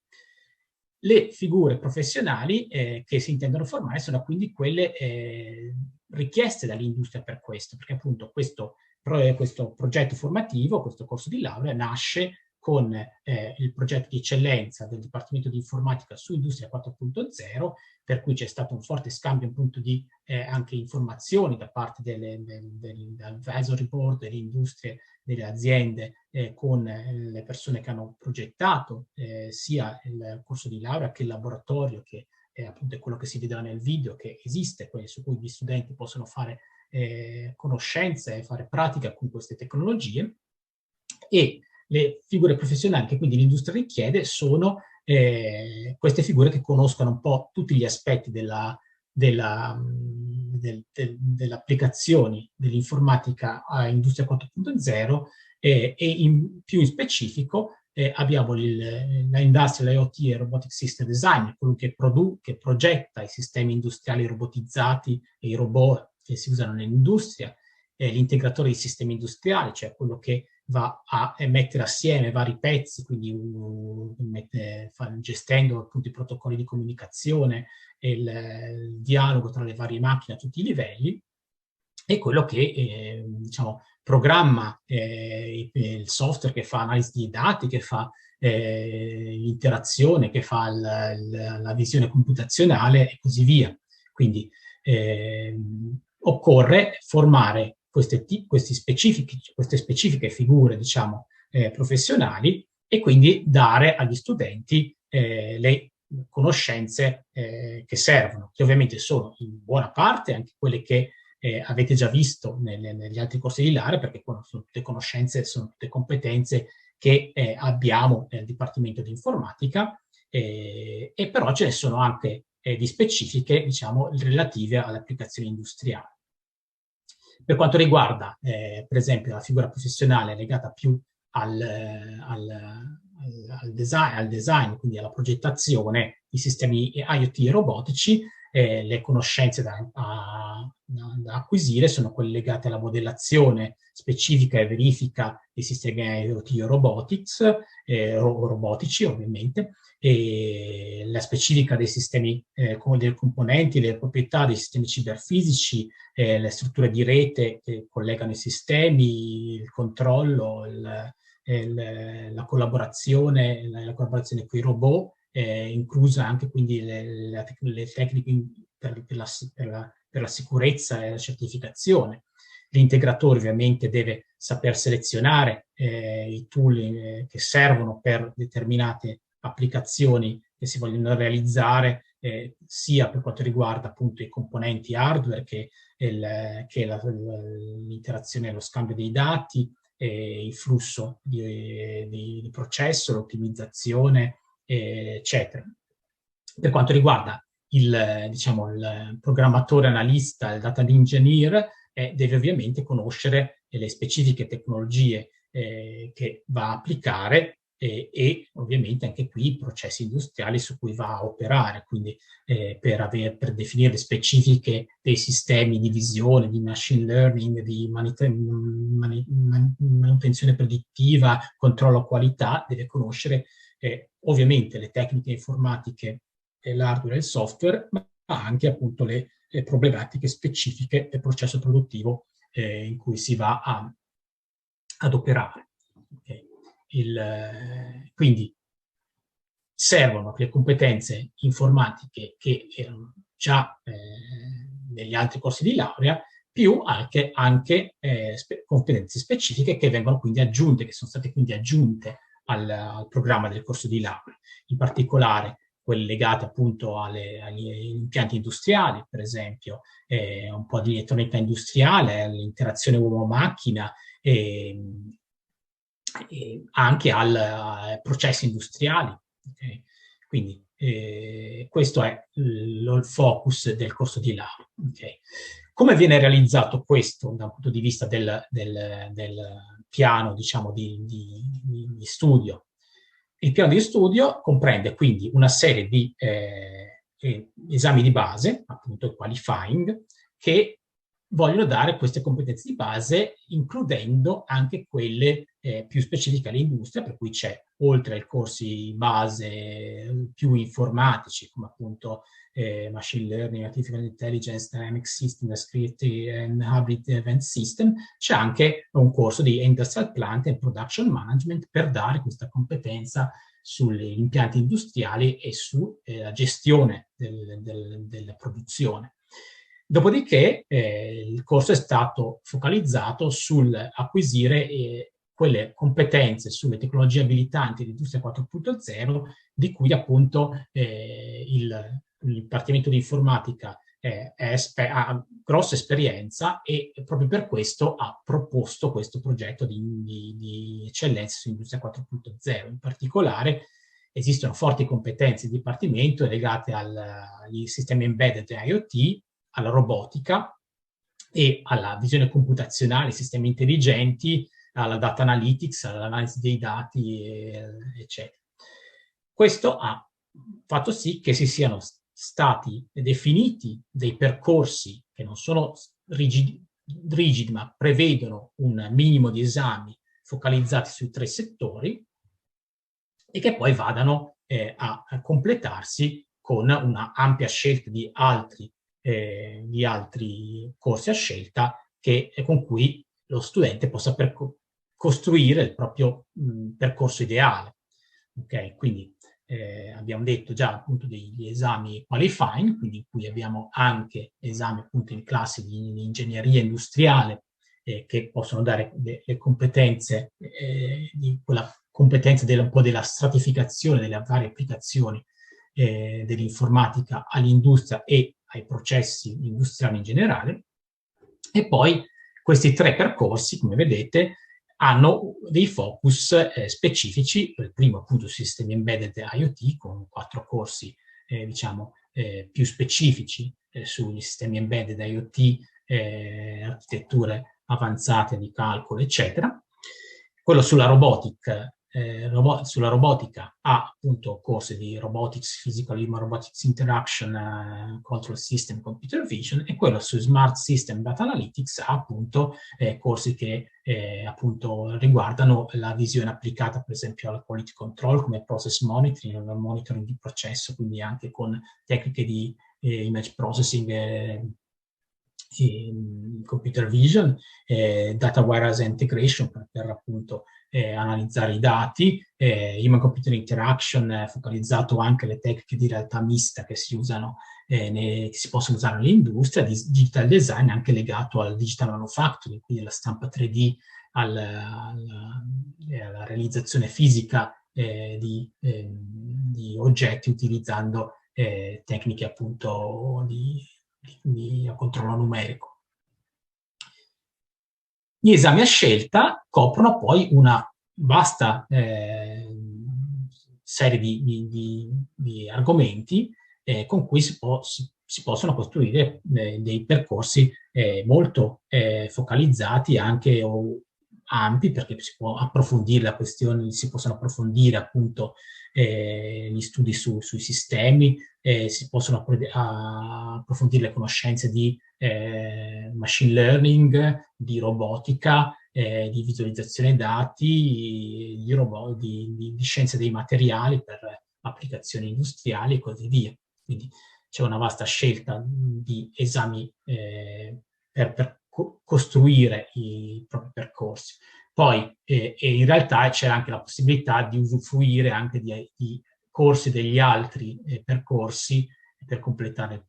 Le figure professionali che si intendono formare sono quindi quelle richieste dall'industria per questo, perché appunto questo progetto formativo, questo corso di laurea, nasce con il progetto di eccellenza del Dipartimento di Informatica su Industria 4.0, per cui c'è stato un forte scambio appunto di anche informazioni da parte dell'advisory board, delle industrie, delle aziende, con le persone che hanno progettato sia il corso di laurea che il laboratorio, che appunto è quello che si vedeva nel video, che esiste, su cui gli studenti possono fare conoscenza e fare pratica con queste tecnologie. E le figure professionali che quindi l'industria richiede sono queste figure che conoscono un po' tutti gli aspetti delle applicazioni dell'informatica a Industria 4.0 e più in specifico abbiamo la Industrial IoT e Robotic System Design, quello che progetta i sistemi industriali robotizzati e i robot che si usano nell'industria, l'integratore di sistemi industriali, cioè quello che va a mettere assieme vari pezzi, quindi gestendo appunto i protocolli di comunicazione e il dialogo tra le varie macchine a tutti i livelli, e quello che diciamo programma il software, che fa analisi di dati, che fa l'interazione, che fa la visione computazionale e così via. Quindi occorre formare queste specifiche figure, diciamo, professionali, e quindi dare agli studenti le conoscenze che servono, che ovviamente sono in buona parte anche quelle che avete già visto negli altri corsi di laurea, perché sono tutte conoscenze, sono tutte competenze che abbiamo nel Dipartimento di Informatica, e però ce ne sono anche di specifiche, diciamo, relative alle applicazioni industriali. Per quanto riguarda, per esempio, la figura professionale legata più al design, quindi alla progettazione di sistemi IoT e robotici, le conoscenze da acquisire sono quelle legate alla modellazione specifica e verifica dei sistemi IoT e robotici, ovviamente, e la specifica dei sistemi, dei componenti, le proprietà dei sistemi ciberfisici, le strutture di rete che collegano i sistemi, il controllo, la collaborazione con i robot, inclusa anche quindi le tecniche per la sicurezza e la certificazione. L'integratore ovviamente deve saper selezionare i tool che servono per determinate applicazioni che si vogliono realizzare, sia per quanto riguarda appunto i componenti hardware che l'interazione e lo scambio dei dati, il flusso di processo, l'ottimizzazione, eccetera. Per quanto riguarda il programmatore analista, il data engineer, deve ovviamente conoscere le specifiche tecnologie che va a applicare, e ovviamente anche qui i processi industriali su cui va a operare, quindi per definire le specifiche dei sistemi di visione, di machine learning, di manutenzione predittiva, controllo qualità, deve conoscere ovviamente le tecniche informatiche, l'hardware e il software, ma anche appunto le problematiche specifiche del processo produttivo in cui si va ad operare. Okay. Quindi servono le competenze informatiche che erano già negli altri corsi di laurea, più anche competenze specifiche che vengono quindi aggiunte, che sono state quindi aggiunte al programma del corso di laurea, in particolare quelle legate appunto agli impianti industriali, per esempio, un po' di elettronica industriale, l'interazione uomo-macchina, e anche ai processi industriali. Okay? Quindi questo è il focus del corso di laurea. Okay? Come viene realizzato questo da un punto di vista del piano, diciamo, di studio? Il piano di studio comprende quindi una serie di esami di base, appunto il qualifying, che vogliono dare queste competenze di base, includendo anche quelle più specifiche all'industria, per cui c'è, oltre ai corsi base più informatici, come appunto Machine Learning, Artificial Intelligence, Dynamic System, Discrete and Hybrid Event System, c'è anche un corso di Industrial Plant and Production Management per dare questa competenza sugli impianti industriali e sulla gestione della produzione. Dopodiché il corso è stato focalizzato sull'acquisire quelle competenze sulle tecnologie abilitanti dell'industria 4.0 di cui appunto il Dipartimento di Informatica ha grossa esperienza e proprio per questo ha proposto questo progetto di eccellenza sull'industria 4.0. In particolare esistono forti competenze di dipartimento legate agli sistemi embedded IoT, alla robotica e alla visione computazionale, sistemi intelligenti, alla data analytics, all'analisi dei dati, eccetera. Questo ha fatto sì che si siano stati definiti dei percorsi che non sono rigidi, ma prevedono un minimo di esami focalizzati sui 3 settori e che poi vadano a completarsi con una ampia scelta di altri corsi a scelta con cui lo studente possa costruire il proprio percorso ideale. Okay? Quindi abbiamo detto già appunto degli esami qualifying, quindi in cui abbiamo anche esami appunto in classe di ingegneria industriale che possono dare le competenze, un po' della stratificazione delle varie applicazioni dell'informatica all'industria e ai processi industriali in generale. E poi questi 3 percorsi, come vedete, hanno dei focus specifici. Il primo appunto sistemi embedded IoT con 4 corsi più specifici sugli sistemi embedded IoT, architetture avanzate di calcolo, eccetera. Quello sulla robotica ha appunto corsi di Robotics, Physical Human Robotics Interaction, Control System, Computer Vision, e quello su Smart System Data Analytics ha appunto corsi che appunto riguardano la visione applicata per esempio alla quality control come process monitoring, monitoring di processo, quindi anche con tecniche di image processing, computer vision, data warehouse integration per appunto analizzare i dati, human computer interaction focalizzato anche alle tecniche di realtà mista che si usano, che si possono usare nell'industria, di digital design anche legato al digital manufacturing, quindi alla stampa 3D, alla realizzazione fisica di oggetti utilizzando tecniche appunto di controllo numerico. Gli esami a scelta coprono poi una vasta serie di argomenti con cui si possono costruire dei percorsi molto focalizzati anche o ampi, perché si può approfondire la questione, si possono approfondire appunto gli studi sui sistemi, si possono approfondire le conoscenze di machine learning, di robotica, di visualizzazione dati, di robot, di scienze dei materiali per applicazioni industriali e così via. Quindi c'è una vasta scelta di esami per costruire i propri percorsi. Poi in realtà c'è anche la possibilità di usufruire anche di corsi degli altri percorsi per completare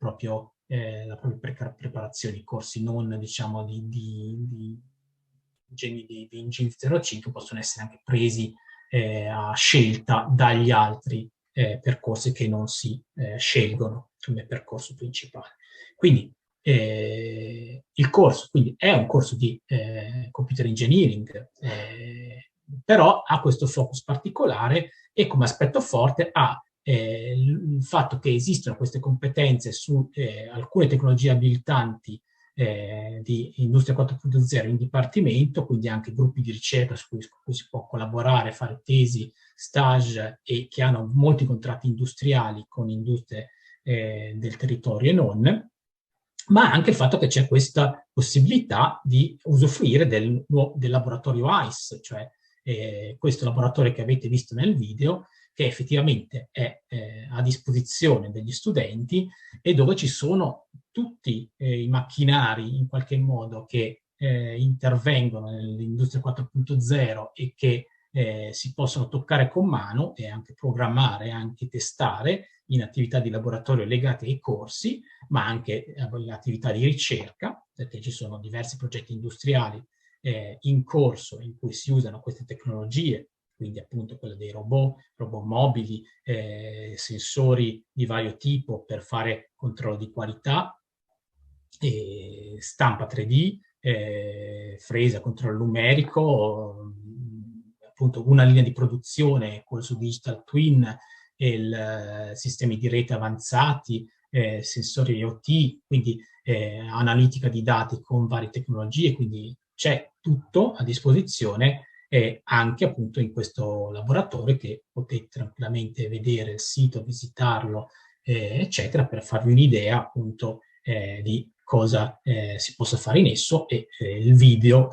la propria preparazione, corsi non diciamo di Ingegni 05 possono essere anche presi a scelta dagli altri percorsi che non si scelgono come percorso principale. Quindi il corso quindi è un corso di computer engineering, però ha questo focus particolare e come aspetto forte ha il fatto che esistono queste competenze su alcune tecnologie abilitanti di Industria 4.0 in dipartimento, quindi anche gruppi di ricerca su cui si può collaborare, fare tesi, stage e che hanno molti contratti industriali con industrie del territorio e non, ma anche il fatto che c'è questa possibilità di usufruire del laboratorio ICE, cioè questo laboratorio che avete visto nel video, che effettivamente è a disposizione degli studenti e dove ci sono tutti i macchinari in qualche modo che intervengono nell'industria 4.0 e che si possono toccare con mano e anche programmare, anche testare in attività di laboratorio legate ai corsi, ma anche alle attività di ricerca, perché ci sono diversi progetti industriali in corso in cui si usano queste tecnologie, quindi appunto quelle dei robot mobili, sensori di vario tipo per fare controllo di qualità, stampa 3D, fresa, controllo numerico, appunto una linea di produzione con il suo digital twin, sistemi di rete avanzati, sensori IoT, quindi analitica di dati con varie tecnologie, quindi c'è tutto a disposizione anche appunto in questo laboratorio che potete tranquillamente vedere il sito, visitarlo, eccetera, per farvi un'idea appunto di cosa si possa fare in esso e il video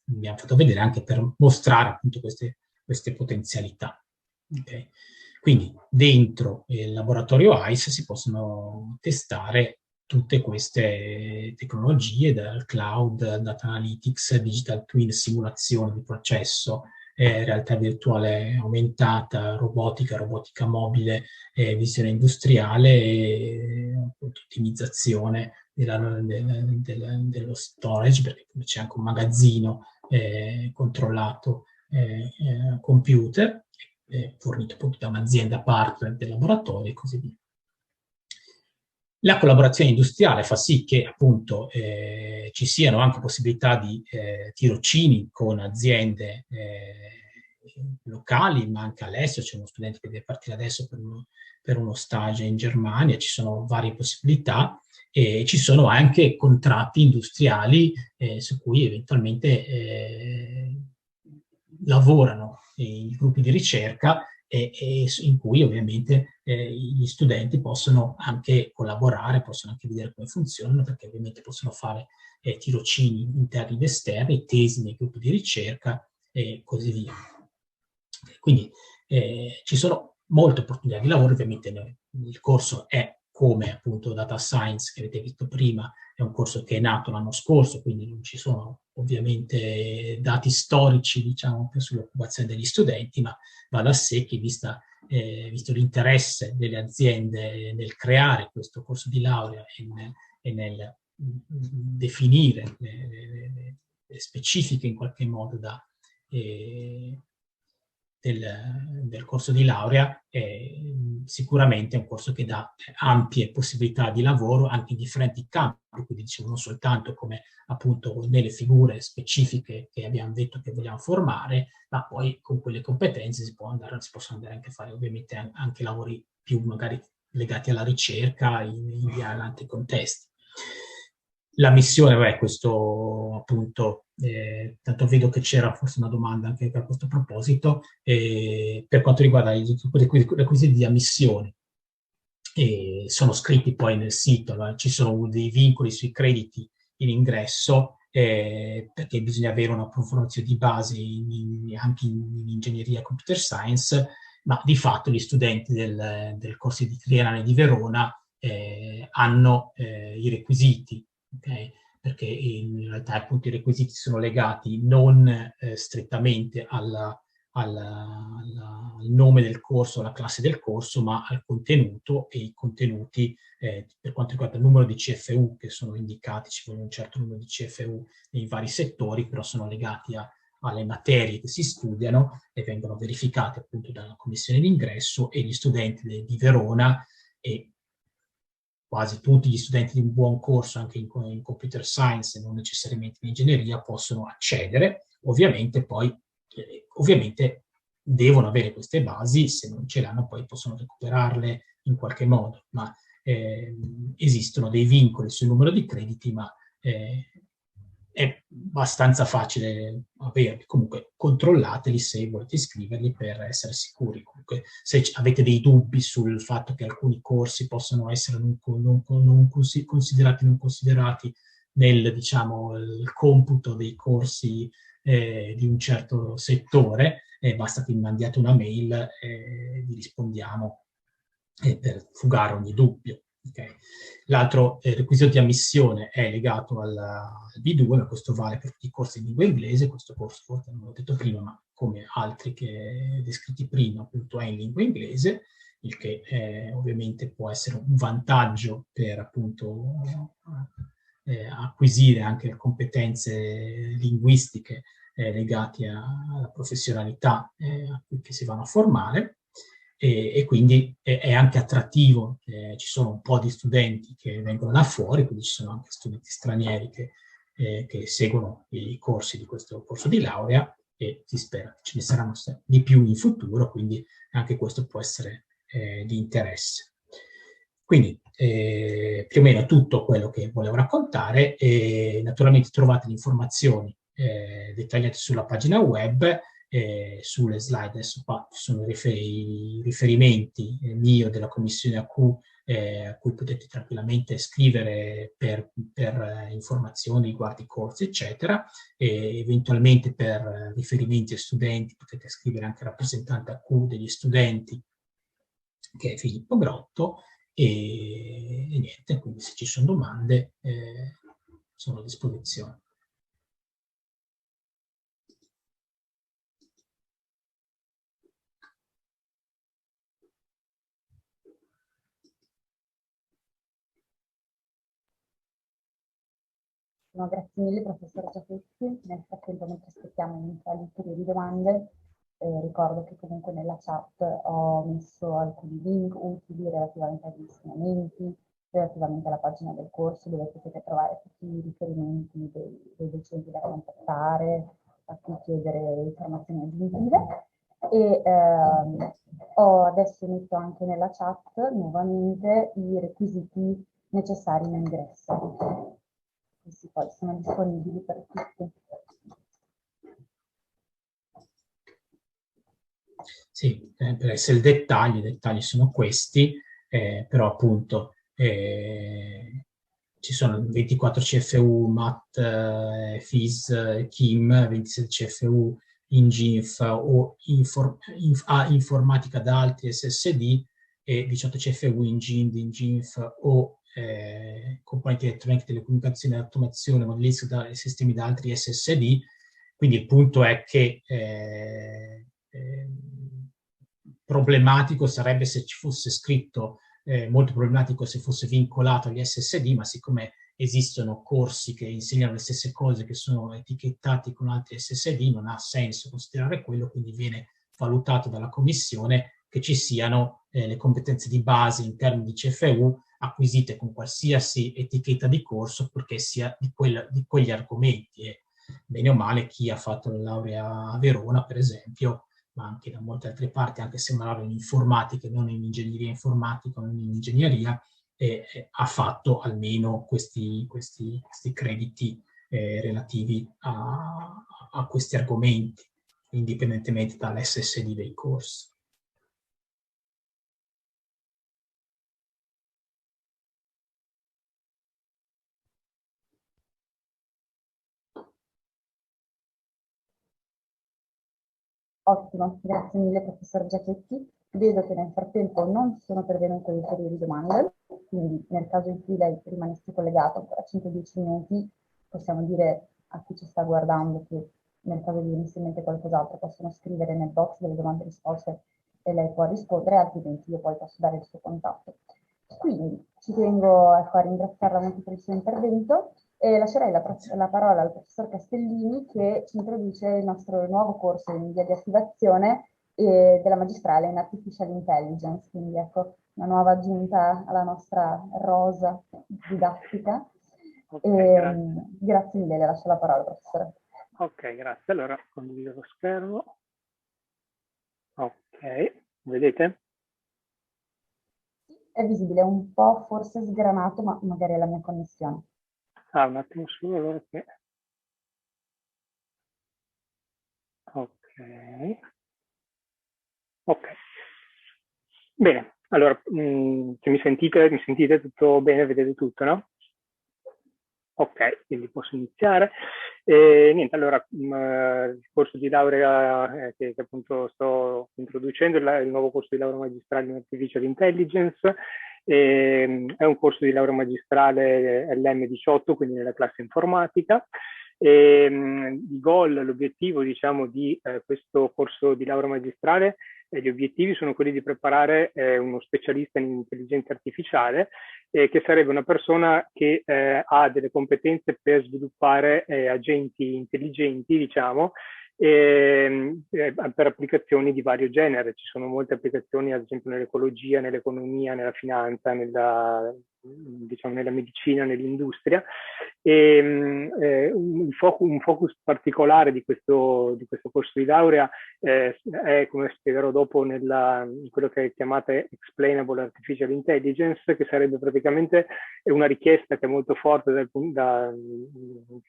mi ha fatto vedere anche per mostrare appunto queste potenzialità. Okay? Quindi dentro il laboratorio ICE si possono testare tutte queste tecnologie, dal cloud, data analytics, digital twin, simulazione di processo, realtà virtuale aumentata, robotica mobile, visione industriale e ottimizzazione dello storage, perché c'è anche un magazzino controllato computer, fornito appunto da un'azienda partner del laboratorio e così via. La collaborazione industriale fa sì che appunto ci siano anche possibilità di tirocini con aziende locali, ma anche all'estero. C'è uno studente che deve partire adesso per uno stage in Germania, ci sono varie possibilità e ci sono anche contratti industriali su cui eventualmente lavorano i gruppi di ricerca e in cui ovviamente gli studenti possono anche collaborare, possono anche vedere come funzionano, perché ovviamente possono fare tirocini interni ed esterni, tesi nei gruppi di ricerca e così via. Quindi ci sono molte opportunità di lavoro, ovviamente il corso è come appunto Data Science che avete visto prima, è un corso che è nato l'anno scorso, quindi non ci sono ovviamente dati storici, diciamo, sull'occupazione degli studenti, ma va da sé che visto l'interesse delle aziende nel creare questo corso di laurea e nel definire le specifiche in qualche modo del corso di laurea, sicuramente è un corso che dà ampie possibilità di lavoro anche in differenti campi, quindi dicevo non soltanto come appunto nelle figure specifiche che abbiamo detto che vogliamo formare, ma poi con quelle competenze si possono andare anche a fare ovviamente anche lavori più magari legati alla ricerca in altri contesti. La missione è questo appunto, tanto vedo che c'era forse una domanda anche a questo proposito, per quanto riguarda i requisiti di ammissione. Sono scritti poi nel sito, ci sono dei vincoli sui crediti in ingresso, perché bisogna avere una formazione di base anche in ingegneria e computer science, ma di fatto gli studenti del corso di triennale di Verona hanno i requisiti, okay? Perché in realtà appunto i requisiti sono legati non strettamente al nome del corso, alla classe del corso, ma al contenuto, e i contenuti per quanto riguarda il numero di CFU che sono indicati, ci vuole un certo numero di CFU nei vari settori, però sono legati alle materie che si studiano e vengono verificate appunto dalla commissione d'ingresso, e gli studenti di Verona e quasi tutti gli studenti di un buon corso anche in computer science e non necessariamente in ingegneria possono accedere. Ovviamente poi ovviamente devono avere queste basi, se non ce l'hanno poi possono recuperarle in qualche modo, ma esistono dei vincoli sul numero di crediti, ma è abbastanza facile averli. Comunque controllateli se volete iscriverli per essere sicuri. Comunque, se avete dei dubbi sul fatto che alcuni corsi possono essere non considerati nel, diciamo, il computo dei corsi di un certo settore, basta che mi mandiate una mail e vi rispondiamo per fugare ogni dubbio. Okay. L'altro requisito di ammissione è legato al B2, ma questo vale per tutti i corsi di lingua inglese. Questo corso, forse non l'ho detto prima, ma come altri che descritti prima, appunto è in lingua inglese, il che ovviamente può essere un vantaggio per appunto acquisire anche le competenze linguistiche legate alla professionalità che si vanno a formare. E quindi è anche attrattivo, ci sono un po' di studenti che vengono da fuori, quindi ci sono anche studenti stranieri che seguono i corsi di questo corso di laurea, e si spera che ce ne saranno di più in futuro, quindi anche questo può essere di interesse. Quindi più o meno tutto quello che volevo raccontare, e naturalmente trovate le informazioni dettagliate sulla pagina web. Sulle slide adesso qua sono i riferimenti mio della commissione AQ, a cui potete tranquillamente scrivere per informazioni riguardo i corsi, eccetera, e eventualmente per riferimenti ai studenti potete scrivere anche al rappresentante AQ degli studenti, che è Filippo Grotto, e niente, quindi se ci sono domande sono a disposizione. No, grazie mille professor Giachetti. Nel frattempo, mentre aspettiamo eventuali ulteriori domande, ricordo che comunque nella chat ho messo alcuni link utili relativamente agli insegnamenti, relativamente alla pagina del corso, dove potete trovare tutti i riferimenti dei docenti da contattare, a cui chiedere informazioni aggiuntive. E adesso metto anche nella chat nuovamente i requisiti necessari in ingresso. Questi poi sono disponibili per tutti. Sì, per essere i dettagli sono questi, però appunto ci sono 24 CFU, MAT, FIS, KIM, 27 CFU in GINF o informatica da altri SSD, e 18 CFU in GIND, in GINF o componenti elettroniche, telecomunicazioni, automazione, modellistica e sistemi da altri SSD. Quindi il punto è che problematico sarebbe se ci fosse scritto, molto problematico se fosse vincolato agli SSD, ma siccome esistono corsi che insegnano le stesse cose che sono etichettati con altri SSD, non ha senso considerare quello, quindi viene valutato dalla commissione che ci siano le competenze di base in termini di CFU acquisite con qualsiasi etichetta di corso, perché sia di quegli argomenti. E bene o male chi ha fatto la laurea a Verona, per esempio, ma anche da molte altre parti, anche se una laurea in informatica e non in ingegneria informatica, non in ingegneria, ha fatto almeno questi crediti relativi a questi argomenti, indipendentemente dall'SSD dei corsi. Ottimo, grazie mille professor Giachetti. Vedo che nel frattempo non sono pervenute ulteriori domande, quindi nel caso in cui lei rimanesse collegato ancora 5-10 minuti, possiamo dire a chi ci sta guardando che nel caso di venisse in mente qualcos'altro possono scrivere nel box delle domande e risposte e lei può rispondere, altrimenti io poi posso dare il suo contatto. Quindi ci tengo a ringraziarla molto per il suo intervento e lascerei la parola al professor Castellini che ci introduce il nostro nuovo corso in via di attivazione della magistrale in Artificial Intelligence, quindi ecco una nuova aggiunta alla nostra rosa didattica. Grazie mille, le lascio la parola, professore. Ok, grazie. Allora condivido lo schermo. Ok, vedete? È visibile, un po' forse sgranato, ma magari è la mia connessione. Un attimo solo, allora che... Ok. Bene, allora, se mi sentite tutto bene, vedete tutto, no? Ok, quindi posso iniziare. Niente, allora, il corso di laurea che appunto sto introducendo, il nuovo corso di laurea magistrale in Artificial Intelligence, è un corso di laurea magistrale LM18, quindi nella classe informatica. Il goal, l'obiettivo, diciamo, di questo corso di laurea magistrale, gli obiettivi sono quelli di preparare uno specialista in intelligenza artificiale, che sarebbe una persona che ha delle competenze per sviluppare agenti intelligenti, diciamo, per applicazioni di vario genere. Ci sono molte applicazioni, ad esempio nell'ecologia, nell'economia, nella finanza, diciamo, nella medicina, nell'industria. Un focus particolare di questo corso di laurea è, come spiegherò dopo, in quello che è chiamata Explainable Artificial Intelligence, che sarebbe praticamente una richiesta che è molto forte che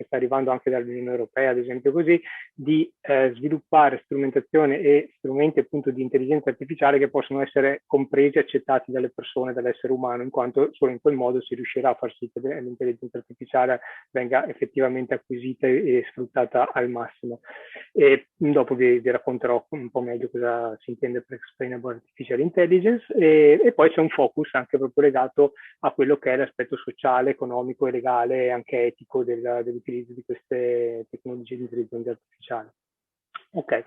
sta arrivando anche dall'Unione Europea, ad esempio, così, di sviluppare strumentazione e strumenti appunto di intelligenza artificiale che possono essere compresi e accettati dalle persone, dall'essere umano, in quanto solo in quel modo si riuscirà a far sì che l'intelligenza artificiale venga effettivamente acquisita e sfruttata al massimo. E dopo vi racconterò un po' meglio cosa si intende per Explainable Artificial Intelligence, e poi c'è un focus anche proprio legato a quello che è l'aspetto sociale, economico e legale e anche etico dell'utilizzo di queste tecnologie di intelligenza artificiale. Ok.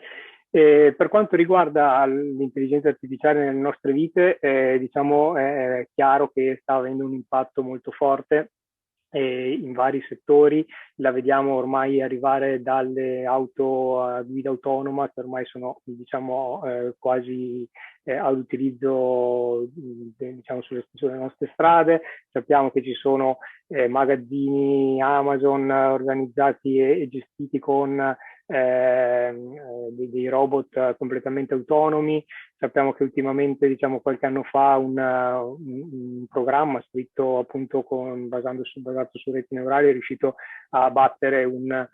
Per quanto riguarda l'intelligenza artificiale nelle nostre vite, diciamo è chiaro che sta avendo un impatto molto forte in vari settori. La vediamo ormai arrivare dalle auto a guida autonoma, che ormai sono, diciamo, quasi all'utilizzo, diciamo, sulle nostre strade. Sappiamo che ci sono magazzini Amazon organizzati e gestiti con dei robot completamente autonomi. Sappiamo che ultimamente, diciamo qualche anno fa, un programma scritto appunto basato su reti neurali è riuscito a battere il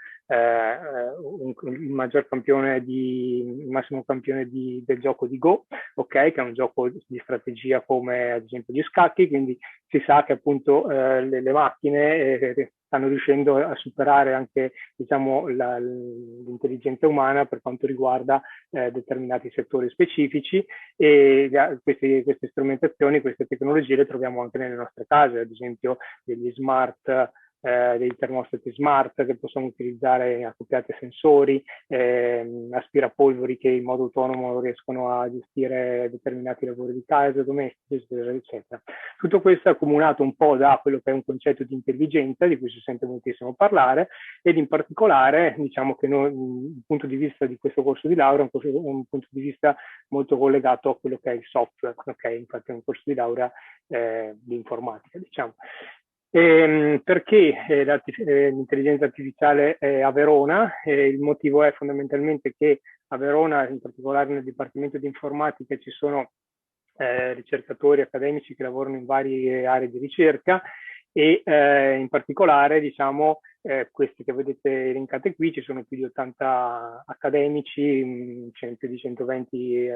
massimo campione del gioco di Go, ok, che è un gioco di strategia come ad esempio gli scacchi. Quindi si sa che appunto le macchine stanno riuscendo a superare anche, diciamo, l'intelligenza umana per quanto riguarda determinati settori specifici, e queste strumentazioni, queste tecnologie le troviamo anche nelle nostre case, ad esempio degli dei termostati smart che possono utilizzare accoppiati a sensori, aspirapolveri che in modo autonomo riescono a gestire determinati lavori di casa, domestici, eccetera, eccetera. Tutto questo è accomunato un po' da quello che è un concetto di intelligenza di cui si sente moltissimo parlare, ed in particolare, diciamo che noi, il punto di vista di questo corso di laurea è un punto di vista molto collegato a quello che è il software, ok? Infatti è un corso di laurea di informatica, diciamo. Perché l'intelligenza artificiale è a Verona? Il motivo è fondamentalmente che a Verona, in particolare nel Dipartimento di Informatica, ci sono ricercatori accademici che lavorano in varie aree di ricerca, e in particolare, diciamo, questi che vedete elencati qui, ci sono più di 80 accademici, più di 120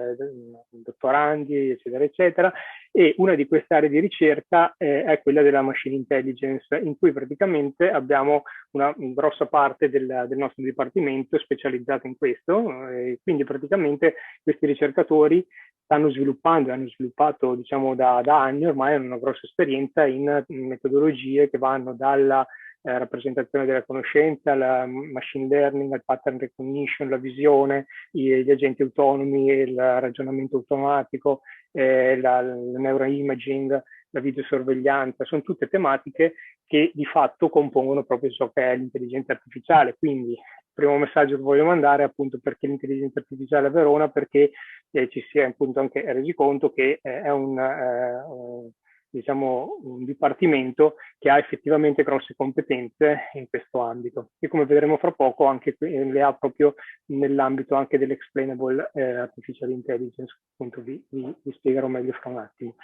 dottorandi, eccetera, eccetera, e una di queste aree di ricerca è quella della machine intelligence, in cui praticamente abbiamo una grossa parte del nostro dipartimento specializzata in questo, quindi praticamente questi ricercatori stanno sviluppando e hanno sviluppato, diciamo, da anni ormai, hanno una grossa esperienza in metodologie che vanno dalla rappresentazione della conoscenza, la machine learning, il pattern recognition, la visione, gli agenti autonomi, il ragionamento automatico, il neuroimaging, la videosorveglianza, sono tutte tematiche che di fatto compongono proprio ciò che è l'intelligenza artificiale. Quindi il primo messaggio che voglio mandare è appunto perché l'intelligenza artificiale a Verona, perché ci si è appunto anche resi conto che è diciamo, un dipartimento che ha effettivamente grosse competenze in questo ambito e, come vedremo fra poco, anche le ha proprio nell'ambito anche dell'explainable artificial intelligence. Appunto vi spiegherò meglio fra un attimo.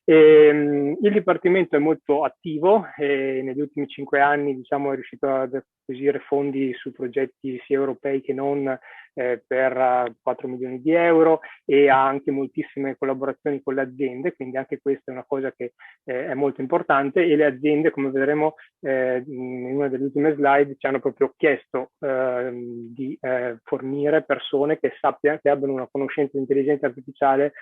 Il Dipartimento è molto attivo e negli ultimi 5 anni, diciamo, è riuscito ad acquisire fondi su progetti sia europei che non per 4 milioni di euro, e ha anche moltissime collaborazioni con le aziende, quindi anche questa è una cosa che è molto importante, e le aziende, come vedremo in una delle ultime slide, ci hanno proprio chiesto di fornire persone che abbiano una conoscenza di intelligenza artificiale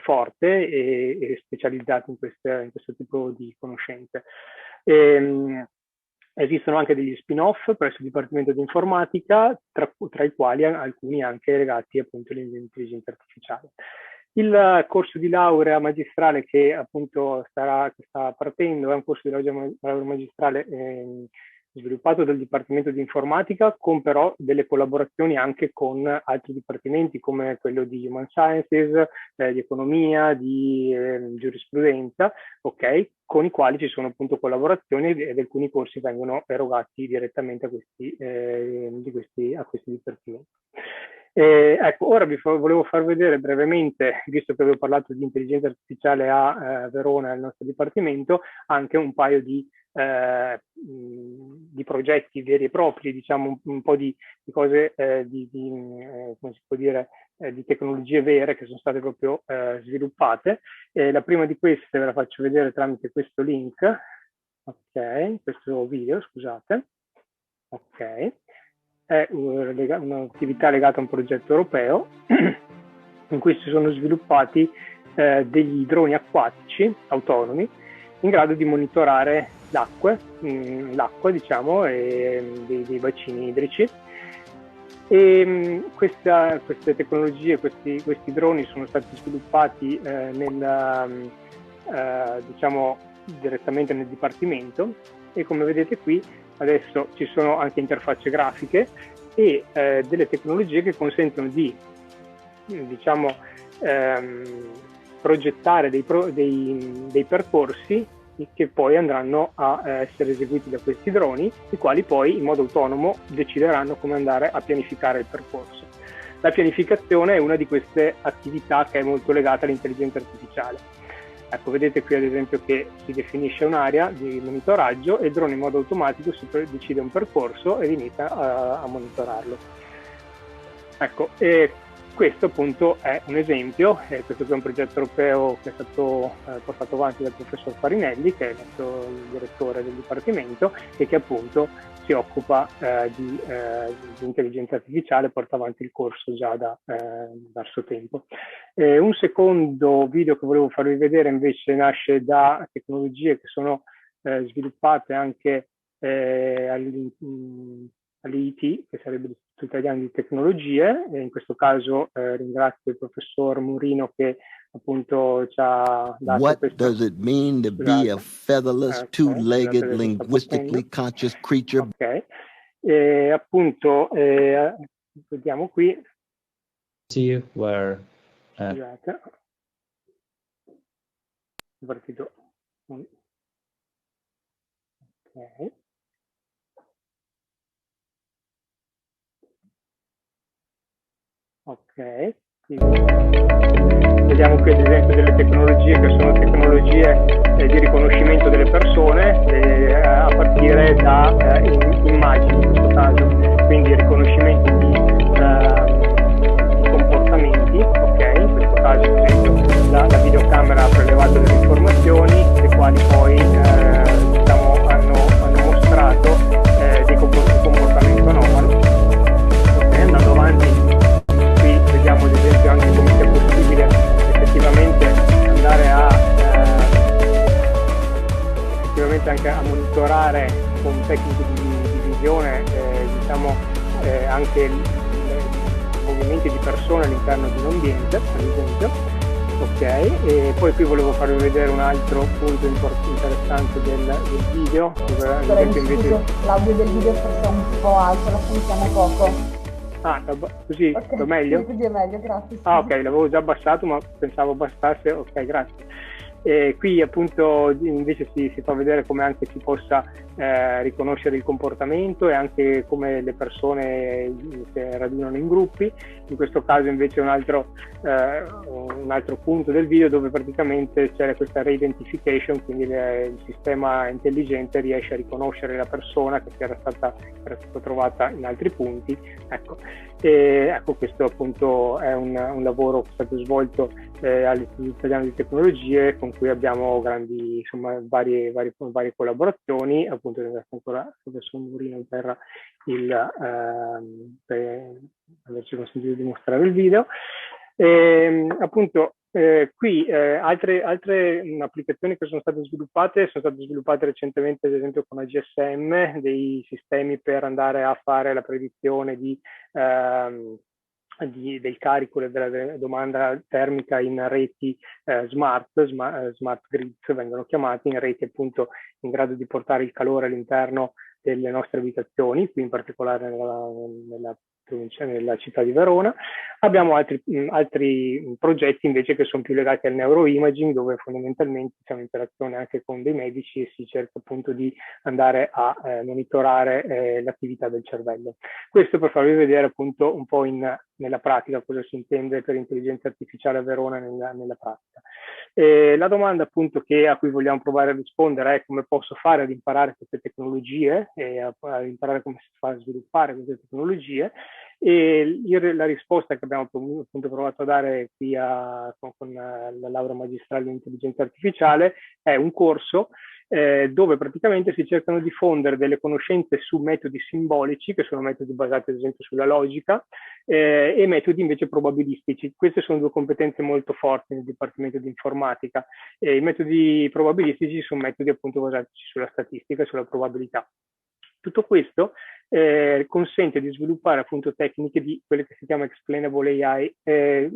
forte e specializzate in questo tipo di conoscenze. Esistono anche degli spin-off presso il Dipartimento di Informatica, tra i quali alcuni anche legati appunto all'intelligenza artificiale. Il corso di laurea magistrale che appunto sta partendo è un corso di laurea magistrale sviluppato dal Dipartimento di Informatica, con però delle collaborazioni anche con altri dipartimenti come quello di Human Sciences, di Economia, di Giurisprudenza, ok? Con i quali ci sono appunto collaborazioni ed alcuni corsi vengono erogati direttamente a questi dipartimenti. Ecco, ora volevo far vedere brevemente, visto che avevo parlato di intelligenza artificiale a Verona, al nostro dipartimento, anche un paio di progetti veri e propri, diciamo un po' di cose, come si può dire, di tecnologie vere che sono state proprio sviluppate. La prima di queste ve la faccio vedere tramite questo link, ok, questo video, scusate, ok. È un'attività legata a un progetto europeo in cui si sono sviluppati degli droni acquatici autonomi in grado di monitorare l'acqua, diciamo, e dei bacini idrici. E queste tecnologie, questi droni sono stati sviluppati diciamo, direttamente nel Dipartimento, e come vedete qui adesso ci sono anche interfacce grafiche e delle tecnologie che consentono di, diciamo, progettare dei percorsi che poi andranno a essere eseguiti da questi droni, i quali poi in modo autonomo decideranno come andare a pianificare il percorso. La pianificazione è una di queste attività che è molto legata all'intelligenza artificiale. Ecco, vedete qui ad esempio che si definisce un'area di monitoraggio e il drone in modo automatico si decide un percorso ed inizia a monitorarlo. Ecco, e questo appunto è un esempio, questo è un progetto europeo che è stato portato avanti dal professor Farinelli, che è il direttore del Dipartimento, e che appunto si occupa di intelligenza artificiale, porta avanti il corso già da diverso tempo. Un secondo video che volevo farvi vedere invece nasce da tecnologie che sono sviluppate anche all'IIT, che sarebbe l'Istituto Italiano di Tecnologie, e in questo caso ringrazio il professor Murino che appunto ci ha dato What does it mean to be a featherless, two-legged, linguistically conscious creature? Ok, appunto vediamo qui. See where Scusate. È partito. Ok. Ok, quindi Vediamo qui ad esempio delle tecnologie che sono tecnologie di riconoscimento delle persone a partire da immagini in questo caso, quindi riconoscimento di comportamenti, ok? In questo caso ad esempio la videocamera ha prelevato delle informazioni, le quali poi hanno mostrato un comportamento anomalo. Okay, andando avanti, qui vediamo ad esempio anche come sia possibile effettivamente andare anche a monitorare con tecniche di visione anche i movimenti di persone all'interno di un ambiente, ad esempio. Ok, e poi qui volevo farvi vedere un altro punto interessante del video. L'audio del video forse è un po' alto, lo sentiamo poco. Così okay. Va meglio? Sì, è meglio, grazie. Ok, l'avevo già abbassato, ma pensavo bastasse. Ok, grazie. Qui appunto invece si fa vedere come anche si possa riconoscere il comportamento e anche come le persone si radunano in gruppi. In questo caso invece un altro punto del video dove praticamente c'era questa re-identification, quindi il sistema intelligente riesce a riconoscere la persona che era stata trovata in altri punti. Ecco, questo appunto è un lavoro che è stato svolto all'Istituto Italiano di Tecnologie, con cui abbiamo varie collaborazioni. Appunto ringrazio ancora il professor Murino per averci consentito di mostrare il video. Qui altre applicazioni che sono state sviluppate recentemente, ad esempio con AGSM, dei sistemi per andare a fare la predizione del carico e della domanda termica in reti smart grids vengono chiamati, in reti appunto in grado di portare il calore all'interno delle nostre abitazioni, qui in particolare nella città di Verona. Abbiamo altri progetti invece che sono più legati al neuroimaging, dove fondamentalmente c'è un'interazione anche con dei medici e si cerca appunto di andare a monitorare l'attività del cervello. Questo per farvi vedere appunto un po' nella pratica cosa si intende per intelligenza artificiale a Verona nella pratica. La domanda appunto a cui vogliamo provare a rispondere è: come posso fare ad imparare queste tecnologie e a imparare come si fa a sviluppare queste tecnologie? E la risposta che abbiamo appunto provato a dare qui con la laurea magistrale in intelligenza artificiale è un corso dove praticamente si cercano di diffondere delle conoscenze su metodi simbolici, che sono metodi basati ad esempio sulla logica, e metodi invece probabilistici. Queste sono due competenze molto forti nel Dipartimento di Informatica. I metodi probabilistici sono metodi appunto basati sulla statistica e sulla probabilità. Tutto questo consente di sviluppare appunto tecniche di quelle che si chiama explainable AI.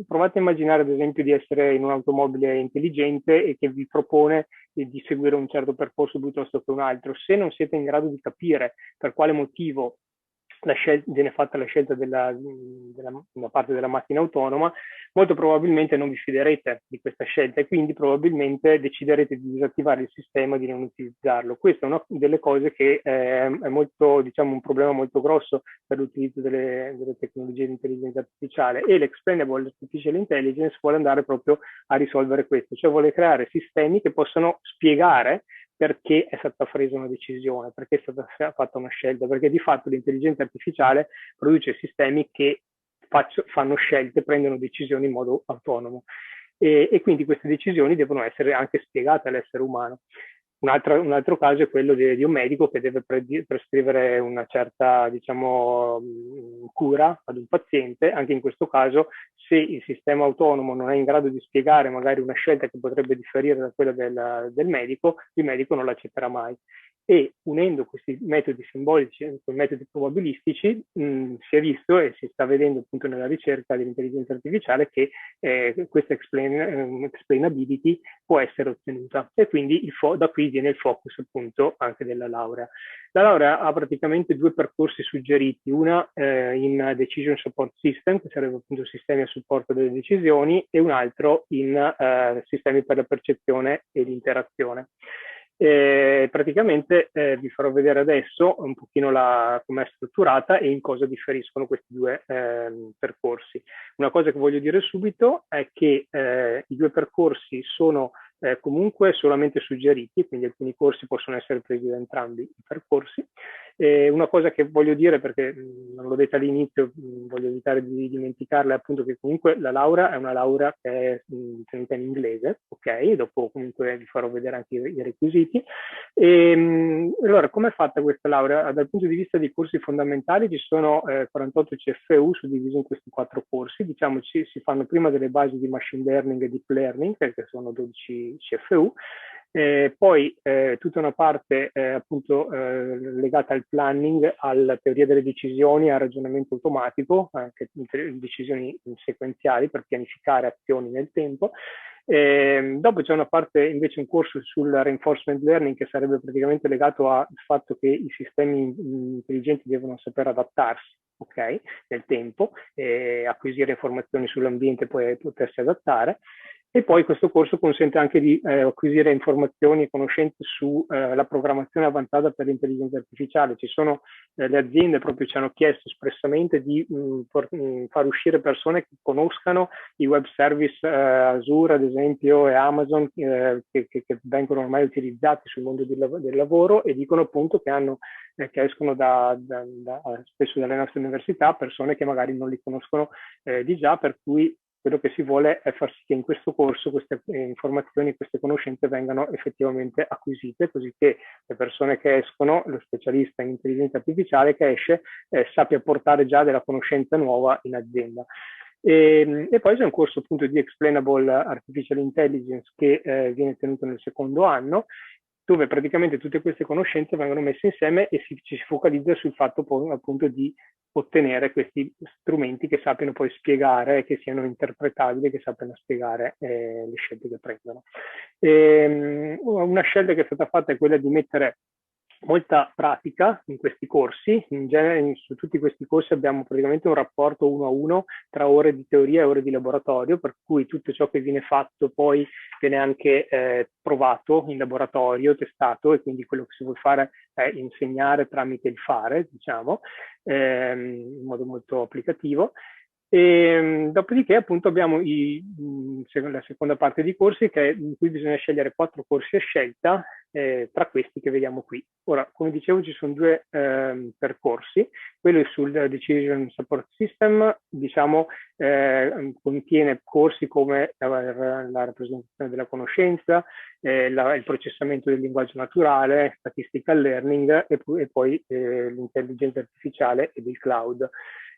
Provate a immaginare ad esempio di essere in un'automobile intelligente e che vi propone di seguire un certo percorso piuttosto che un altro. Se non siete in grado di capire per quale motivo viene fatta la scelta da parte della macchina autonoma, molto probabilmente non vi fiderete di questa scelta e quindi probabilmente deciderete di disattivare il sistema e di non utilizzarlo. Questa è una delle cose che è molto, un problema molto grosso per l'utilizzo delle tecnologie di intelligenza artificiale, e l'Explainable Artificial Intelligence vuole andare proprio a risolvere questo, cioè vuole creare sistemi che possano spiegare perché è stata presa una decisione, perché è stata fatta una scelta, perché di fatto l'intelligenza artificiale produce sistemi che fanno scelte, prendono decisioni in modo autonomo e quindi queste decisioni devono essere anche spiegate all'essere umano. Un altro caso è quello di un medico che deve prescrivere una certa cura ad un paziente. Anche in questo caso, se il sistema autonomo non è in grado di spiegare magari una scelta che potrebbe differire da quella del medico, il medico non l'accetterà mai. E unendo questi metodi simbolici con metodi probabilistici si è visto e si sta vedendo appunto nella ricerca dell'intelligenza artificiale che questa explainability può essere ottenuta, e quindi da qui viene il focus appunto anche della laurea. La laurea ha praticamente due percorsi suggeriti, una in Decision Support System, che sarebbe appunto sistemi a supporto delle decisioni, e un altro in sistemi per la percezione e l'interazione. Praticamente vi farò vedere adesso un pochino come è strutturata e in cosa differiscono questi due percorsi. Una cosa che voglio dire subito è che i due percorsi sono comunque solamente suggeriti, quindi alcuni corsi possono essere presi da entrambi i percorsi. Una cosa che voglio dire, perché non l'ho detta all'inizio, voglio evitare di dimenticarla, è appunto che comunque la laurea è una laurea che è tenuta in inglese, ok? Dopo comunque vi farò vedere anche i requisiti. Allora, come è fatta questa laurea? Dal punto di vista dei corsi fondamentali ci sono 48 CFU suddivisi in questi 4 corsi. Diciamo si fanno prima delle basi di machine learning e deep learning, che sono 12 CFU. Poi tutta una parte appunto legata al planning, alla teoria delle decisioni, al ragionamento automatico, anche decisioni sequenziali per pianificare azioni nel tempo. Dopo c'è una parte invece, un corso sul reinforcement learning, che sarebbe praticamente legato al fatto che i sistemi intelligenti devono saper adattarsi, ok, nel tempo, acquisire informazioni sull'ambiente e poi potersi adattare. E poi questo corso consente anche di acquisire informazioni e conoscenze sulla programmazione avanzata per l'intelligenza artificiale. Ci sono le aziende proprio ci hanno chiesto espressamente di far uscire persone che conoscano i web service Azure, ad esempio, e Amazon, che vengono ormai utilizzati sul mondo del lavoro, e dicono appunto che escono spesso dalle nostre università persone che magari non li conoscono di già, per cui quello che si vuole è far sì che in questo corso queste informazioni, queste conoscenze vengano effettivamente acquisite, così che le persone che escono, lo specialista in intelligenza artificiale che esce, sappia portare già della conoscenza nuova in azienda. E poi c'è un corso appunto di Explainable Artificial Intelligence che viene tenuto nel secondo anno, dove praticamente tutte queste conoscenze vengono messe insieme e ci si focalizza sul fatto poi appunto di ottenere questi strumenti che sappiano poi spiegare, che siano interpretabili, che sappiano spiegare le scelte che prendono. Una scelta che è stata fatta è quella di mettere molta pratica in questi corsi. In genere su tutti questi corsi abbiamo praticamente un rapporto 1 a 1 tra ore di teoria e ore di laboratorio, per cui tutto ciò che viene fatto poi viene anche provato in laboratorio, testato, e quindi quello che si vuole fare è insegnare tramite il fare, diciamo, in modo molto applicativo. Dopodiché appunto abbiamo la seconda parte di corsi, in cui bisogna scegliere 4 corsi a scelta, tra questi che vediamo qui. Ora, come dicevo, ci sono 2 percorsi. Quello sul Decision Support System, diciamo, contiene corsi come la rappresentazione della conoscenza, il processamento del linguaggio naturale, statistical learning e poi l'intelligenza artificiale e il cloud.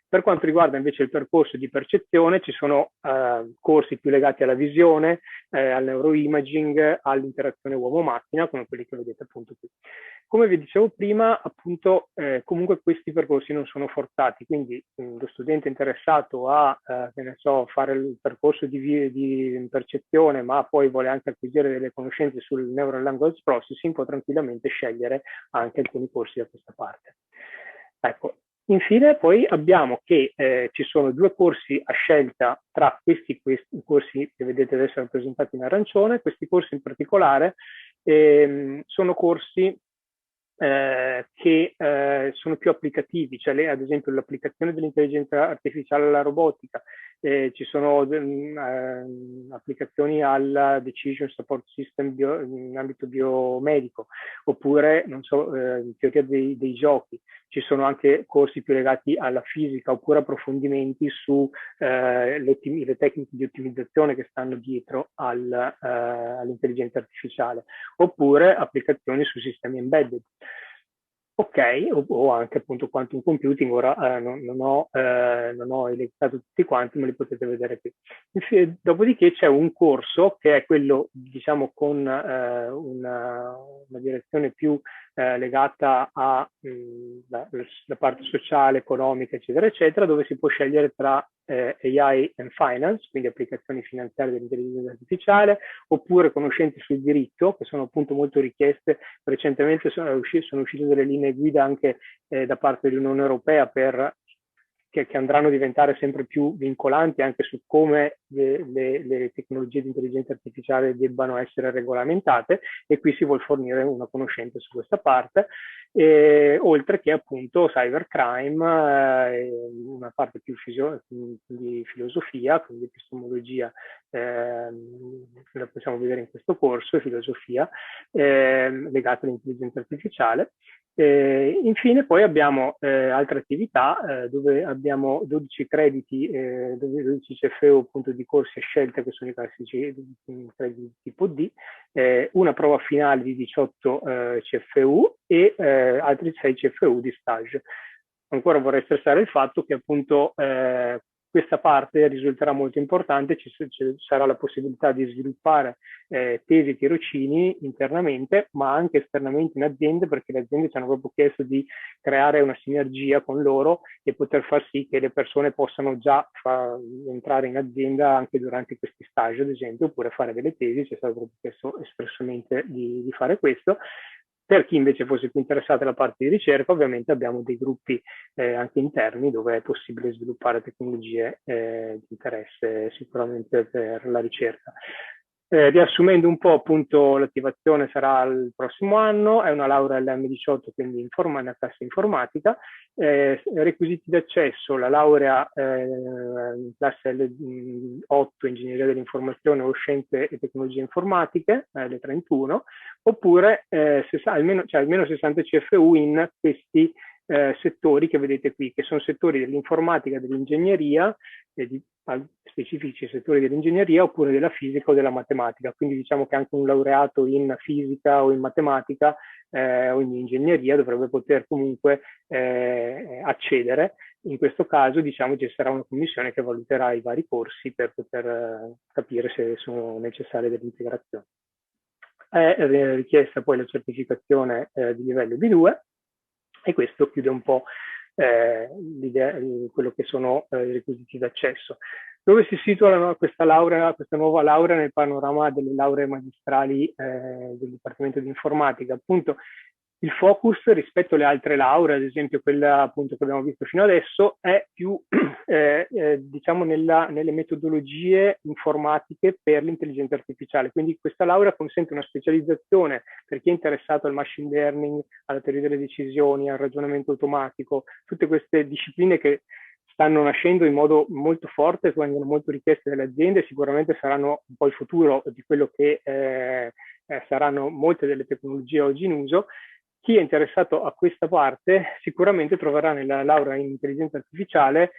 Per quanto riguarda invece il percorso di percezione, ci sono corsi più legati alla visione, al neuroimaging, all'interazione uomo-macchina, come quelli che vedete appunto qui. Come vi dicevo prima, appunto, comunque questi percorsi non sono forzati, quindi lo studente interessato a che ne so, fare il percorso di percezione, ma poi vuole anche acquisire delle conoscenze sul Neural Language Processing, può tranquillamente scegliere anche alcuni corsi da questa parte. Ecco. Infine poi abbiamo che ci sono 2 corsi a scelta tra questi corsi che vedete adesso rappresentati in arancione. Questi corsi in particolare sono corsi che sono più applicativi, cioè ad esempio l'applicazione dell'intelligenza artificiale alla robotica, ci sono applicazioni al Decision Support System in ambito biomedico, oppure, non so, teoria dei giochi. Ci sono anche corsi più legati alla fisica, oppure approfondimenti su le tecniche di ottimizzazione che stanno dietro all'intelligenza artificiale, oppure applicazioni su sistemi embedded. Ok, o anche appunto quantum computing. Ora non ho elencato tutti quanti, ma li potete vedere qui. Dopodiché c'è un corso che è quello, diciamo, con una direzione più legata alla parte sociale, economica, eccetera, eccetera, dove si può scegliere tra AI and Finance, quindi applicazioni finanziarie dell'intelligenza artificiale, oppure conoscenze sul diritto, che sono appunto molto richieste. Recentemente sono uscite delle linee guida anche da parte dell'Unione Europea che andranno a diventare sempre più vincolanti anche su come le tecnologie di intelligenza artificiale debbano essere regolamentate, e qui si vuol fornire una conoscenza su questa parte, oltre che appunto cybercrime, una parte più di filosofia, quindi epistemologia, la possiamo vedere in questo corso, filosofia legata all'intelligenza artificiale. Infine poi abbiamo altre attività dove abbiamo 12 crediti, 12 CFU appunto di corsi a scelta, che sono i classici crediti tipo D, una prova finale di 18 CFU e altri 6 CFU di stage. Ancora vorrei stressare il fatto che appunto questa parte risulterà molto importante, ci sarà la possibilità di sviluppare tesi e tirocini internamente, ma anche esternamente in aziende, perché le aziende ci hanno proprio chiesto di creare una sinergia con loro e poter far sì che le persone possano già entrare in azienda anche durante questi stage, ad esempio, oppure fare delle tesi. Ci è stato proprio chiesto espressamente di fare questo. Per chi invece fosse più interessato alla parte di ricerca, ovviamente abbiamo dei gruppi anche interni dove è possibile sviluppare tecnologie di interesse sicuramente per la ricerca. Riassumendo un po', appunto, l'attivazione sarà il prossimo anno, è una laurea LM18, quindi una classe informatica. Requisiti d'accesso: la laurea in classe L8, ingegneria dell'informazione o scienze e tecnologie informatiche, L31, oppure almeno 60 CFU in questi settori che vedete qui, che sono settori dell'informatica, dell'ingegneria, specifici settori dell'ingegneria, oppure della fisica o della matematica. Quindi diciamo che anche un laureato in fisica o in matematica o in ingegneria dovrebbe poter comunque accedere. In questo caso, diciamo, ci sarà una commissione che valuterà i vari corsi per poter capire se sono necessarie delle integrazioni. È richiesta poi la certificazione di livello B2, e questo chiude un po' quello che sono i requisiti d'accesso. Dove si situa questa nuova laurea nel panorama delle lauree magistrali del Dipartimento di Informatica? Appunto, il focus rispetto alle altre lauree, ad esempio quella appunto che abbiamo visto fino adesso, è più diciamo nelle metodologie informatiche per l'intelligenza artificiale. Quindi questa laurea consente una specializzazione per chi è interessato al machine learning, alla teoria delle decisioni, al ragionamento automatico, tutte queste discipline che stanno nascendo in modo molto forte, vengono molto richieste dalle aziende, sicuramente saranno un po' il futuro di quello che saranno molte delle tecnologie oggi in uso. Chi è interessato a questa parte sicuramente troverà nella laurea in intelligenza artificiale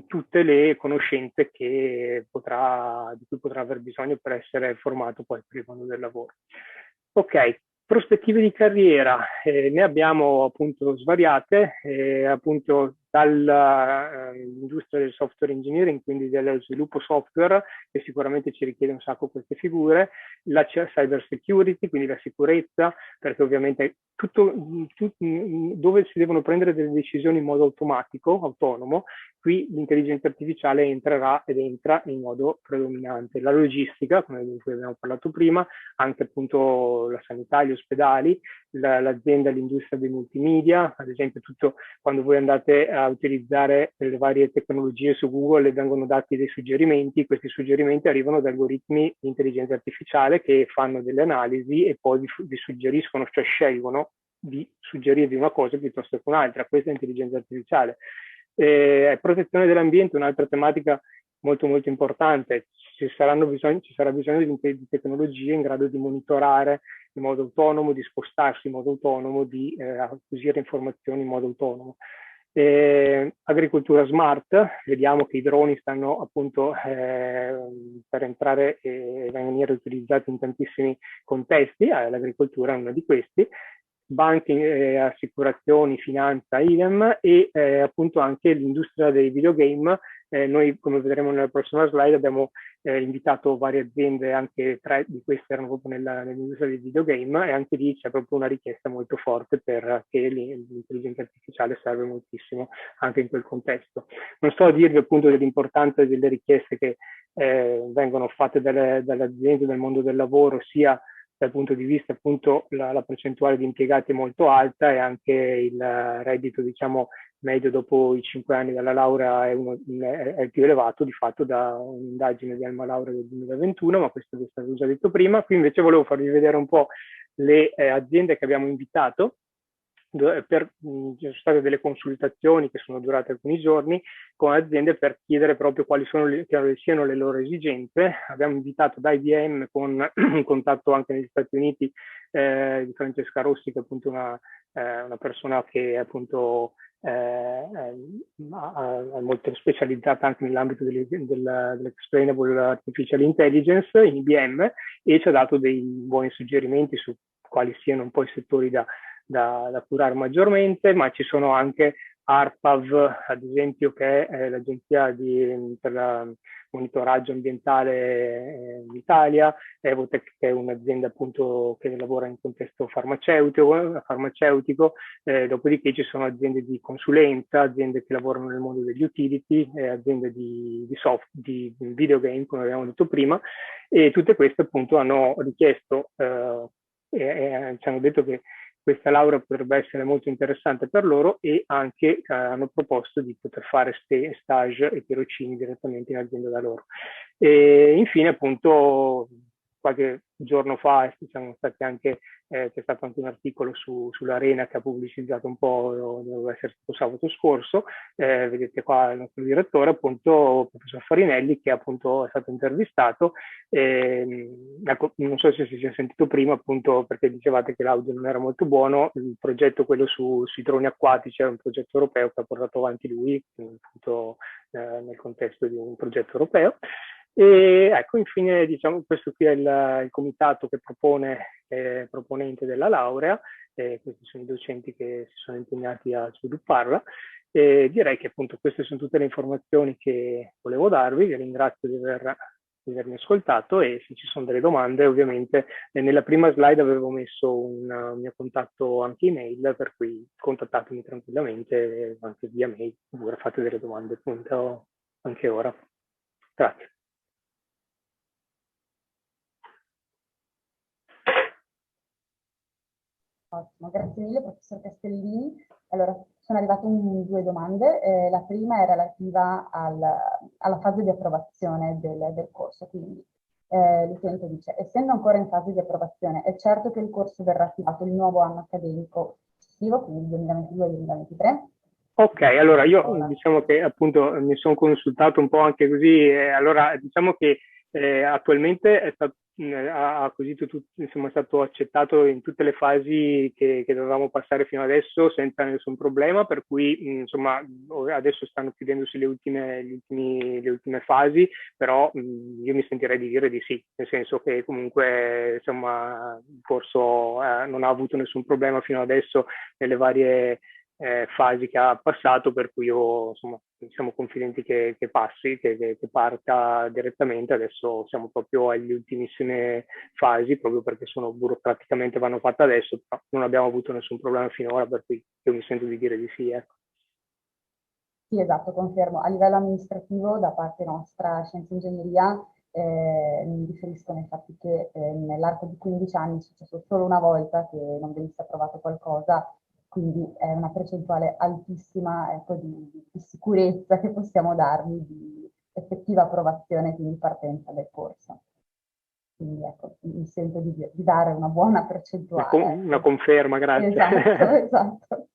tutte le conoscenze di cui potrà aver bisogno per essere formato poi per il mondo del lavoro. Ok, prospettive di carriera, ne abbiamo appunto svariate, appunto dall'industria del software engineering, quindi dello sviluppo software, che sicuramente ci richiede un sacco queste figure, la cyber security, quindi la sicurezza, perché ovviamente dove si devono prendere delle decisioni in modo automatico, autonomo, qui l'intelligenza artificiale entrerà ed entra in modo predominante. La logistica, come di cui abbiamo parlato prima, anche appunto la sanità, gli ospedali, l'azienda, l'industria dei multimedia, ad esempio quando voi andate a utilizzare le varie tecnologie su Google e vengono dati dei suggerimenti, questi suggerimenti arrivano da algoritmi di intelligenza artificiale che fanno delle analisi e poi vi suggeriscono, cioè scelgono di suggerirvi una cosa piuttosto che un'altra. Questa è intelligenza artificiale. Protezione dell'ambiente, un'altra tematica molto molto importante. Ci sarà bisogno di tecnologie in grado di monitorare in modo autonomo, di spostarsi in modo autonomo, di acquisire informazioni in modo autonomo. Agricoltura smart, vediamo che i droni stanno appunto per entrare e venire utilizzati in tantissimi contesti, l'agricoltura è uno di questi. Banche, assicurazioni, finanza, idem, e appunto anche l'industria dei videogame. Noi, come vedremo nella prossima slide, abbiamo invitato varie aziende, anche 3 di queste erano proprio nell'industria dei videogame, e anche lì c'è proprio una richiesta molto forte perché l'intelligenza artificiale serve moltissimo anche in quel contesto. Non sto a dirvi appunto dell'importanza delle richieste che vengono fatte dalle aziende del mondo del lavoro, sia dal punto di vista appunto la percentuale di impiegati è molto alta, e anche il reddito, diciamo, medio dopo i 5 anni dalla laurea è il più elevato di fatto da un'indagine di Alma Laurea del 2021, ma questo vi è stato già detto prima. Qui invece volevo farvi vedere un po' le aziende che abbiamo invitato. Ci sono state delle consultazioni che sono durate alcuni giorni con aziende per chiedere proprio quali siano le loro esigenze. Abbiamo invitato da IBM con un contatto anche negli Stati Uniti di Francesca Rossi, che è appunto una persona che appunto è molto specializzata anche nell'ambito dell'Explainable Artificial Intelligence in IBM, e ci ha dato dei buoni suggerimenti su quali siano un po' i settori da curare maggiormente, ma ci sono anche ARPAV, ad esempio, che è l'agenzia per il monitoraggio ambientale d'Italia, Evotec, che è un'azienda appunto che lavora in contesto farmaceutico, dopodiché ci sono aziende di consulenza, aziende che lavorano nel mondo degli utility, aziende di videogame, come abbiamo detto prima, e tutte queste appunto hanno richiesto ci hanno detto che questa laurea potrebbe essere molto interessante per loro, e anche hanno proposto di poter fare stage e tirocini direttamente in azienda da loro. E infine appunto qualche giorno fa siamo stati anche, c'è stato anche un articolo sull'Arena che ha pubblicizzato un po', doveva essere stato sabato scorso, vedete qua il nostro direttore, appunto, il professor Farinelli, che appunto è stato intervistato. Ecco, non so se si è sentito prima, appunto, perché dicevate che l'audio non era molto buono. Il progetto, quello sui droni acquatici, è un progetto europeo che ha portato avanti lui, appunto, nel contesto di un progetto europeo. E ecco, infine, diciamo, questo qui è il comitato che proponente della laurea, questi sono i docenti che si sono impegnati a svilupparla. E direi che appunto queste sono tutte le informazioni che volevo darvi. Vi ringrazio di avermi ascoltato, e se ci sono delle domande, ovviamente nella prima slide avevo messo un mio contatto anche email, per cui contattatemi tranquillamente anche via mail, oppure fate delle domande appunto anche ora. Grazie. Ottimo, grazie mille professor Castellini. Allora, sono arrivate due domande. La prima è relativa alla fase di approvazione del corso, quindi l'utente dice: essendo ancora in fase di approvazione, è certo che il corso verrà attivato il nuovo anno accademico successivo, quindi 2022-2023? Ok, allora io diciamo che appunto mi sono consultato un po' anche così, allora diciamo che attualmente è stato insomma, è stato accettato in tutte le fasi che dovevamo passare fino adesso senza nessun problema, per cui insomma adesso stanno chiudendosi le ultime fasi, però io mi sentirei di dire di sì, nel senso che comunque insomma il corso non ha avuto nessun problema fino adesso nelle varie fasi che ha passato, per cui insomma siamo confidenti che passi, che parta direttamente. Adesso siamo proprio alle ultimissime fasi, proprio perché sono burocraticamente vanno fatte adesso, però non abbiamo avuto nessun problema finora, per cui io mi sento di dire di sì, ecco. Sì, esatto, confermo. A livello amministrativo, da parte nostra, Scienze e Ingegneria, mi riferiscono infatti che nell'arco di 15 anni è successo solo una volta che non venisse approvato qualcosa, quindi è una percentuale altissima, ecco, di sicurezza che possiamo darvi di effettiva approvazione, quindi partenza del corso. Quindi ecco, mi sento di dare una buona percentuale. Una conferma, grazie. Esatto.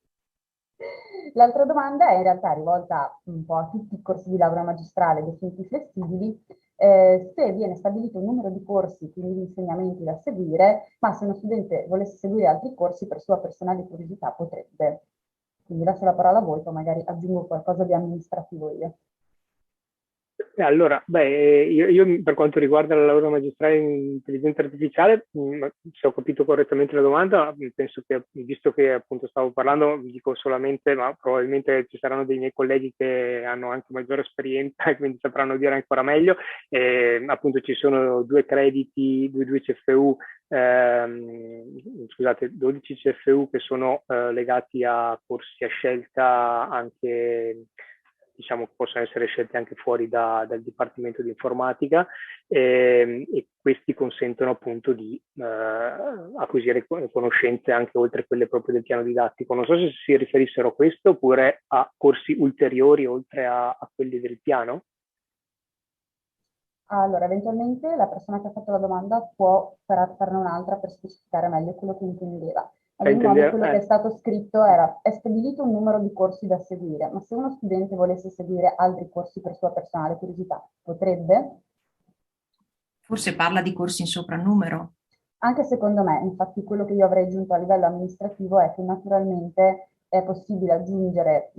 L'altra domanda è in realtà rivolta un po' a tutti i corsi di laurea magistrale definiti flessibili, se viene stabilito un numero di corsi, quindi di insegnamenti da seguire, ma se uno studente volesse seguire altri corsi per sua personale curiosità potrebbe. Quindi lascio la parola a voi, poi magari aggiungo qualcosa di amministrativo io. Allora, io per quanto riguarda la laurea magistrale in intelligenza artificiale, se ho capito correttamente la domanda, penso che, visto che appunto stavo parlando, dico solamente, ma probabilmente ci saranno dei miei colleghi che hanno anche maggiore esperienza e quindi sapranno dire ancora meglio. Appunto ci sono 2 crediti, 2 CFU, scusate, 12 CFU che sono legati a corsi a scelta anche diciamo, possono essere scelte anche fuori dal Dipartimento di Informatica, e questi consentono appunto di acquisire conoscenze anche oltre quelle proprio del piano didattico. Non so se si riferissero a questo oppure a corsi ulteriori oltre a quelli del piano. Allora, eventualmente la persona che ha fatto la domanda può farne un'altra per specificare meglio quello che intendeva. Ad ogni modo, quello che è stato scritto era: è stabilito un numero di corsi da seguire, ma se uno studente volesse seguire altri corsi per sua personale curiosità, potrebbe? Forse parla di corsi in soprannumero. Anche secondo me, infatti quello che io avrei aggiunto a livello amministrativo è che naturalmente è possibile aggiungere,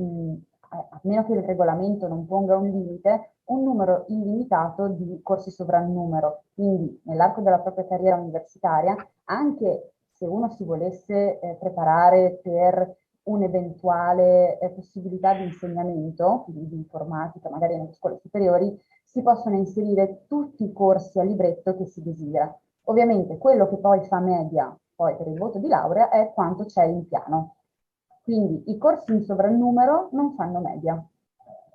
a meno che il regolamento non ponga un limite, un numero illimitato di corsi sovrannumero. Quindi nell'arco della propria carriera universitaria, anche se uno si volesse preparare per un'eventuale possibilità di insegnamento, quindi di informatica, magari nelle scuole superiori, si possono inserire tutti i corsi a libretto che si desidera. Ovviamente quello che poi fa media poi per il voto di laurea è quanto c'è in piano. Quindi i corsi in sovrannumero non fanno media.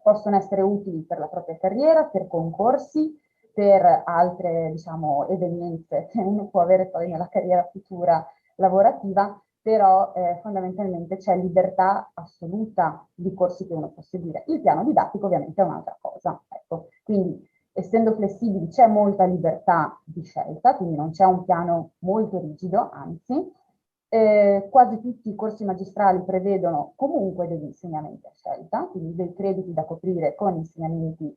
Possono essere utili per la propria carriera, per concorsi, per altre, diciamo, evenienze che uno può avere poi nella carriera futura lavorativa, però fondamentalmente c'è libertà assoluta di corsi che uno può seguire. Il piano didattico ovviamente è un'altra cosa. Ecco. Quindi, essendo flessibili, c'è molta libertà di scelta, quindi non c'è un piano molto rigido, anzi, quasi tutti i corsi magistrali prevedono comunque degli insegnamenti a scelta, quindi dei crediti da coprire con insegnamenti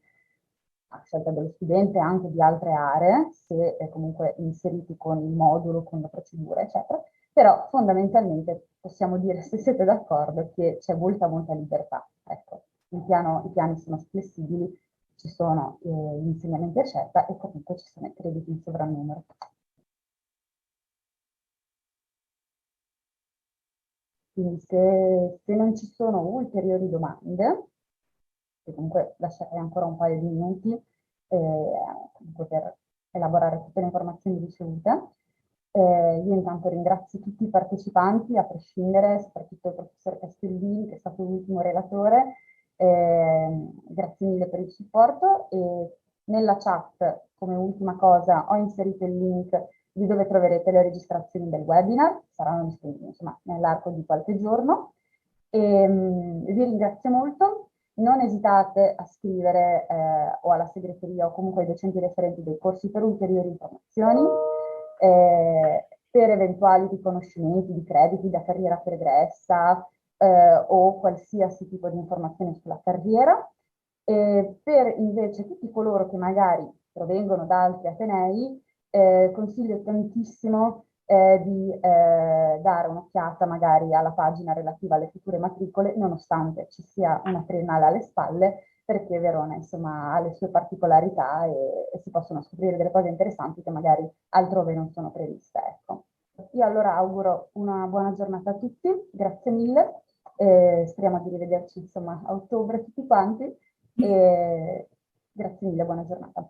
a scelta dello studente anche di altre aree, se comunque inseriti con il modulo, con la procedura, eccetera. Però fondamentalmente possiamo dire, se siete d'accordo, che c'è molta libertà. Ecco, i piani sono flessibili, ci sono gli insegnamenti a scelta e comunque ci sono i crediti in sovrannumero. Quindi se non ci sono ulteriori domande, che comunque lascerei ancora un paio di minuti per elaborare tutte le informazioni ricevute, io intanto ringrazio tutti i partecipanti, a prescindere, soprattutto il professor Castellini, che è stato l'ultimo relatore. Grazie mille per il supporto, e nella chat, come ultima cosa, ho inserito il link di dove troverete le registrazioni del webinar, saranno disponibili insomma nell'arco di qualche giorno. Vi ringrazio molto, non esitate a scrivere o alla segreteria o comunque ai docenti referenti dei corsi per ulteriori informazioni, per eventuali riconoscimenti di crediti da carriera pregressa o qualsiasi tipo di informazione sulla carriera. Per invece tutti coloro che magari provengono da altri atenei, consiglio tantissimo di dare un'occhiata magari alla pagina relativa alle future matricole, nonostante ci sia una triennale alle spalle, perché Verona insomma ha le sue particolarità e si possono scoprire delle cose interessanti che magari altrove non sono previste. Ecco. Io allora auguro una buona giornata a tutti, grazie mille, speriamo di rivederci insomma a ottobre tutti quanti, e grazie mille, buona giornata.